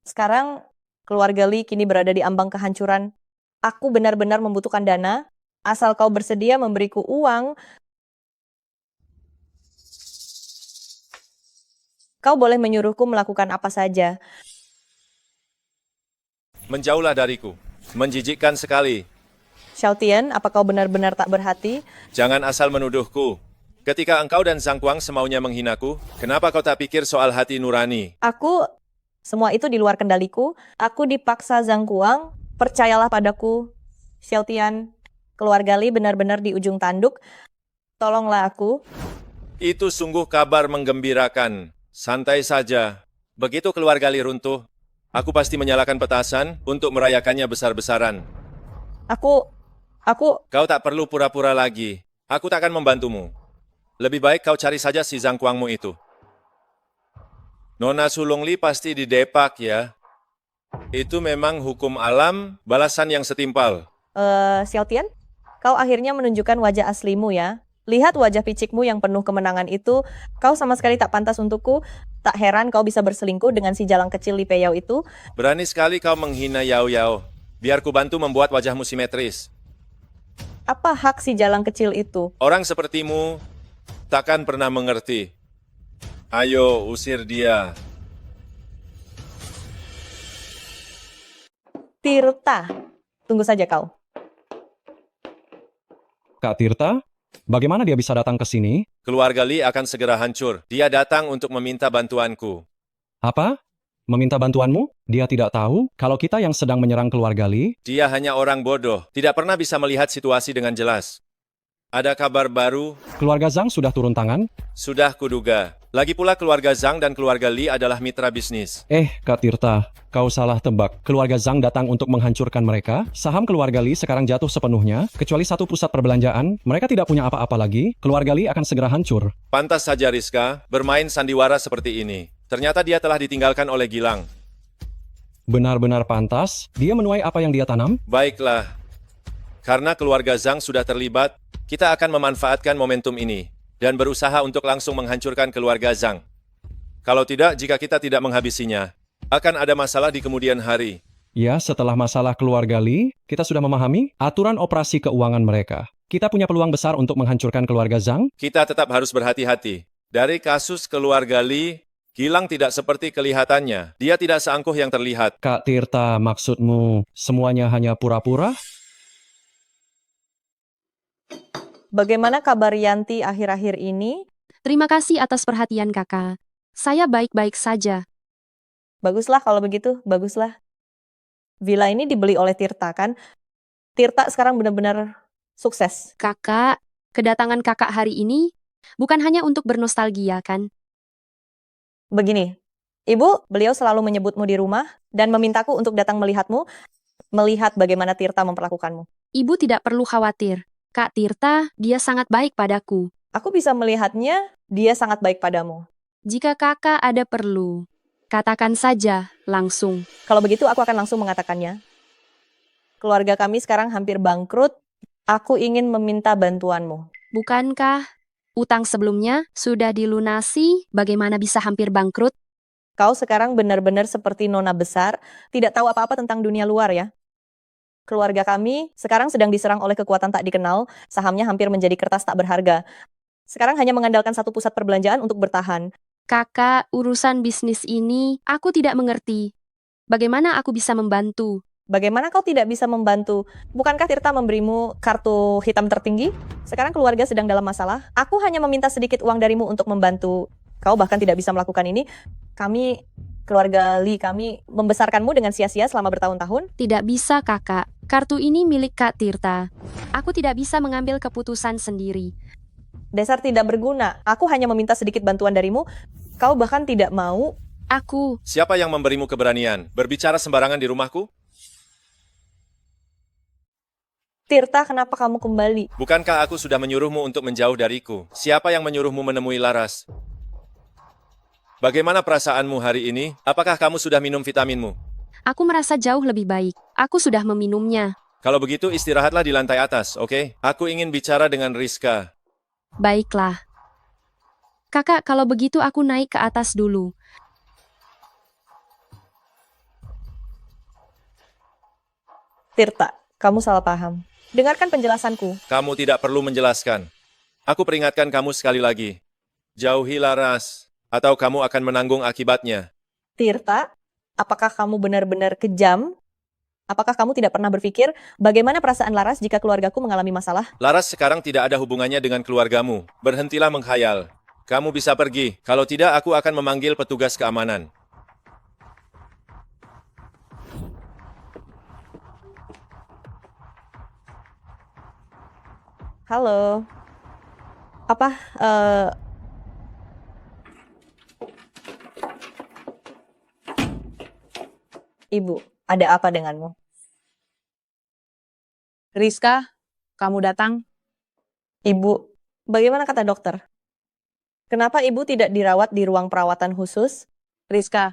Sekarang, keluarga Lee kini berada di ambang kehancuran. Aku benar-benar membutuhkan dana, asal kau bersedia memberiku uang. Kau boleh menyuruhku melakukan apa saja. Menjauhlah dariku. Menjijikkan sekali. Xiaotian, apa kau benar-benar tak berhati? Jangan asal menuduhku. Ketika engkau dan Zhang Kuang semaunya menghinaku, kenapa kau tak pikir soal hati nurani? Semua itu di luar kendaliku. Aku dipaksa Zhang Kuang. Percayalah padaku, Xiaotian. Keluarga Lee benar-benar di ujung tanduk. Tolonglah aku. Itu sungguh kabar menggembirakan. Santai saja. Begitu keluarga Lee runtuh, aku pasti menyalakan petasan untuk merayakannya besar-besaran. Kau tak perlu pura-pura lagi. Aku tak akan membantumu. Lebih baik kau cari saja si Zhang Kuangmu itu. Nona Sulung Li pasti didepak ya. Itu memang hukum alam, balasan yang setimpal. Xiaotian, kau akhirnya menunjukkan wajah aslimu ya. Lihat wajah picikmu yang penuh kemenangan itu. Kau sama sekali tak pantas untukku. Tak heran kau bisa berselingkuh dengan si jalang kecil Li Peyao itu. Berani sekali kau menghina Yao Yao. Biar ku bantu membuat wajahmu simetris. Apa hak si jalang kecil itu? Orang sepertimu takkan pernah mengerti. Ayo, usir dia. Tirta, tunggu saja kau. Kak Tirta, bagaimana dia bisa datang ke sini? Keluarga Lee akan segera hancur. Dia datang untuk meminta bantuanku. Apa? Meminta bantuanmu? Dia tidak tahu kalau kita yang sedang menyerang keluarga Lee? Dia hanya orang bodoh, tidak pernah bisa melihat situasi dengan jelas. Ada kabar baru? Keluarga Zhang sudah turun tangan? Sudah kuduga. Lagi pula keluarga Zhang dan keluarga Lee adalah mitra bisnis. Kak Tirta, kau salah tebak. Keluarga Zhang datang untuk menghancurkan mereka. Saham keluarga Lee sekarang jatuh sepenuhnya. Kecuali satu pusat perbelanjaan, mereka tidak punya apa-apa lagi. Keluarga Lee akan segera hancur. Pantas saja Rizka, bermain sandiwara seperti ini. Ternyata dia telah ditinggalkan oleh Gilang. Benar-benar pantas. Dia menuai apa yang dia tanam? Baiklah. Karena keluarga Zhang sudah terlibat, kita akan memanfaatkan momentum ini dan berusaha untuk langsung menghancurkan keluarga Zhang. Kalau tidak, jika kita tidak menghabisinya, akan ada masalah di kemudian hari. Ya, setelah masalah keluarga Lee, kita sudah memahami aturan operasi keuangan mereka. Kita punya peluang besar untuk menghancurkan keluarga Zhang. Kita tetap harus berhati-hati. Dari kasus keluarga Li, Gilang tidak seperti kelihatannya. Dia tidak seangkuh yang terlihat. Kak Tirta, maksudmu semuanya hanya pura-pura? Bagaimana kabar Yanti akhir-akhir ini? Terima kasih atas perhatian kakak. Saya baik-baik saja. Baguslah kalau begitu, baguslah. Villa ini dibeli oleh Tirta kan? Tirta sekarang benar-benar sukses. Kakak, kedatangan kakak hari ini bukan hanya untuk bernostalgia kan? Begini, Ibu, beliau selalu menyebutmu di rumah dan memintaku untuk datang melihatmu, melihat bagaimana Tirta memperlakukanmu. Ibu tidak perlu khawatir. Kak Tirta, dia sangat baik padaku. Aku bisa melihatnya, dia sangat baik padamu. Jika kakak ada perlu, katakan saja langsung. Kalau begitu aku akan langsung mengatakannya. Keluarga kami sekarang hampir bangkrut. Aku ingin meminta bantuanmu. Bukankah utang sebelumnya sudah dilunasi? Bagaimana bisa hampir bangkrut? Kau sekarang benar-benar seperti nona besar, tidak tahu apa-apa tentang dunia luar ya. Keluarga kami sekarang sedang diserang oleh kekuatan tak dikenal, sahamnya hampir menjadi kertas tak berharga. Sekarang hanya mengandalkan satu pusat perbelanjaan untuk bertahan. Kakak, urusan bisnis ini aku tidak mengerti. Bagaimana aku bisa membantu? Bagaimana kau tidak bisa membantu? Bukankah Tirta memberimu kartu hitam tertinggi? Sekarang keluarga sedang dalam masalah. Aku hanya meminta sedikit uang darimu untuk membantu. Kau bahkan tidak bisa melakukan ini. Kami, keluarga Li, kami membesarkanmu dengan sia-sia selama bertahun-tahun. Tidak bisa, kakak. Kartu ini milik Kak Tirta. Aku tidak bisa mengambil keputusan sendiri. Dasar tidak berguna. Aku hanya meminta sedikit bantuan darimu. Kau bahkan tidak mau. Aku. Siapa yang memberimu keberanian berbicara sembarangan di rumahku? Tirta, kenapa kamu kembali? Bukankah aku sudah menyuruhmu untuk menjauh dariku? Siapa yang menyuruhmu menemui Laras? Bagaimana perasaanmu hari ini? Apakah kamu sudah minum vitaminmu? Aku merasa jauh lebih baik. Aku sudah meminumnya. Kalau begitu istirahatlah di lantai atas, oke? Aku ingin bicara dengan Rizka. Baiklah. Kakak, kalau begitu aku naik ke atas dulu. Tirta, kamu salah paham. Dengarkan penjelasanku. Kamu tidak perlu menjelaskan. Aku peringatkan kamu sekali lagi. Jauhi Laras, atau kamu akan menanggung akibatnya. Tirta, apakah kamu benar-benar kejam? Apakah kamu tidak pernah berpikir bagaimana perasaan Laras jika keluargaku mengalami masalah? Laras sekarang tidak ada hubungannya dengan keluargamu. Berhentilah menghayal. Kamu bisa pergi. Kalau tidak, aku akan memanggil petugas keamanan. Halo. Apa? Ibu, ada apa denganmu? Rizka, kamu datang? Ibu, bagaimana kata dokter? Kenapa ibu tidak dirawat di ruang perawatan khusus? Rizka,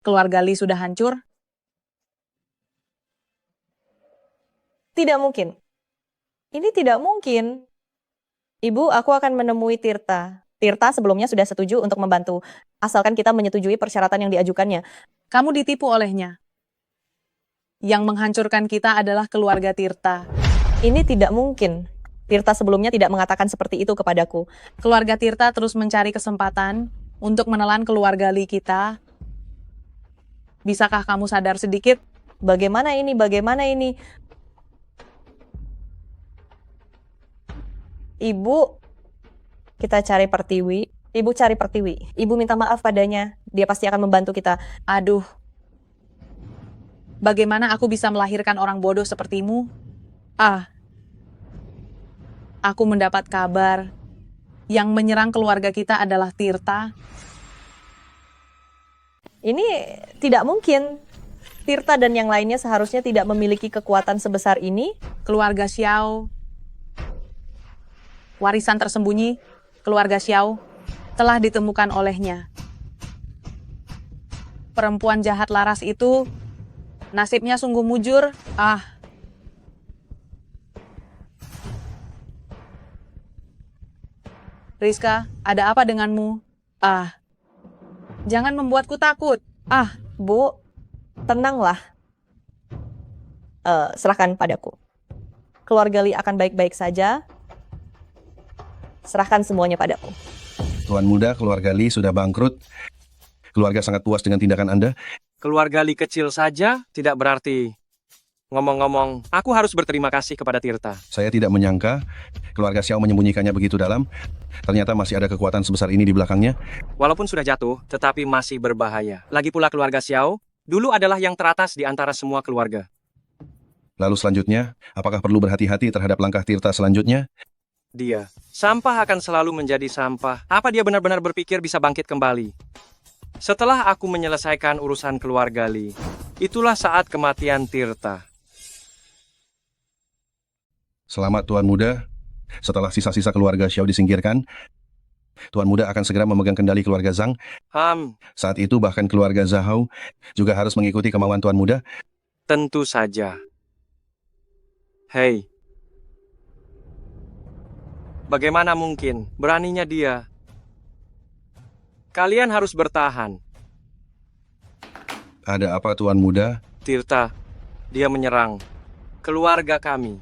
keluarga Li sudah hancur? Tidak mungkin. Ini tidak mungkin. Ibu, aku akan menemui Tirta. Tirta sebelumnya sudah setuju untuk membantu, asalkan kita menyetujui persyaratan yang diajukannya. Kamu ditipu olehnya. Yang menghancurkan kita adalah keluarga Tirta. Ini tidak mungkin. Tirta sebelumnya tidak mengatakan seperti itu kepadaku. Keluarga Tirta terus mencari kesempatan untuk menelan keluarga Li kita. Bisakah kamu sadar sedikit? Bagaimana ini? Bagaimana ini? Ibu, kita cari Pertiwi. Ibu cari Pertiwi. Ibu minta maaf padanya. Dia pasti akan membantu kita. Aduh. Bagaimana aku bisa melahirkan orang bodoh sepertimu? Aku mendapat kabar yang menyerang keluarga kita adalah Tirta. Ini tidak mungkin. Tirta dan yang lainnya seharusnya tidak memiliki kekuatan sebesar ini. Keluarga Xiao, warisan tersembunyi keluarga Xiao telah ditemukan olehnya. Perempuan jahat Laras itu nasibnya sungguh mujur. Rizka, ada apa denganmu? Jangan membuatku takut. Bu, tenanglah. Serahkan padaku. keluarga Lee akan baik-baik saja, serahkan semuanya padaku. Tuan muda, keluarga Lee sudah bangkrut. Keluarga sangat puas dengan tindakan Anda. Keluarga Lee kecil saja tidak berarti. Ngomong-ngomong, aku harus berterima kasih kepada Tirta. Saya tidak menyangka keluarga Xiao menyembunyikannya begitu dalam. Ternyata masih ada kekuatan sebesar ini di belakangnya. Walaupun sudah jatuh, tetapi masih berbahaya. Lagi pula keluarga Xiao, dulu adalah yang teratas di antara semua keluarga. Lalu selanjutnya, apakah perlu berhati-hati terhadap langkah Tirta selanjutnya? Dia, sampah akan selalu menjadi sampah. Apa dia benar-benar berpikir bisa bangkit kembali? Setelah aku menyelesaikan urusan keluarga Lee, itulah saat kematian Tirta. Selamat Tuan Muda. Setelah sisa-sisa keluarga Xiao disingkirkan, Tuan Muda akan segera memegang kendali keluarga Zhang. Saat itu bahkan keluarga Zhao juga harus mengikuti kemauan Tuan Muda. Tentu saja. Hei. Bagaimana mungkin? Beraninya dia. Kalian harus bertahan. Ada apa Tuan Muda? Tirta, dia menyerang keluarga kami.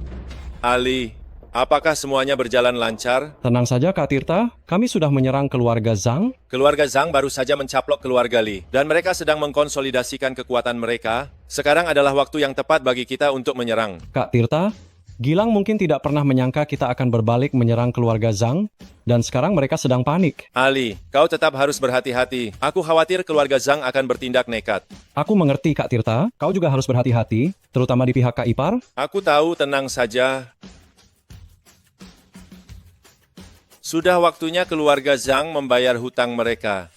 Ali, apakah semuanya berjalan lancar? Tenang saja Kak Tirta, kami sudah menyerang keluarga Zhang. Keluarga Zhang baru saja mencaplok keluarga Lee, dan mereka sedang mengkonsolidasikan kekuatan mereka. Sekarang adalah waktu yang tepat bagi kita untuk menyerang. Kak Tirta, Gilang mungkin tidak pernah menyangka kita akan berbalik menyerang keluarga Zhang, dan sekarang mereka sedang panik. Ali, kau tetap harus berhati-hati. Aku khawatir keluarga Zhang akan bertindak nekat. Aku mengerti Kak Tirta, kau juga harus berhati-hati, terutama di pihak Kak Ipar. Aku tahu, tenang saja. Sudah waktunya keluarga Zhang membayar hutang mereka.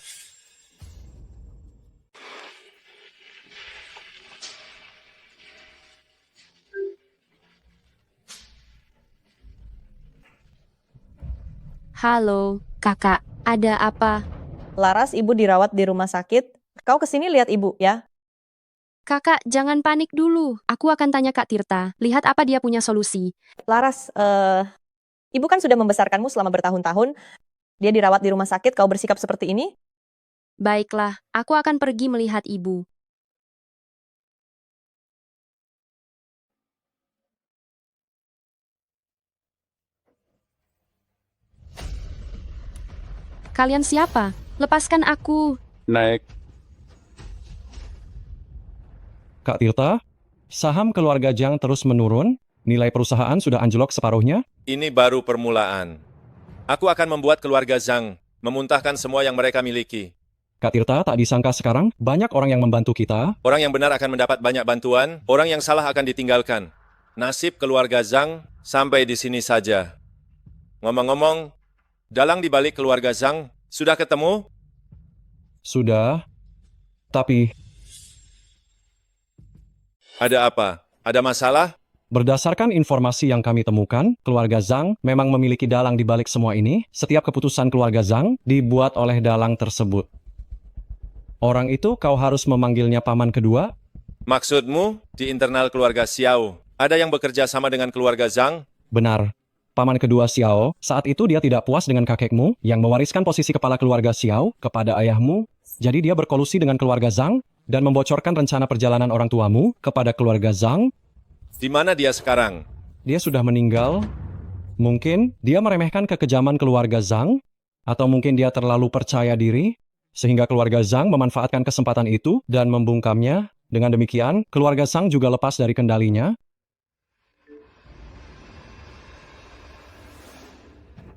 Halo, kakak, ada apa? Laras, ibu dirawat di rumah sakit. Kau kesini lihat ibu, ya? Kakak, jangan panik dulu. Aku akan tanya Kak Tirta. Lihat apa dia punya solusi. Laras, ibu kan sudah membesarkanmu selama bertahun-tahun. Dia dirawat di rumah sakit, kau bersikap seperti ini? Baiklah, aku akan pergi melihat ibu. Kalian siapa? Lepaskan aku. Naik. Kak Tirta, saham keluarga Zhang terus menurun, nilai perusahaan sudah anjlok separuhnya. Ini baru permulaan. Aku akan membuat keluarga Zhang memuntahkan semua yang mereka miliki. Kak Tirta, tak disangka sekarang banyak orang yang membantu kita. Orang yang benar akan mendapat banyak bantuan, orang yang salah akan ditinggalkan. Nasib keluarga Zhang sampai di sini saja. Ngomong-ngomong, dalang di balik keluarga Zhang sudah ketemu? Sudah, tapi... Ada apa? Ada masalah? Berdasarkan informasi yang kami temukan, keluarga Zhang memang memiliki dalang di balik semua ini. Setiap keputusan keluarga Zhang dibuat oleh dalang tersebut. Orang itu kau harus memanggilnya paman kedua? Maksudmu, di internal keluarga Xiao, ada yang bekerja sama dengan keluarga Zhang? Benar. Paman kedua Xiao, saat itu dia tidak puas dengan kakekmu yang mewariskan posisi kepala keluarga Xiao kepada ayahmu. Jadi dia berkolusi dengan keluarga Zhang dan membocorkan rencana perjalanan orang tuamu kepada keluarga Zhang. Di mana dia sekarang? Dia sudah meninggal. Mungkin dia meremehkan kekejaman keluarga Zhang, atau mungkin dia terlalu percaya diri, sehingga keluarga Zhang memanfaatkan kesempatan itu dan membungkamnya. Dengan demikian, keluarga Zhang juga lepas dari kendalinya.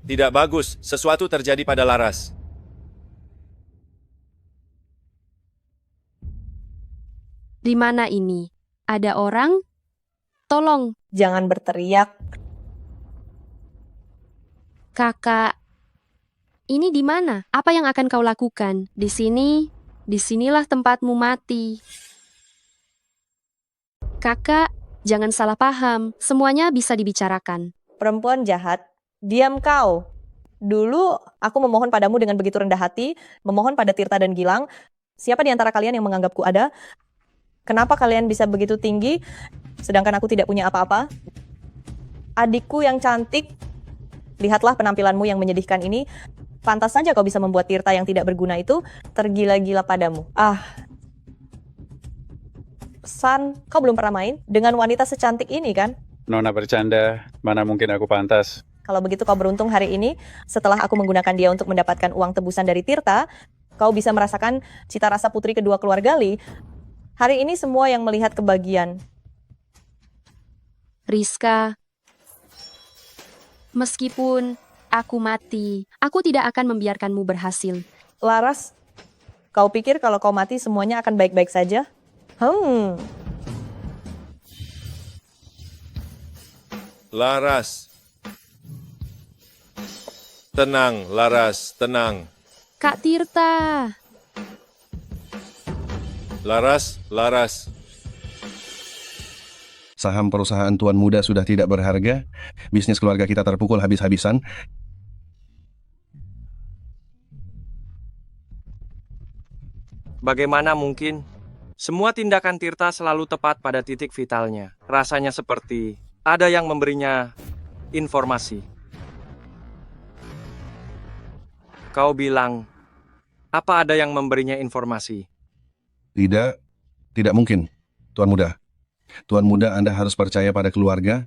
Tidak bagus, sesuatu terjadi pada Laras. Di mana ini? Ada orang? Tolong. Jangan berteriak. Kakak, ini di mana? Apa yang akan kau lakukan? Di sini? Disinilah tempatmu mati. Kakak, jangan salah paham. Semuanya bisa dibicarakan. Perempuan jahat, diam kau. Dulu aku memohon padamu dengan begitu rendah hati, memohon pada Tirta dan Gilang. Siapa di antara kalian yang menganggapku ada? Kenapa kalian bisa begitu tinggi, sedangkan aku tidak punya apa-apa? Adikku yang cantik, lihatlah penampilanmu yang menyedihkan ini. Pantas saja kau bisa membuat Tirta yang tidak berguna itu tergila-gila padamu. San, kau belum pernah main dengan wanita secantik ini kan? Nona bercanda, mana mungkin aku pantas. Kalau begitu kau beruntung hari ini, setelah aku menggunakan dia untuk mendapatkan uang tebusan dari Tirta, kau bisa merasakan cita rasa putri kedua keluarga Lee. Hari ini semua yang melihat kebahagiaan. Rizka, meskipun aku mati, aku tidak akan membiarkanmu berhasil. Laras, kau pikir kalau kau mati semuanya akan baik-baik saja? Laras. Tenang, Laras, tenang. Kak Tirta, Laras. Saham perusahaan Tuan Muda sudah tidak berharga, bisnis keluarga kita terpukul habis-habisan. Bagaimana mungkin? Semua tindakan Tirta selalu tepat pada titik vitalnya. Rasanya seperti ada yang memberinya informasi. Kau bilang, apa ada yang memberinya informasi? Tidak mungkin, Tuan Muda. Tuan Muda, Anda harus percaya pada keluarga.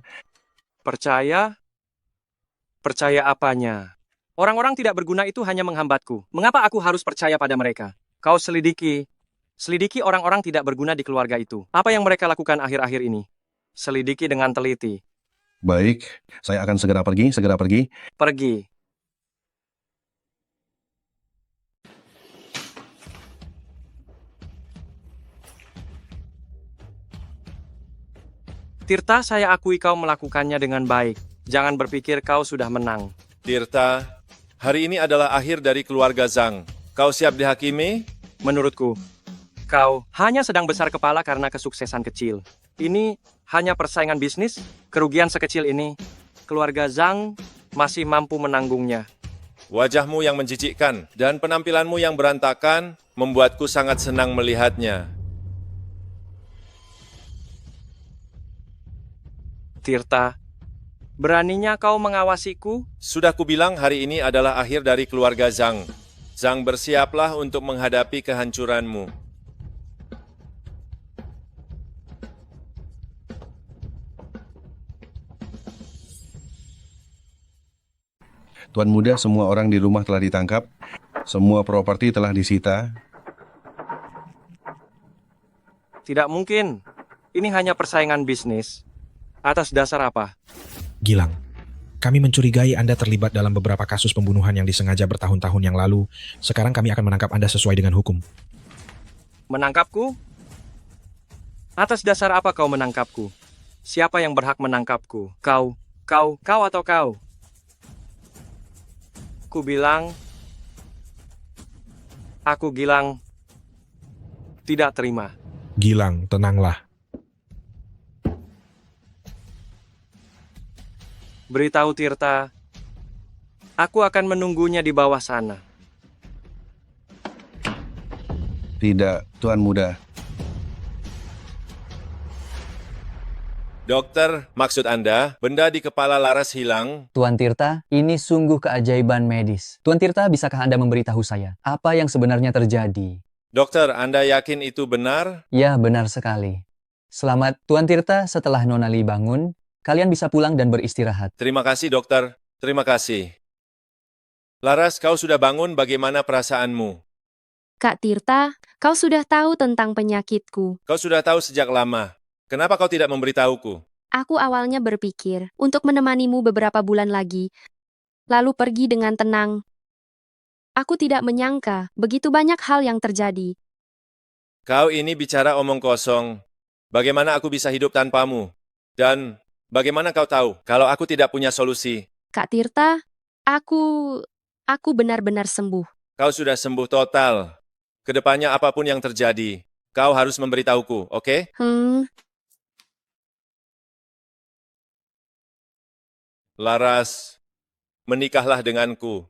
Percaya? Percaya apanya? Orang-orang tidak berguna itu hanya menghambatku. Mengapa aku harus percaya pada mereka? Kau selidiki orang-orang tidak berguna di keluarga itu. Apa yang mereka lakukan akhir-akhir ini? Selidiki dengan teliti. Baik, saya akan segera pergi. Pergi. Tirta, saya akui kau melakukannya dengan baik. Jangan berpikir kau sudah menang. Tirta, hari ini adalah akhir dari keluarga Zhang. Kau siap dihakimi? Menurutku, kau hanya sedang besar kepala karena kesuksesan kecil. Ini hanya persaingan bisnis, kerugian sekecil ini. Keluarga Zhang masih mampu menanggungnya. Wajahmu yang menjijikkan dan penampilanmu yang berantakan membuatku sangat senang melihatnya. Tirta, beraninya kau mengawasiku? Sudah kubilang hari ini adalah akhir dari keluarga Zhang. Zhang, bersiaplah untuk menghadapi kehancuranmu. Tuan Muda, semua orang di rumah telah ditangkap. Semua properti telah disita. Tidak mungkin. Ini hanya persaingan bisnis. Atas dasar apa? Gilang, kami mencurigai Anda terlibat dalam beberapa kasus pembunuhan yang disengaja bertahun-tahun yang lalu. Sekarang kami akan menangkap Anda sesuai dengan hukum. Menangkapku? Atas dasar apa kau menangkapku? Siapa yang berhak menangkapku? Kau atau kau? Aku Gilang, tidak terima. Gilang, tenanglah. Beritahu Tirta, aku akan menunggunya di bawah sana. Tidak, Tuan Muda. Dokter, maksud Anda, benda di kepala Laras hilang? Tuan Tirta, ini sungguh keajaiban medis. Tuan Tirta, bisakah Anda memberitahu saya apa yang sebenarnya terjadi? Dokter, Anda yakin itu benar? Ya, benar sekali. Selamat, Tuan Tirta, setelah Nona Lee bangun, kalian bisa pulang dan beristirahat. Terima kasih, dokter. Terima kasih. Laras, kau sudah bangun, bagaimana perasaanmu? Kak Tirta, kau sudah tahu tentang penyakitku. Kau sudah tahu sejak lama. Kenapa kau tidak memberitahuku? Aku awalnya berpikir untuk menemanimu beberapa bulan lagi, lalu pergi dengan tenang. Aku tidak menyangka begitu banyak hal yang terjadi. Kau ini bicara omong kosong. Bagaimana aku bisa hidup tanpamu? Dan bagaimana kau tahu kalau aku tidak punya solusi? Kak Tirta, aku benar-benar sembuh. Kau sudah sembuh total. Kedepannya apapun yang terjadi, kau harus memberitahuku, oke? Laras, menikahlah denganku.